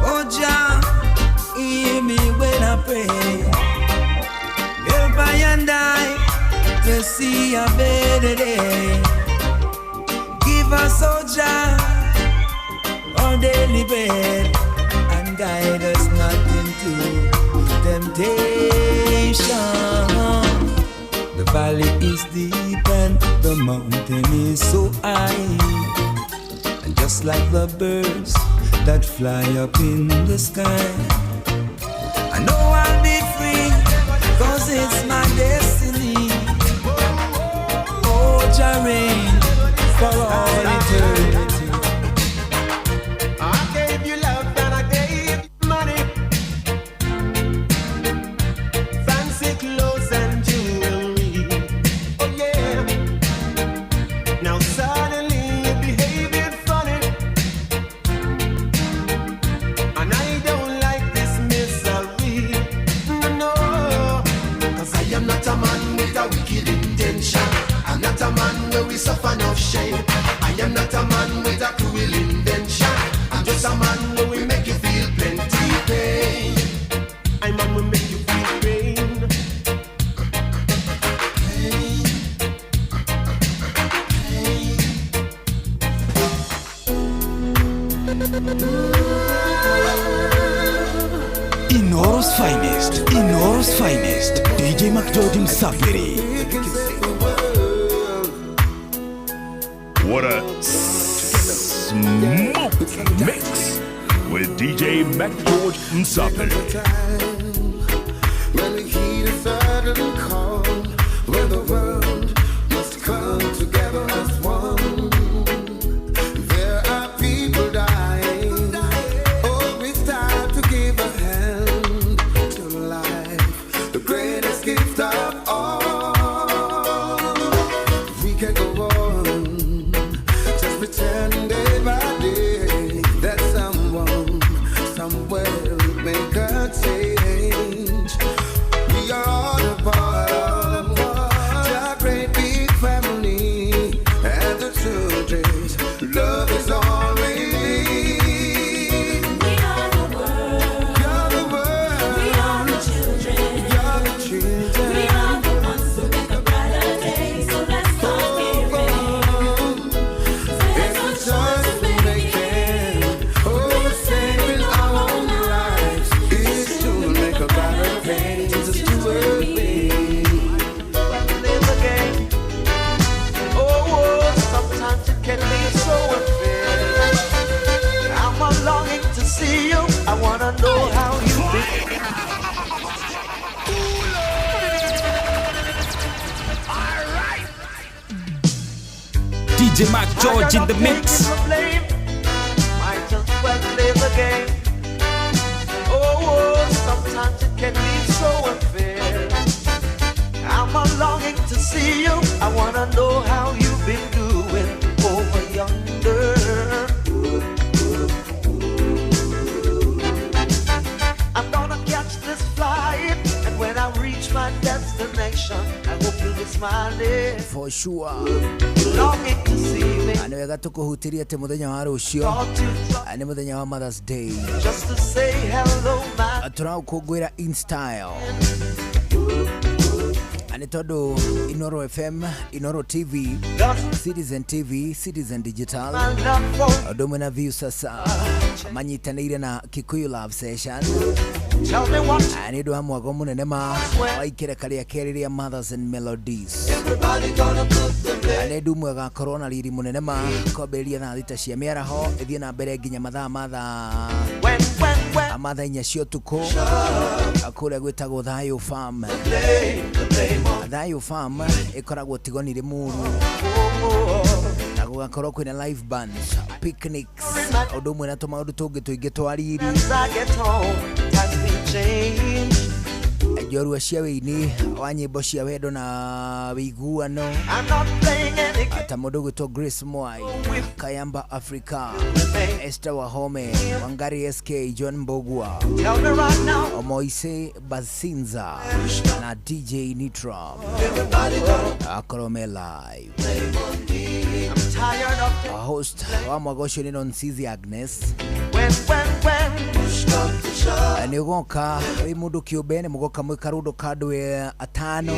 Oh Jah, hear me when I pray. Help never see a better day. Give us, oh Jah, our daily bread, and guide us not into temptation. The valley is deep and the mountain is so high, and just like the birds that fly up in the sky, I know I'll be free, 'cause it's my destiny. Oh, Jah reign for all eternity. I gave you love and I gave you money, fancy clothes and jewelry. Oh yeah. Now suddenly you're behaving funny, and I don't like this misery. No, 'cause I am not a man with a wicked intention. I'm not a man where we suffer no shame. I am not a man with a cruel invention. I'm just a man where we make you feel plenty pain. I'm man who make you feel pain. Inoro's finest, DJ McGeorge Msafiri. What a smoke mix with DJ McGeorge Msafiri. When we hear the sudden call, when the world must come together as one. There are people dying. Oh, it's time to give a hand to life, the greatest gift of all. We can go on, just pretend day by day that someone somewhere will make a change. We are all a part of a great big family, and the children's love is all we need. We are the world. You're the world. We are the children. You're the children. We are the ones who make a brighter day. So let's start giving. There's no choice we're making. Oh, saving our own lives is to make a brighter day. Just to work live again. Oh, sometimes it can be so unfair. I'm longing to see you. I wanna know how you feel. DJ McGeorge in the mix. Might just well live again. Oh, sometimes it can be so unfair. I'm longing to see you. I wanna know how you've been doing over yonder. I'm gonna catch this flight, and when I reach my destination, I hope you'll be smiling. For sure. Longing to see me. Nĩ wega tũkũhutirie atĩ mũthenya wa rũciũ nĩ mũthenya wa Mother's Day. Just to say hello, my tũraũkũngũĩra in style. Nĩ tondũ Inoro FM, Inoro TV, Citizen TV, Citizen Digital, ũndũ ũmwe na View sasa manyitanĩire na Kikuyu Love Session. Nĩ ũndũ wa mwago mũnene ma wa ikereka rĩa kerĩ rĩa Mothers and Melodies. Nĩ ũndũ ũmwe gakorwo na riri mũnene ma kwambĩrĩria thaa thita cia mĩaraho ĩthiĩ na mbere nginya mathaa mathaa inya cia ũtukũ kũrĩa gwĩtagwo Thayũ Farm. Thayũ Farm ĩkoragwo Tigoni Limuru, na gũgakorwo kwĩna live bands, picnics, ũndũ ũmwe na tũmaũndũ tũngĩ tũingĩ twa riri. Njorua cia wĩini wa nyĩmbo cia wendo na wĩiguano, ta mũndũ gwĩtwo Grace Mwai, Kayamba Africa, Esther Wahome, Wangari SK, John Mbogua, Omoise Basinza na DJ Nitram. Akorome live. Host wa mwagosho ni Nonsizi Agnes. nä å goka wä må ndå kä å mbe nä må goka mwä karå ka andå atano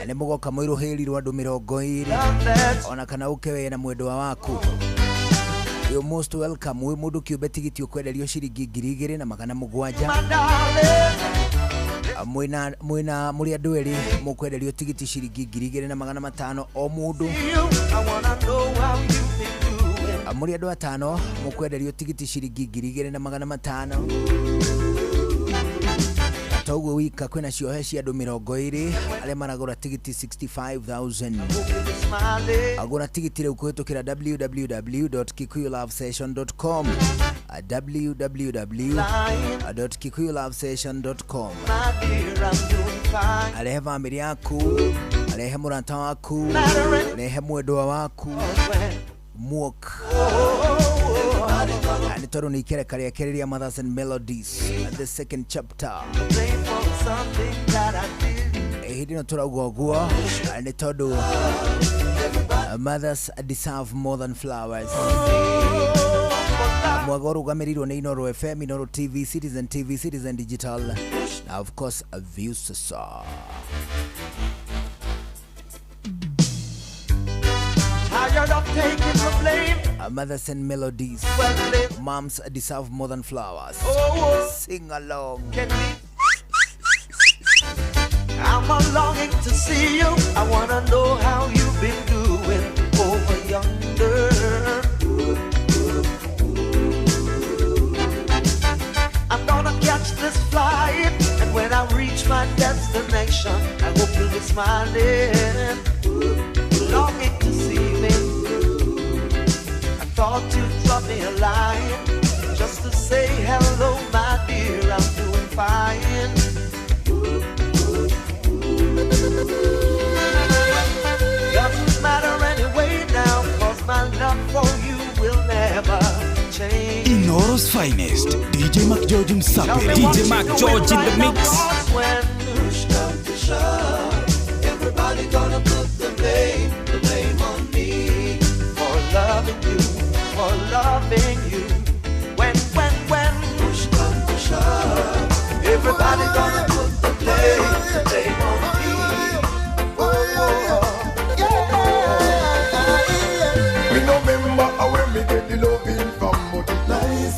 nä må goka mwä rå hä ri rwa andå 20 ona kana å ke we na mwendwa waku. You're most welcome. Wä må ndå kä å mbe tigiti å kwenderio ciringi 2,700 mwina muri andu eri mukwenderio tigiti ciringi 2,500 o mundu. Muri andu atano mukwenderio tigiti ciringi 2,500. Toguo wika kwina ciohe cia andu 20 aria maragura tigiti 65,000. Agura tigiti riu kuhitukira www.kikuyolovesession.com www.kikuyolovesession.com. Arehe family yaku, arehe murata waku, arehe mwendwa waku muok. And toro ni kere kare kereria Mothers and Melodies the second chapter. Hidi no tora ugoguo and todo mothers deserve more than flowers. Mwagoro gamerirwo ni Inoro FM, Inoro TV, Citizen TV, Citizen Digital, now of course a view saw. Tired of taking the blame. Mothers and Melodies. Moms deserve more than flowers. Sing along. I'm a longing to see you. I wanna know how you've been doing over yonder. I'm gonna catch this flight, and when I reach my destination, I hope you'll be smiling, longing to see me. I thought you'd drop me a line just to say hello, my dear. I'm doing fine. Doesn't matter anyway now, 'cause my love for you will never change. Inoro's finest, DJ Mac George Msape. DJ Mac George in the mix. When push comes to shove, everybody gonna put the blame on me for loving you, for loving you. When push comes to shove, everybody gonna put the blame on me. Me no remember where me get the loving from, but nice.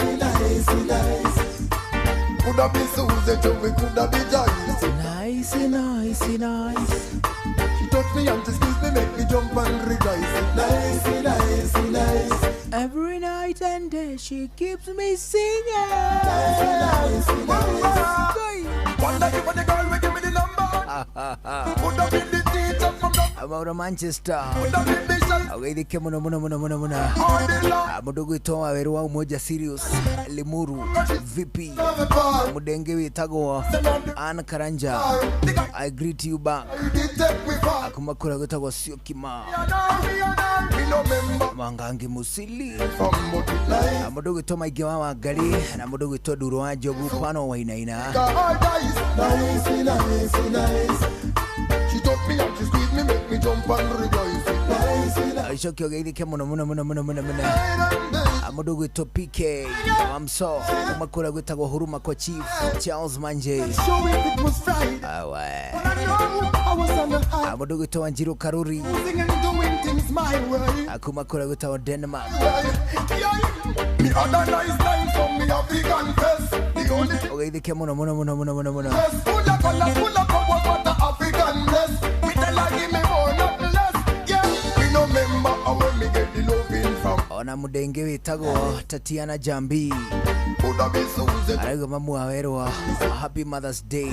Coulda be Susie, too, we coulda be Joyce. Nice. She touch me and she squeeze me, make me jump and rejoice. Nice. Every night and day she keeps me singing. Nice. Wonder if the girl will give me the number. Coulda be the teacher from the About Manchester. Awethike muno mundu gwitwa weru wa umoja Sirius Limuru VP mudenge witagwo Anna Karanja. I greet you back. Akumakura gwitagwo Siokima Mangangi Musili mundu gwitwa Maige wa Wangari na mundu gwitwa Duro wa Njogu Kwano Wainaina. nice. She touch me and she squeeze me, make me jump and rejoice. Aishokyo geithike muno amundu gwitwo PK Mamso umakura gwitagwo Huruma kwa Chief Charles Manje amundu gwitwo Wanjiru Karuri akumakura gwitagwo Denmark. Me other nice time from me have to confess. The only geithike muno full of what the African bless. We tell her give me more not less. Yeah, we no remember how me get the loving from. Ona mudenge witagwo Tatiana Jambi arauga mamu awerwa Happy Mother's Day.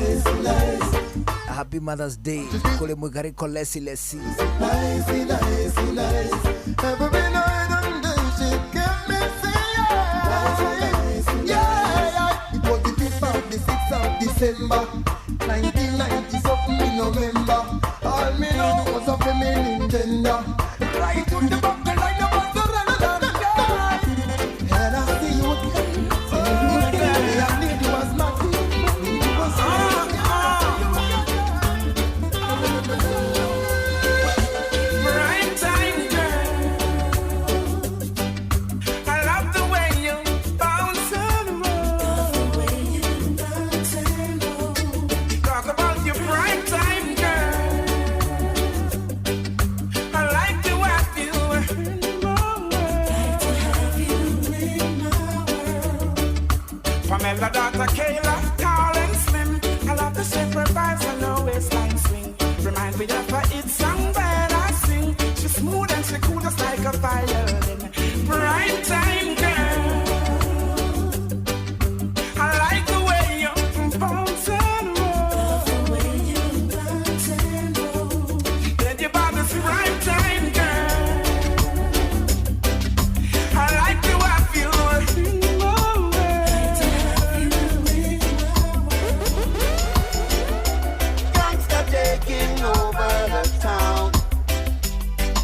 Happy Mother's Day kule mwigariko lesi Nice. Every night and day she kept me singing. Yeah. It was the 5th of the 6th of December 1990 something in November. All me know was a feminine gender. Right to the back the line of the run. And I see you again. I need you as my Right time, girl. I love the way you bounce around. got daughter Kayla, tall and slim. I love the shape her vibes and her waistline swing. Remind me of her hit song that I sing. She's smooth and she cool just like a violin. Bright time girl. I like the way you bounce and roll. Let your body's right time girl. I like the way I feel. Gangsta taking over the town.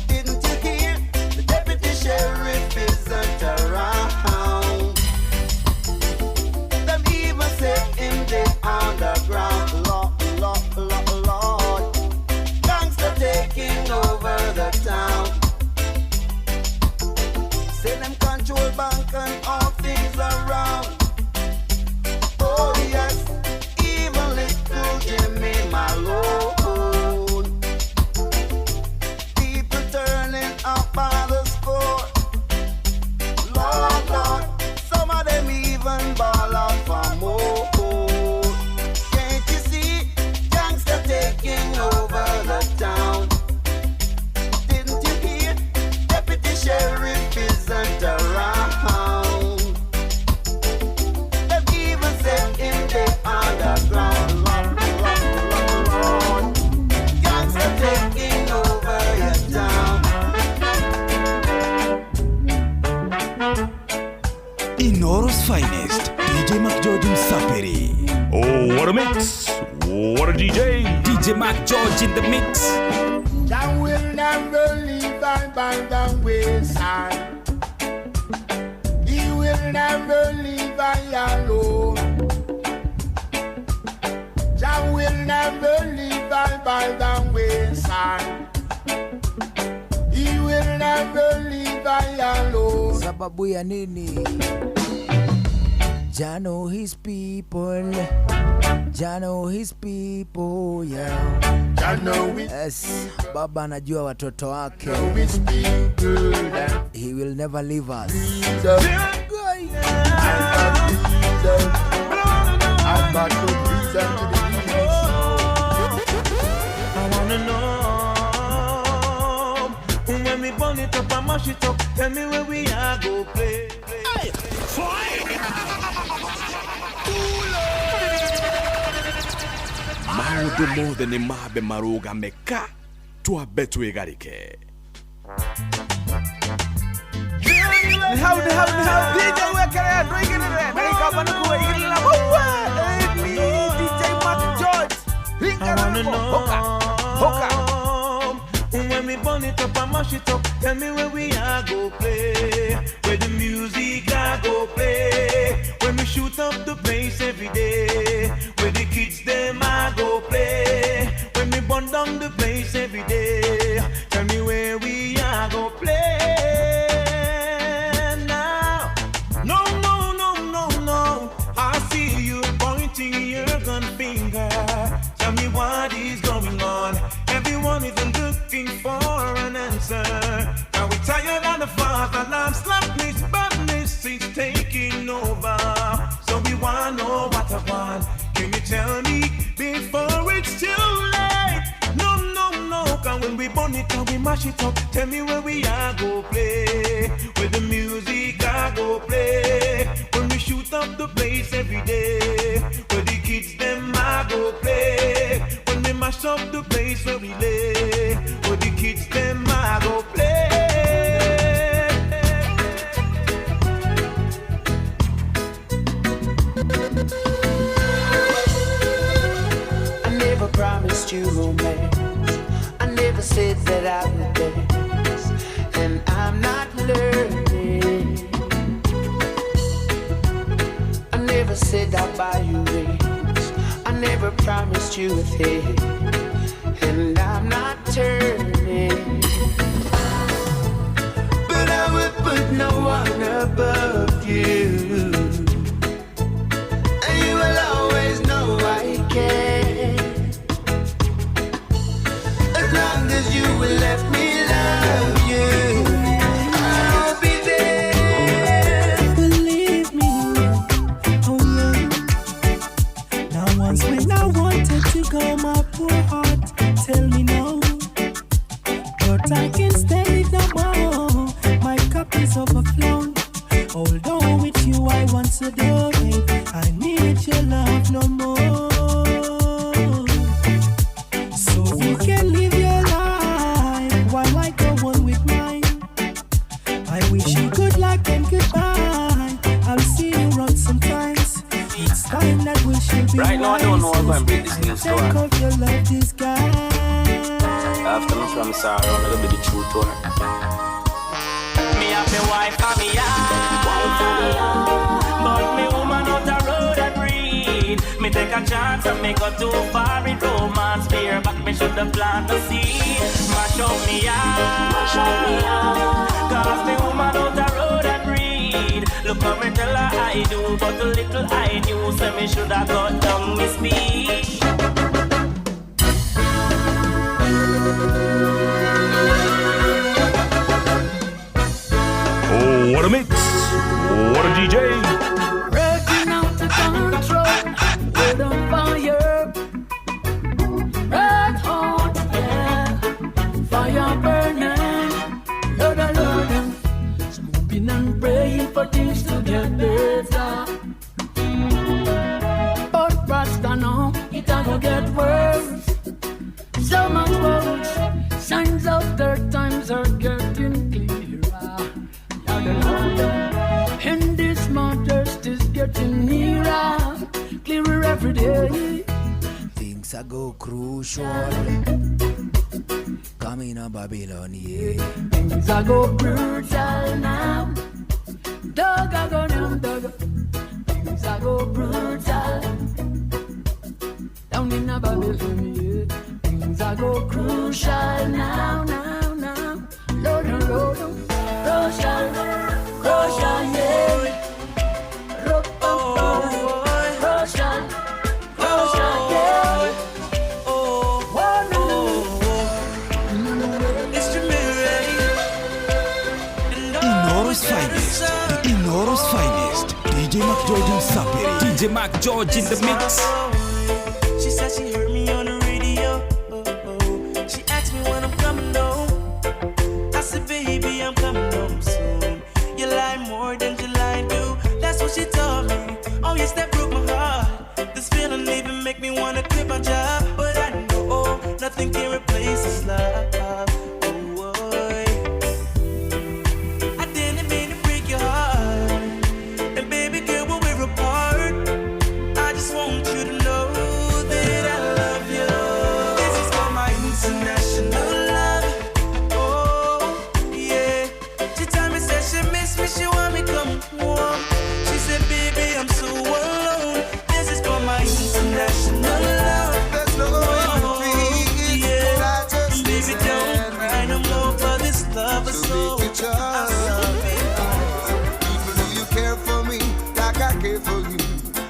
Didn't you hear? The deputy sheriff isn't around. Them even say in the underground, Lord. Gangsta taking over the town. Say them control bank and all things around. Oh yes, even little Jimmy Malone. People turning up by the score. Lord, some of them even ball out for more. Can't you see, gangsta taking over the town? Didn't you hear? Deputy sheriff isn't around. Them even said in the underground, Lord. Gangsta taking over your town. Inoro's finest, DJ Mac George Msaperi. Oh, what a mix! What a DJ! DJ Mac George in the mix. Thou will never leave thy by the wayside. He will never leave thy alone. Thou will never leave thy by the wayside. He will never leave thy alone. Sababu ya nini? Jah know his people. Jah know his people, yeah. Jah know his yes, Baba anajua watoto wake. his people. He will never leave us. I've got good reason to believe it. I wanna know when we burn it up and mash it up. Tell me where we are go play. Maundu mothe ni mabe marugameka twabe twigarike. How DJ Wekere drinking it and come on go eat la bowa. DJ Mac George. Hoka. When we burn it up and mash it up, tell me where we are go play. Where the music I go play. When we shoot up the place every day. Where the kids them I go play. When we burn down the place every day. Tell me where we are go play. Now, no. I see you pointing your gun finger. Tell me what is going on. Everyone is looking for an answer. Now we tired of the fatherland slackness, badness is taking over. So we wanna know what I want. Can you tell me before it's too late? No. Cause when we burn it and we mash it up, tell me where we are go play. Where the music I go play. When we shoot up the place every day. Where the kids them I go play. When we mash up the place where we lay. Where the kids them I go play. I never promised you romance. I never said that I would dance, and I'm not learning. I never said I'd buy you rings. I never promised you a thing, and I'm not turning. But I would put no one above you, and you will always know I care. As long as you will let me love you, I'll be there. Believe me, oh yeah. store. Of your love disguise. After me from sorrow, I'm gonna be the truth to her. Me have me wife and me yard, but me woman out the road and breed. Me take a chance and me go too far in romance. Fear back, me should have planted the seed. Mash up me yard, cause me woman out the road and breed. Look how me tell her I do, but the little I knew, say me should have got down me speed. Oh, what a mix! What a DJ! Breaking out the control, red on fire, red hot, yeah, fire burning, Lord, Lord, so hoping and praying for things to get better. But Rasta now, it ain't gonna get worse, so much worse. Signs of their times are getting clearer. And this modest is getting nearer, clearer every day. Things are go crucial. Coming up Babylon, yeah. Things are go brutal now. Dog are go down, dog. Things are go brutal. Down in a Babylon, yeah. Things are go crucial now, now, now. Lord, Lord, crucial. Crucial, yeah. Crucial, crucial, yeah. Inoros finest, the Inoros finest. DJ Mac George and Sapiri. DJ Mac George in the mix. She said she heard me on the radio. She asked me when I'm coming home. I said, baby, I'm coming home soon. You lie more than you lie do. That's what she told me. Oh, yes, that broke my heart. This feeling even make me wanna quit my job. But I know nothing can replace this love. Oh, boy. I didn't mean to break your heart. And baby girl, when we're apart, I just want you to know that I love you. This is for my international love. Oh, yeah. She told me, said she miss me, she want me come home. She said, baby, I'm so alone. This is for my international love. There's no way to be. Yeah. I just Baby, don't cry no more for this love. So make it yours. People, do you care for me like I care for you?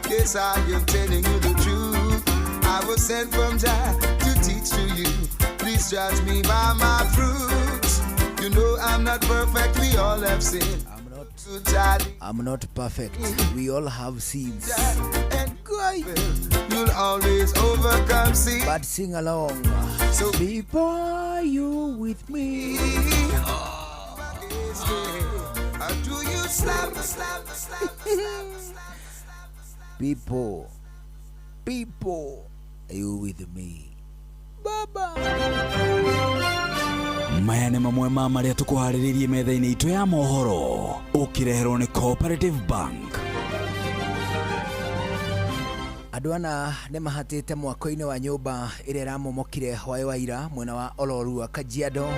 Yes, I am telling you the truth. I was sent from Jah to teach to you. Please judge me by my fruits. You know I'm not perfect, we all have sinned. I'm not perfect. We all have sins. And you'll always overcome sin. But sing along. So people, you with me. Do you slap? People, are you with me? Baba. Maya nĩ mamwe ma marĩa tũkũharĩrĩirie metha-inĩ itũ ya mohoro ũkĩreherwo nĩ Cooperative Bank. Andũ ana nĩ mahatĩte mwako-inĩ wa nyũmba ĩrĩa ĩramomokire hwaĩ wa ira mwena wa Oloru wa Kajiado.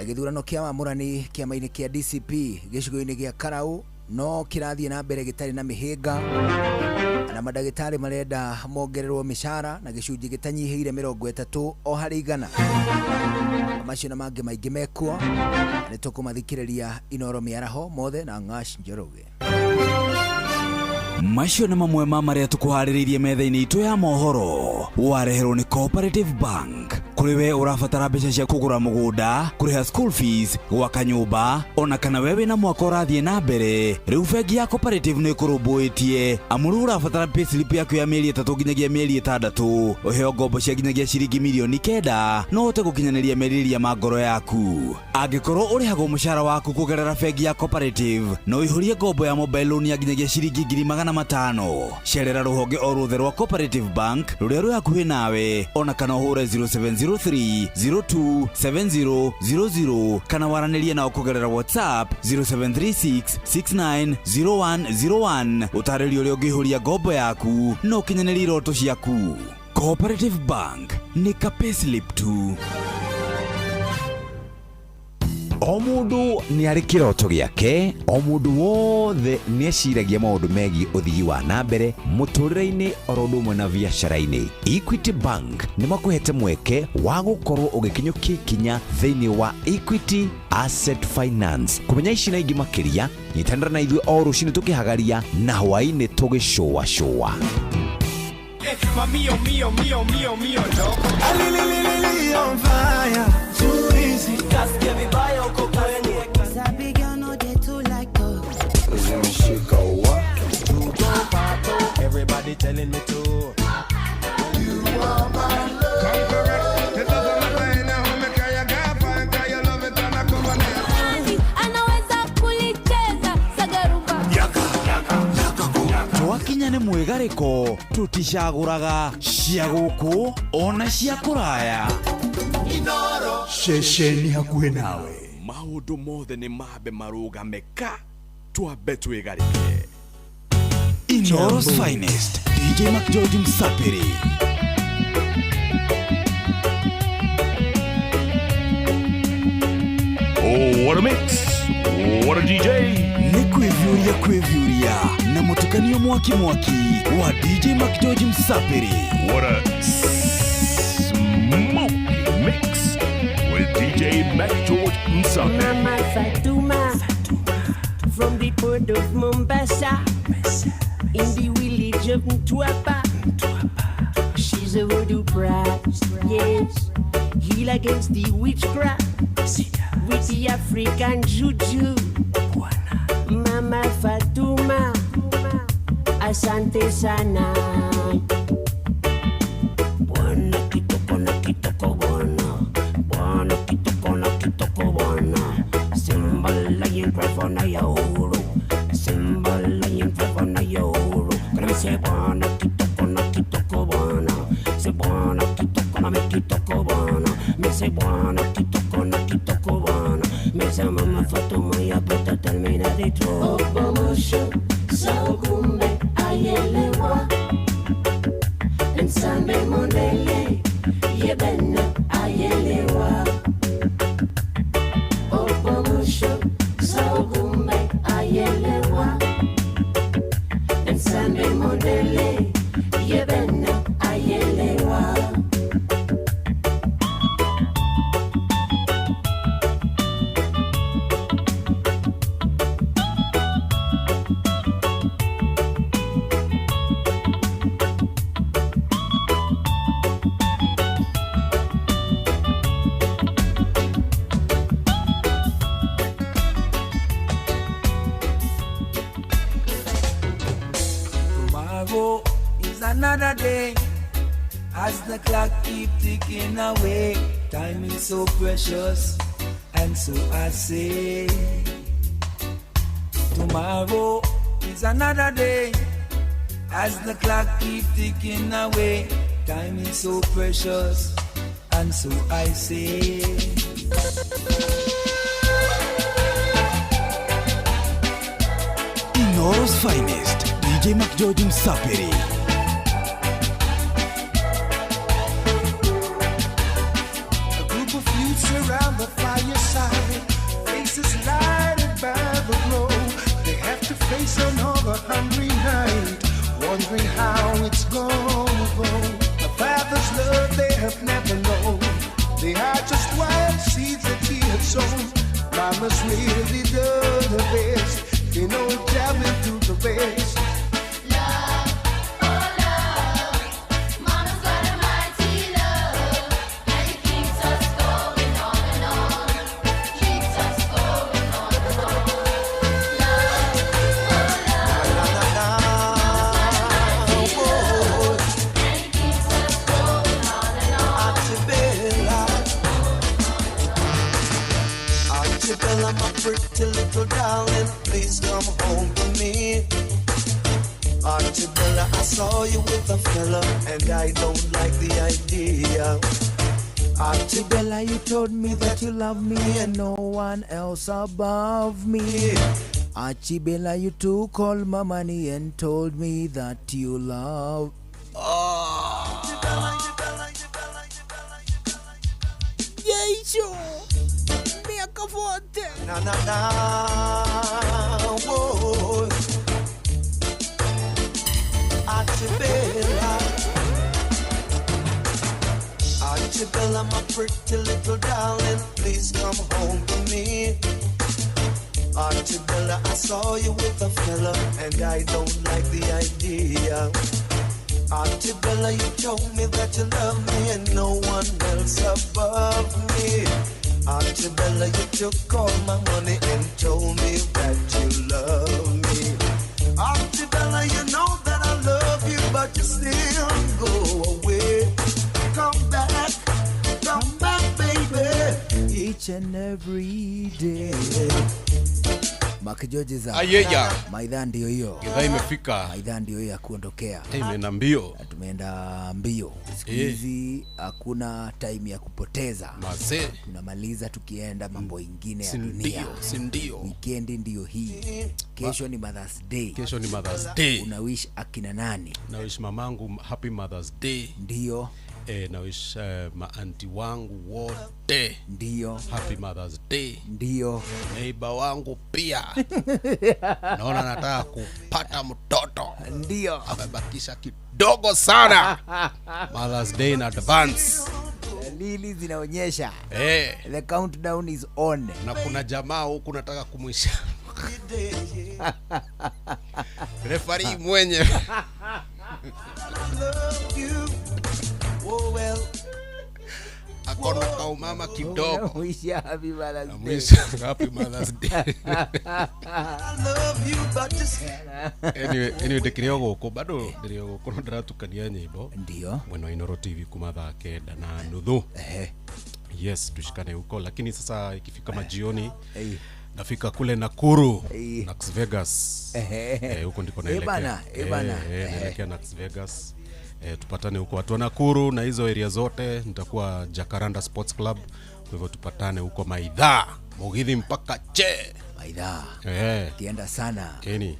Gĩthurano kĩa mamũrani kĩama-inĩ kĩa DCP gĩcigo-inĩ gĩa Karau no kĩrathiĩ na mbere gĩtarĩ na mĩhĩnga, na mandagĩtarĩ marenda mongererwo mĩcara na gĩcunjĩ gĩtanyihĩire 30 o harĩ 100. Macio na mangĩ maingĩ mekuo, nĩ tũkũmathikĩrĩria Inoro Mĩaraho mothe na Ng'ash Njoroge. Macio nĩ mamwe ma marĩa tũkũharĩrĩirie metha-inĩ itũ ya mohoro wareherwo nĩ Cooperative Bank. Kũrĩ we ũrabatara mbeca cia kũgũra mũgũnda, kũrĩha school fees, gwaka nyũmba, ona kana we wĩna mwaka ũrathiĩ na mbere, rĩu bengi ya Cooperative nĩ ĩkũrũmbũĩtie amu rĩu ũrabatara payslip yaku ya mĩeri 3 nginyagia mĩeri 6, ũheo ngombo cia nginyagia ciringi mirioni 9 no ũhote gũkinyanĩria merirĩria ma ngoro yaku. Angĩkorwo ũrĩhagwo mũcara waku kũgerera bengi ya Cooperative no ihũrie ngombo ya mobile loan ya nginyagia ciringi 500,000. Cerera rũhonge o rũthe rwa Cooperative Bank rũrĩa rwĩ hakuhĩ nawe, ona kana ũhũre 070 073603027000 kana waranĩrie nao kũgerera WhatsApp 0736690101 ũtarĩrio ũrĩa ũngĩihũria ngombo yaku na ũkinyanĩrie iroto ciaku. Cooperative Bank nĩ ka payslip tu. O mũndũ nĩ arĩ kĩroto gĩake, o mũndũ wothe nĩ eciragia maũndũ megiĩ ũthii wa na mbere mũtũrĩre-inĩ oro ũndũ ũmwe na biacara-inĩ. Equity Bank nĩ makũhete mweke wa gũkorwo ũgĩkinyũkia ikinya thĩinĩ wa Equity Asset Finance. Kũmenya ici na ingĩ makĩria, nyitanĩra na ithuĩ o rũciinĩ tũkĩhagaria na hwaĩ-inĩ tũgĩcũa-cũa. Mio, loco. On fire, too easy. Just give me by your cocaine. Sabi girl no dey too like talk. Everybody telling me to. You are my love. Come correct. It doesn't matter in how me cry, you can't find cause you love it and I come on here. Anaweza kulicheza sagaruba. Twakinya nĩ mwĩgarĩko tũticagũraga cia gũkũ ona cia kũraya. Inoro ceceni hakuhĩ nawe. Maũndũ mothe nĩ mambe marũgame ka twambe twĩgarĩke. Inoro's finest, DJ McGeorge Msapiri. Oh, what a mix! What a DJ! Nĩ kwĩvyũria na mũtukanio mwaki wa DJ McGeorge Msapiri. What a smoky mix with DJ McGeorge Msapiri. Mama Fatuma from the port of Mombasa in the village of Mtwapa. She's a voodoo priest, yes, heal against the witchcraft with the African juju. Mama Fatuma, asante sana. Bwana kitoko na kitoko bwana, bwana kitoko na kitoko bwana. Simbala yin prefona ya uru, simbala yin prefona ya uru. Kana se bwana kitoko na kitoko bwana, se bwana kitoko na me kitoko bwana, me se bwana kitoko na kitoko bwana. Me se Mama Fatuma ya peta termina de tro. Obomusho saukumbe ayelewa, ensambe mondele yebena ayelewa. Obomusho saukumbe ayelewa, ensambe mondele yebena ayelewa. Tomorrow is another day. As the clock keep ticking away, time is so precious, and so I say, tomorrow is another day. As the clock keep ticking away, time is so precious, and so I say. Inoro's finest, DJ McGeorge Msapiri. A group of youths around the fireside, faces lighted by the glow. They have to face another hungry night, wondering how it's gonna go. A father's love they have never known. They are just wild seeds that he had sown. Mama's really done her best. You know, jab into the best. Antebella, my pretty little darling, please come home to me. Antebella, I saw you with a fella, and I don't like the idea. Archibella, you told me that you love me and no one else above me. Archibella, you took all my money and told me that you love. Yeisho, miaka forte. Na na na, whoa. Archibella, Archibella, my pretty little darling, please come home to me. Archibella, I saw you with a fella, and I don't like the idea. Archibella, you told me that you love me and no one else above me. Archibella, you took all my money and told me that you love me. Archibella, you know that I love you, but you still go away. Come back, baby. Each and every day. Makijoji za Ayeya. Maidha ndio hiyo. Githaa imefika. Maidha ndio hiyo ya kuondokea. Imeenda mbio. Tumeenda mbio. Siku hizi hakuna time ya kupoteza. Mazee. Tunamaliza tukienda mambo ingine ya Sindio, dunia. sindio. Weekend ndio hii. Kesho ni Mother's Day. Kesho ni Mother's Day. Una wish akina nani? Na wish mamangu happy Mother's Day. Ndio. Na wish maanti wangu wote. Ndio. Happy Mother's Day. Ndio. Neighbor wangu pia. Naona nataka kupata mtoto. Ndio. Amebakisha kidogo sana. Mother's Day in advance. Lili zinaonyesha. The countdown is on. Na kuna jamaa huku nataka kumwisha. Referee mwenye. Akona kaumama kidogo. Mwisha happy Mother's Day. Mwisha happy Mother's Day. Anyway dekireo goko bado dekireo goko no ndiratukania nyimbo. Ndio. Mwena Inoro TV kuma thaa 9:30. Yes, tushikane huko lakini sasa ikifika majioni nafika kule Nakuru, Las Vegas. Huko ndiko naelekea. Naelekea Las Vegas. Tupatane huko watu wa Nakuru na hizo area zote. Nitakuwa Jacaranda Sports Club. Kwa hivyo tupatane huko Maidha, Mugithi mpaka Che. Maidha. Kienda sana. Keni.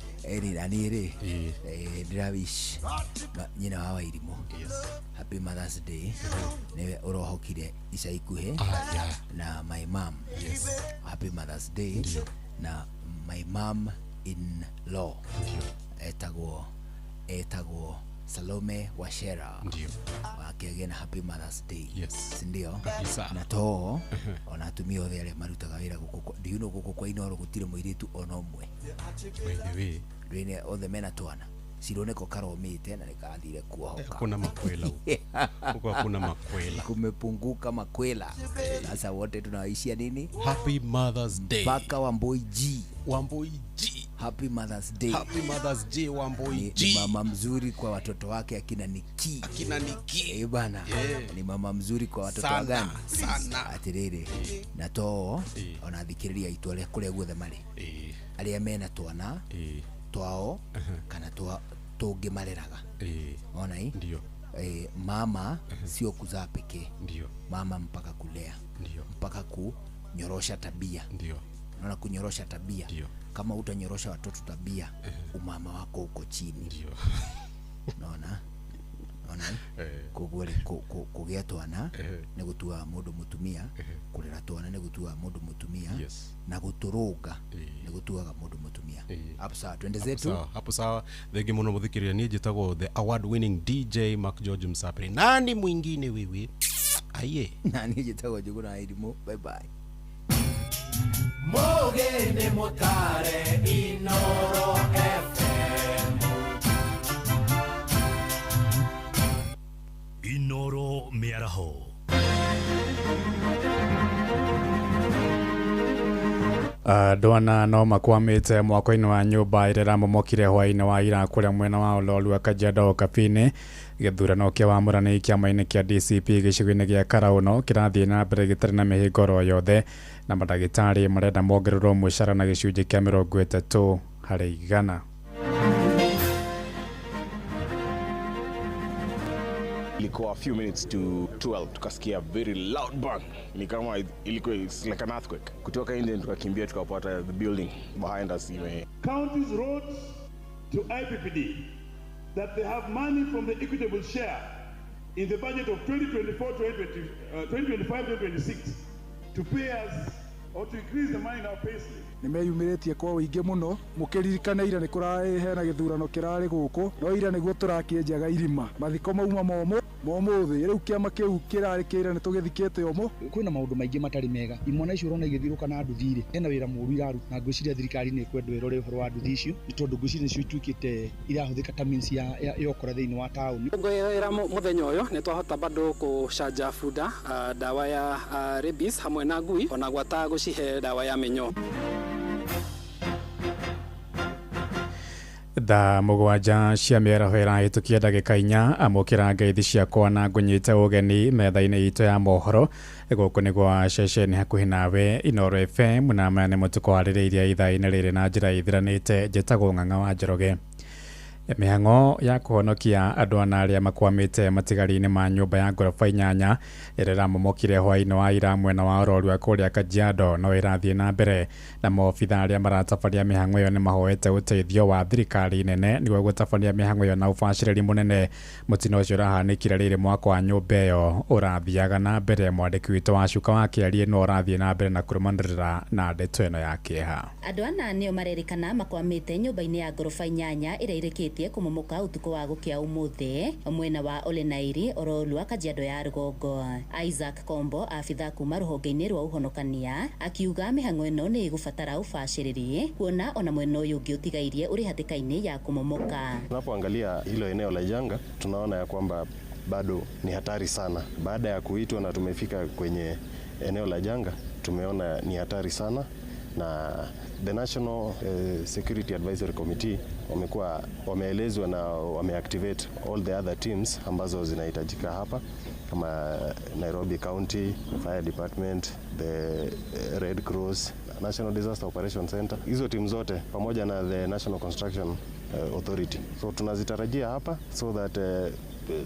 Nanire. Dravish. Nyina wa Wairimu. Happy Mother's Day. Newe urohokire ica ikuhe. Na my mom. Happy Mother's Day. Na my mom in law. Etagwo Salome Washera. Ndio. Wakiagena happy Mother's Day. Sindio? Kabisa. Na to onatumia othe ale marutaga wira guko. Do you know guko kwa Inoro gutire muiritu ono mwe. By the way, Rene othe mena twana. Sironeko karomite na nikathire kuohoka. Kuna makwela huko. Kuna makwela. Kumepunguka makwela. Sasa wote tunawaishia nini? Happy Mother's Day. Baka Wamboi G. Wamboi G. Happy Mother's Day. Happy Mother's Day Wamboi G. Ni mama mzuri kwa watoto wake akina Niki. Bana. Ni mama mzuri kwa watoto wa gani? Sana. Atiriri. Na to onathikiriria itwale kule guothe mari. Aria mena twana. Twao kana tungi mareraga. Ona hii? Ndio. Mama sio kuzaa pekee. Ndio. Mama mpaka kulea. Ndio. Mpaka kunyorosha tabia. Ndio. Unaona kunyorosha tabia. Ndio. Kama utanyorosha watoto tabia, umama wako uko chini. Ndio. Unaona? Kugwele kugia twana ni gutua mundu mutumia, kurera twana ni gutua mundu mutumia, na guturuga ni gutuaga mundu mutumia. Hapo sawa, twende zetu. Hapo sawa. Thenge muno muthikiria ni njitagwo the award winning DJ Mark George Msapri. Nani mwingine wewe? Aye. Nani njitagwo Juguna Airimu. Bye bye. Mogene motare Inoro FM. Inoro miaraho. Ndwana no makwamite mwako-ini wa nyumba irera momokire hwaini wa ira kuria mwena wa Ololu wa Kajiado Kapini. Githurano kia wamurani kiama-ini kia DCP gicigo-ini gia Karauno kirathie na mbere gitari na mihingo ro yothe, na madagitari marenda mongererwo mucara na gicunji kia 30%. Ilikuwa a few minutes to 12 tukasikia very loud bang, ni kama ilikuwa like an earthquake. Kutoka nje tukakimbia tukapata the building behind us Counties wrote to IPPD that they have money from the equitable share in the budget of 2025-2026 to pay us or to increase the money in our payslip. Nimeyumiritie kwa uingi muno mukiririkana ira ni kurahe hena githurano kirari guku no ira niguo turakienjaga irima mathiko mauma momuthi riu kiama kiu kirari kira ni tugithikite omo kwina maundu maingi matari mega imwana icio urona igithiruka na nduthi ri ena wira muru iraru na ngwiciria thirikari ni kwendo irore uhoro wa nduthi icio ni tondu ngwiciria nicio ituikite irahuthika ta means ya okora thiini wa tauni ngwira muthenya uyu ni twahota bado kucanja bunda dawa ya rabies hamwe na ngui ona gwata gucihe dawa ya menyo. Thaa mugwanja cia mĩaraho ĩrahĩtũkia ndagĩka 4 amũkĩra ngeithi ciakwa na ngũnyite ũgeni metha-inĩ itũ ya mohoro gũkũ nĩ gwa ceceni hakuhĩ nawe Inooro FM na maya nĩ mũtuko warĩrĩirie ithaa-inĩ rĩrĩ na njĩra ithiranĩte njĩtagwo Ng'ang'a wa Njoroge. Mĩhang'o ya kũhonokia andũ ana arĩa makwamĩte matigari-inĩ ma nyũmba ya ngoroba 8 ĩrĩa ĩramomokire hwaĩ-inĩ wa ira mwena wa Rorua kũrĩa Kajiado no ĩrathiĩ na mbere na maobitha arĩa maratabaria mĩhang'o ĩyo nĩ mahoete ũteithio wa thirikari nene nĩguo gũtabania mĩhang'o ĩyo na ũbacĩrĩri mũnene. Mũtino ũcio ũrahanĩkire rĩrĩ mwaka wa nyũmba ĩyo ũrathiaga na mbere. Mwandĩki witũ wa Cuka wa Kĩarie no ũrathiĩ na mbere na kũrũmanĩrĩra na ndeto ĩno ya kĩeha. Andũ ana nĩo marerĩkana makwamĩte nyũmba-inĩ ya ngoroba 8 ĩrĩa ĩrĩkĩtie kumumoka utuko wa gukia umuthi mwena wa Ole Nairi Orolua Kajiado ya Rugongo. Isaac Kombo afitha kuma ruhonge-inĩ rwa uhonokania akiuga mĩhang'o ĩno nĩ ĩgũbatara ũbacĩrĩri kuona ona mwena ũyũ ũngĩ ũtigairie ũrĩ hatĩka-inĩ ya kumomoka. Tunapoangalia hilo eneo la janga tunaona ya kwamba bado ni hatari sana. Baada ya kuitwa na tumefika kwenye eneo la janga tumeona ni hatari sana na the National Security Advisory Committee wameelezwa na wameactivate all the other teams ambazo zinahitajika hapa kama Nairobi County Fire Department, the Red Cross, National Disaster Operation Center. Hizo team zote pamoja na the National Construction Authority. So tunazitarajia hapa so that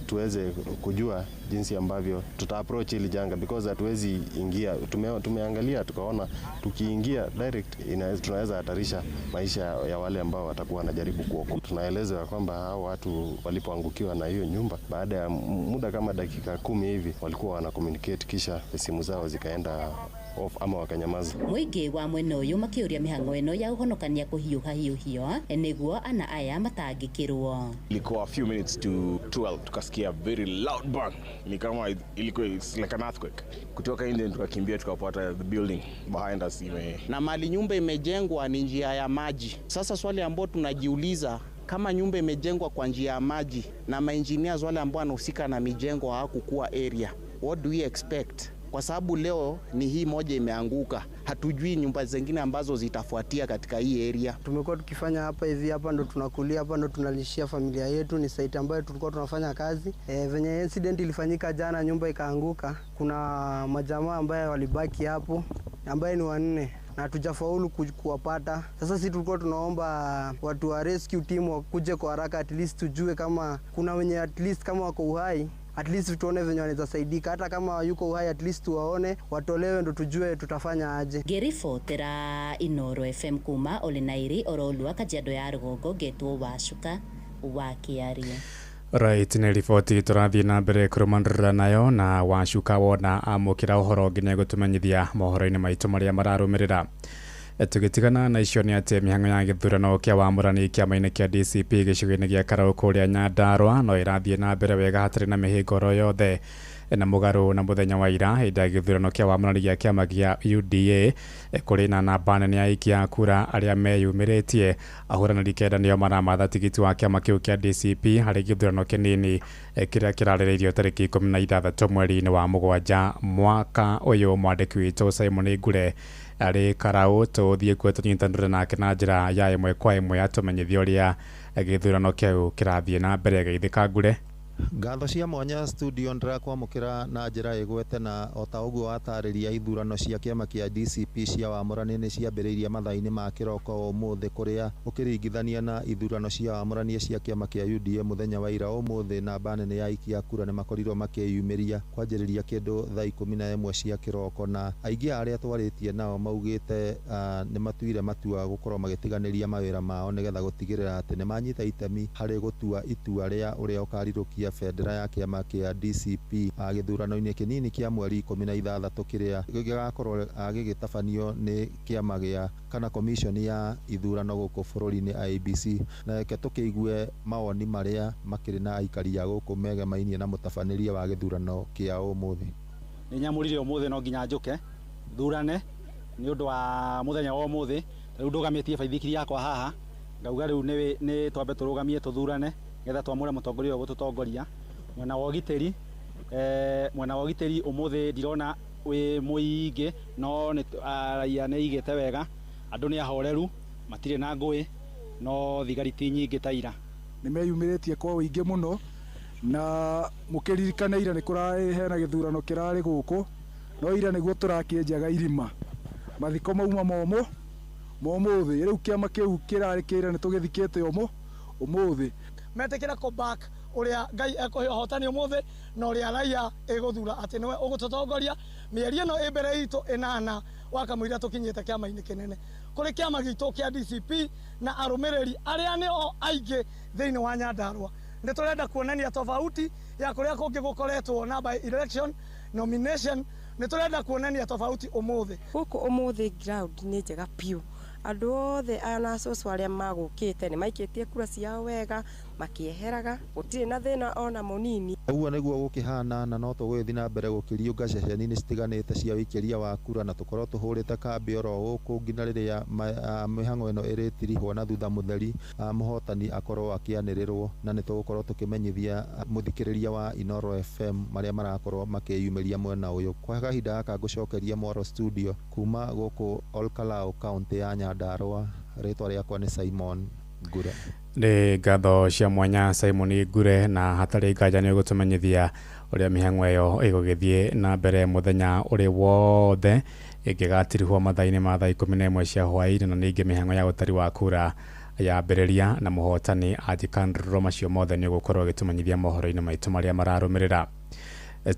tuweze kujua jinsi ambavyo tuta approach hili janga because hatuwezi ingia. Tumeangalia tukaona tukiingia direct tunaweza hatarisha maisha ya wale ambao watakuwa wanajaribu kuokoa. Tunaelezwa kwamba hao watu walipoangukiwa na hiyo nyumba baada ya muda kama dakika 10 hivi walikuwa wana communicate kisha simu zao zikaenda off ama wakanyamaza. Muingi wa mwena uyu makiuria mĩhang'o ĩno ya ũhonokania kũhiũha hiũhio nĩguo ana aya matangĩkĩrwo. Ilikuwa a few minutes to 12 tukasikia very loud bang, ni kama ilikuwa like an earthquake. Kutoka nje tukakimbia tukapata the building behind us na mali nyumba imejengwa ni njia ya maji. Sasa swali ambalo tunajiuliza kama nyumba imejengwa kwa njia ya maji na maengineers wale ambao wanahusika na mijengo hawakukuwa area, what do we expect? Kwa sababu leo ni hii moja imeanguka, hatujui nyumba zingine ambazo zitafuatia katika hii area. Tumekuwa tukifanya hapa hivi, hapa ndo tunakulia, hapa ndo tunalishia familia yetu, ni site ambayo tulikuwa tunafanya kazi. Venye incident ilifanyika jana, nyumba ikaanguka, kuna majamaa ambaye walibaki hapo ambaye ni 4 na hatujafaulu kuwapata. Sasa sisi tulikuwa tunaomba watu wa rescue team wakuje kwa haraka, at least tujue kama kuna wenye at least kama wako uhai, at least tuone venye wanaweza saidika, hata kama yuko uhai at least tuwaone, watolewe ndo tujue tutafanya aje. Gerifotera Inooro FM kuma Ole Nairi Orolua Kajiado ya Rugongo getwo wa Cuka wa Kĩarie. Right, nĩ riboti tũrathiĩ na mbere kũrũmanĩrĩra nayo na wa Cuka wona amũkĩra ũhoro nginya gũtũmenyithia mohoro-inĩ maitũ marĩa mararũmĩrĩra. Tũgĩtigana na icio nĩ atĩ mĩhang'o ya gĩthurano kĩa wamũrani kĩama-inĩ kĩa DCP gĩcigo-inĩ gĩa Karaũ kũrĩa Nyandarua no ĩrathiĩ na mbere wega hatarĩ na mĩhĩnga oro yothe na mũgarũ na mũthenya wa ira hĩndĩ ya gĩthurano kĩa wamũrani gĩa kĩama gĩa UDA kũrĩ na namba nene ya aikia kura arĩa meyumĩrĩtie. Ahũranĩri kenda nĩo maramatha tigiti wa kĩama kĩu kĩa DCP harĩ gĩthurano kĩnini kĩrĩa kĩrarĩrĩirio tarĩki 16 mweri-inĩ wa mũgwanja mwaka ũyũ. Mwandĩki witũ Simon Ngure arĩ Karaũ, tũthiĩ kuo tũnyitanĩre nake na njĩra ya ĩmwe kwa ĩmwe atũmenyithie ũrĩa gĩthurano kĩu kĩrathiĩ na mbere. Geithĩka Ngure. Ngatho cia mwanya studio ndirakwamukira na njira igwete na ota uguo watariria ithurano cia kiama kia DCP cia wamurani ni ciambiriirie mathaini ma kiroko umuthi kuria ukiringithania na ithurano cia wamurani cia kiama kia UDA muthenya wa ira umuthi namba nene ya ikia kura ni makorirwo makiyumiria kwanjiriria kindu thaa 11 cia kiroko na aingi aria twaritie nao maugite ni matuire matua gukorwo magitiganiria mawira mao nigetha gutigirira ati ni manyita itemi hari gutua itua ria uria ukarirukia federa ya kiama kia DCP githurano-ini kinini kia mweri 16 kiria gigakorwo gigitabanio ni kiama gia kana commission ya ithurano guku bururi-ini IEBC na reke tukiigue mawoni maria makiri na aikari ya guku megemainie na mutabaniria wa githurano kia umuthi. Ni nyamurire umuthi no nginya njuke thurane ni undu wa muthenya wa umuthi riu ndugamitie baithikiri yakwa haha ngauga riu ni twambe turugamie tuthurane getha twamure mutongoria uyu gututongoria mwena wa giteri umuthi ndirona wi muingi no ni raia ni igite wega andu ni ahoreru matire na ngui no thigari ti nyingi taira ni meyumiritie kwa uingi muno na mukiririkana ira ni kurahe na githurano kirari guku no ira niguo turakienjaga irima mathiko mauma momo momuthi riu kiama kiu kirari kira ni tugithikite umuthi metekera ko back uria ngai ekohotani umuthi na uria raia eguthura ati niwe ugututongoria mieri ino imbere itu inana wakamwira tukinyite kiama-ini kinene kuri kiama gitu kia DCP na arumiriri aria ni o aingi thiini wa Nyandarua ni turenda kuonania tofauti ya kuria kungi gukoretwo na by election nomination ni turenda kuonania tofauti umuthi guku umuthi ground ni njega piu andu othe ana soso aria magukite ni maikitie kura ciao wega makieheraga gutire na thina ona munini uguo niguo gukihana na no tugwithi na mbere gukiriunga ceceni-ini citiganite cia wikiria wa kura na tukorwo tuhurite kambi oro guku nginya riria mihango ino iritirihwo na thutha mutheri muhotani akorwo akianirirwo na ni tugukorwo tukimenyithia muthikiriria wa Inoro FM maria marakorwo makiyumiria mwena uyu kwa kahinda gaka ngucokeria Moro studio kuma guku Olkalau county ya Nyandarua ritwa riakwa ni Simon Ngure. Ni ngatho cia mwanya Simon Ngure na hatari ngaja ni gutumenyithia uria mihango iyo igugithie na mbere muthenya uri wothe igigatirihwo mathaini ma thaa 11 cia hwaini na ningi mihango ya utari wa kura ya bereria na muhotani ajikandro macio mothe ni gukorwo gitumenyithia mohoro-ini maitu maria mararumirira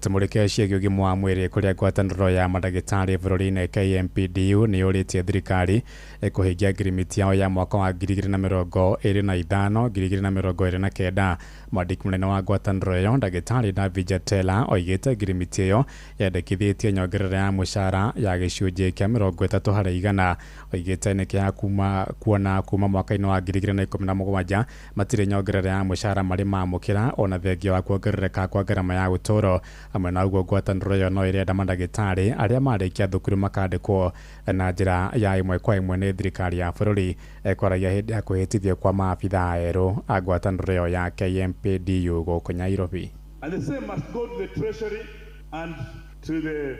tumurike ciĩgiĩ ũgima wa mwĩrĩ kũrĩa ngwatanĩro ya mandagĩtarĩ bũrũri-inĩ KMPDU nĩ yũrĩtie thirikari kũhingia ngirimiti yao ya mwaka wa 2025 2029. Mwandĩki mũnene wa ngwatanĩro ĩyo ndagĩtarĩ David Jatela oigĩte ngirimiti ĩyo yendekithĩtie nyongerera ya mũcara ya gĩcunjĩ kĩa 30%. Oigĩte nĩ kĩa kuona kuma mwaka-inĩ wa 2017 matirĩ nyongerera ya mũcara marĩ mamũkĩra ona thengia wa kuongerereka kwa ngarama ya gũtũũrwo. Amwe na uguo ngwatanĩro ĩyo no ĩrenda mandagĩtarĩ arĩa marĩkia thukuru makandĩkwo na njĩra ya ĩmwe kwa ĩmwe nĩ thirikari ya bũrũri kwaragia hĩndĩ ya kwĩhĩtithio kwa maabithaa erũ a ngwatanĩro ĩyo ya KMPDU gũkũ Nairobi. And the same must go to the treasury and to the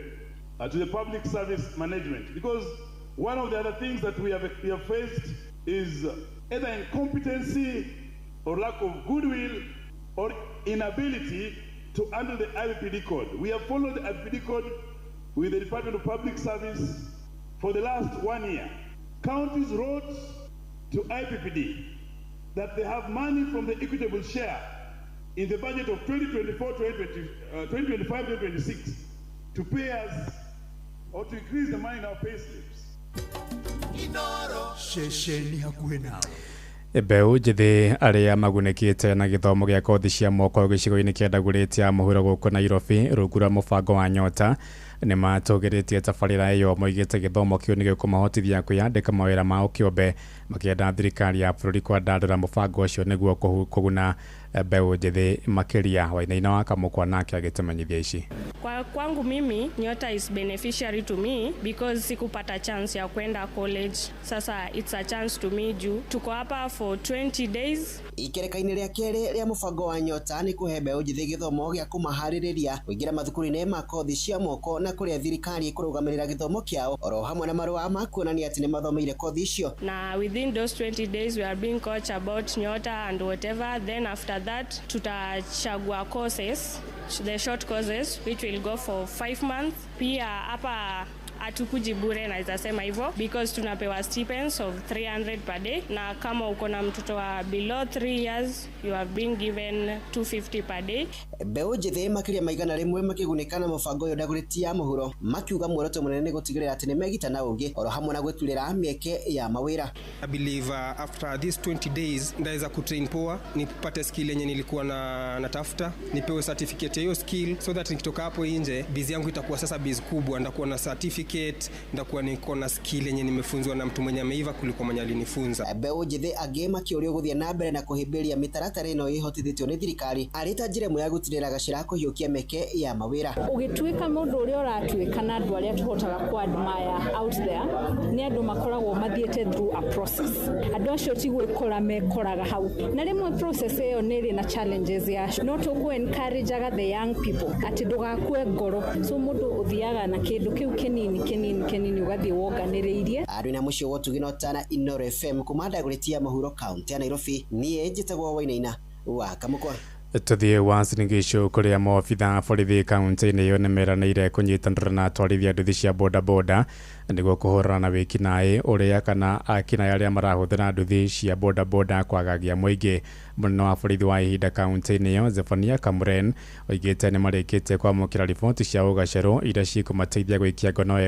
public service management, because one of the other things that we have faced is either incompetency or lack of goodwill or inability to handle the IPPD code. We have followed the IPPD code with the Department of Public Service for the last 1 year. Counties wrote to IPPD that they have money from the equitable share in the budget of 2025-2026 to pay us or to increase the money in our pay slips. Mbeũ njĩthĩ arĩa magunĩkĩte na gĩthomo gĩa kothi cia moko gĩcigo-inĩ kĩa Dagoretti mũhuro gũkũ Nairobi rungu rwa mũbango wa Nyota nĩ matũgĩrĩtie tabarĩra ĩyo moigĩte gĩthomo kĩu nĩ gĩkũmahotithia kwĩyandĩka mawĩra mao kĩũmbe makĩenda thirikari ya bũrũri kwandandũra mũbango ũcio nĩguo kũguna mbeũ njĩthĩ makĩria. Wainaina wa Kamũkwa nake agĩtũmenyithia ici. Kwangu mimi Nyota is beneficiary to me because sikupata chance ya kwenda college. Sasa it's a chance to me juu tuko hapa for 20 days. Ikereka-inĩ rĩa kerĩ rĩa mũbango wa Nyota nĩ kũhe mbeũ njĩthĩ gĩthomo gĩa kũmaharĩrĩria kũingĩra mathukuru-inĩ ma kothi cia moko na kũrĩa thirikari kũrũgamĩrĩra gĩthomo kĩao oro hamwe na marũa ma kuonania atĩ nĩ mathomeire kothi icio. Na within those 20 days we are being coached about Nyota and whatever, then after that tutachagua courses, the short courses which will go for 5 months. Pia hapa hatukuji bure, naweza sema hivyo, because tunapewa stipends of 300 per day, na kama uko na mtoto wa below 3 years you are being given 250 per day. Beũ njĩthĩ makĩria maigana rĩmwe makĩgunĩkana mũbango ũyũ ndagũrĩtia mũhuro, makiuga muoroto mũnene nĩ gũtigĩrĩra atĩ nĩ megitana ũngĩ oro hamwe na gwĩturĩra mĩeke ya mawĩra. I believe after these 20 days ndaweza kutrain poa, nipate skill yenye nilikuwa natafuta, nipewe certificate ya hiyo skill, so that nikitoka hapo nje busy yangu itakuwa sasa busy kubwa, ndakuwa na certificate, ndakuwa niko na skill yenye nimefunzwa na mtu mwenye ameiva kuliko mwenye alinifunza. Beũ njĩthĩ angĩ makĩũrio gũthiĩ na mbere na kũhĩmbĩria mĩtaratara ĩno ĩhotithĩtio nĩ thirikari, arĩta njĩra ĩmwe ya gũtirĩra gacĩra kũhiũkia mĩeke ya mawĩra. Ũgĩtuĩka mũndũ ũrĩa ũratuĩka na andũ arĩa tũhotaga kũ-admire out there nĩ andũ makoragwo mathiĩte through a process. Andũ acio ti gwĩkora mekoraga hau, na rĩmwe process ĩyo nĩ ĩrĩ na challenges yacio. No tũkũ-encourage the young people atĩ ndũgakue ngoro, so mũndũ ũthiaga na kĩndũ kĩu kĩnini ũgathiĩ wonganĩrĩirie. Arĩ na mũciĩ wa Tugi Notana, Inooro FM, kumandagũrĩtia mũhuro kaunti ya Nairobi. Niĩ njĩtagwo Wainaina wa Kamũkwa. Tuthiĩ Uasin Gishu kũrĩa maobitha borithi kaunti-inĩ ĩyo nĩmeranĩire kũnyitanĩra na atwarithia nduthi cia bodaboda nĩguo kũhũrana na wĩkinaĩ ũrĩa kana akinaĩ arĩa marahũthĩra nduthi cia bodaboda kwagagia mũingĩ. Mũnene wa borithi wa ihinda kaunti-inĩ ĩyo Zephania Kamuren oigĩte nĩ marĩkĩtie kwamũkĩra riboti cia ũgacerũ iria cikũmateithia gwĩkia ngono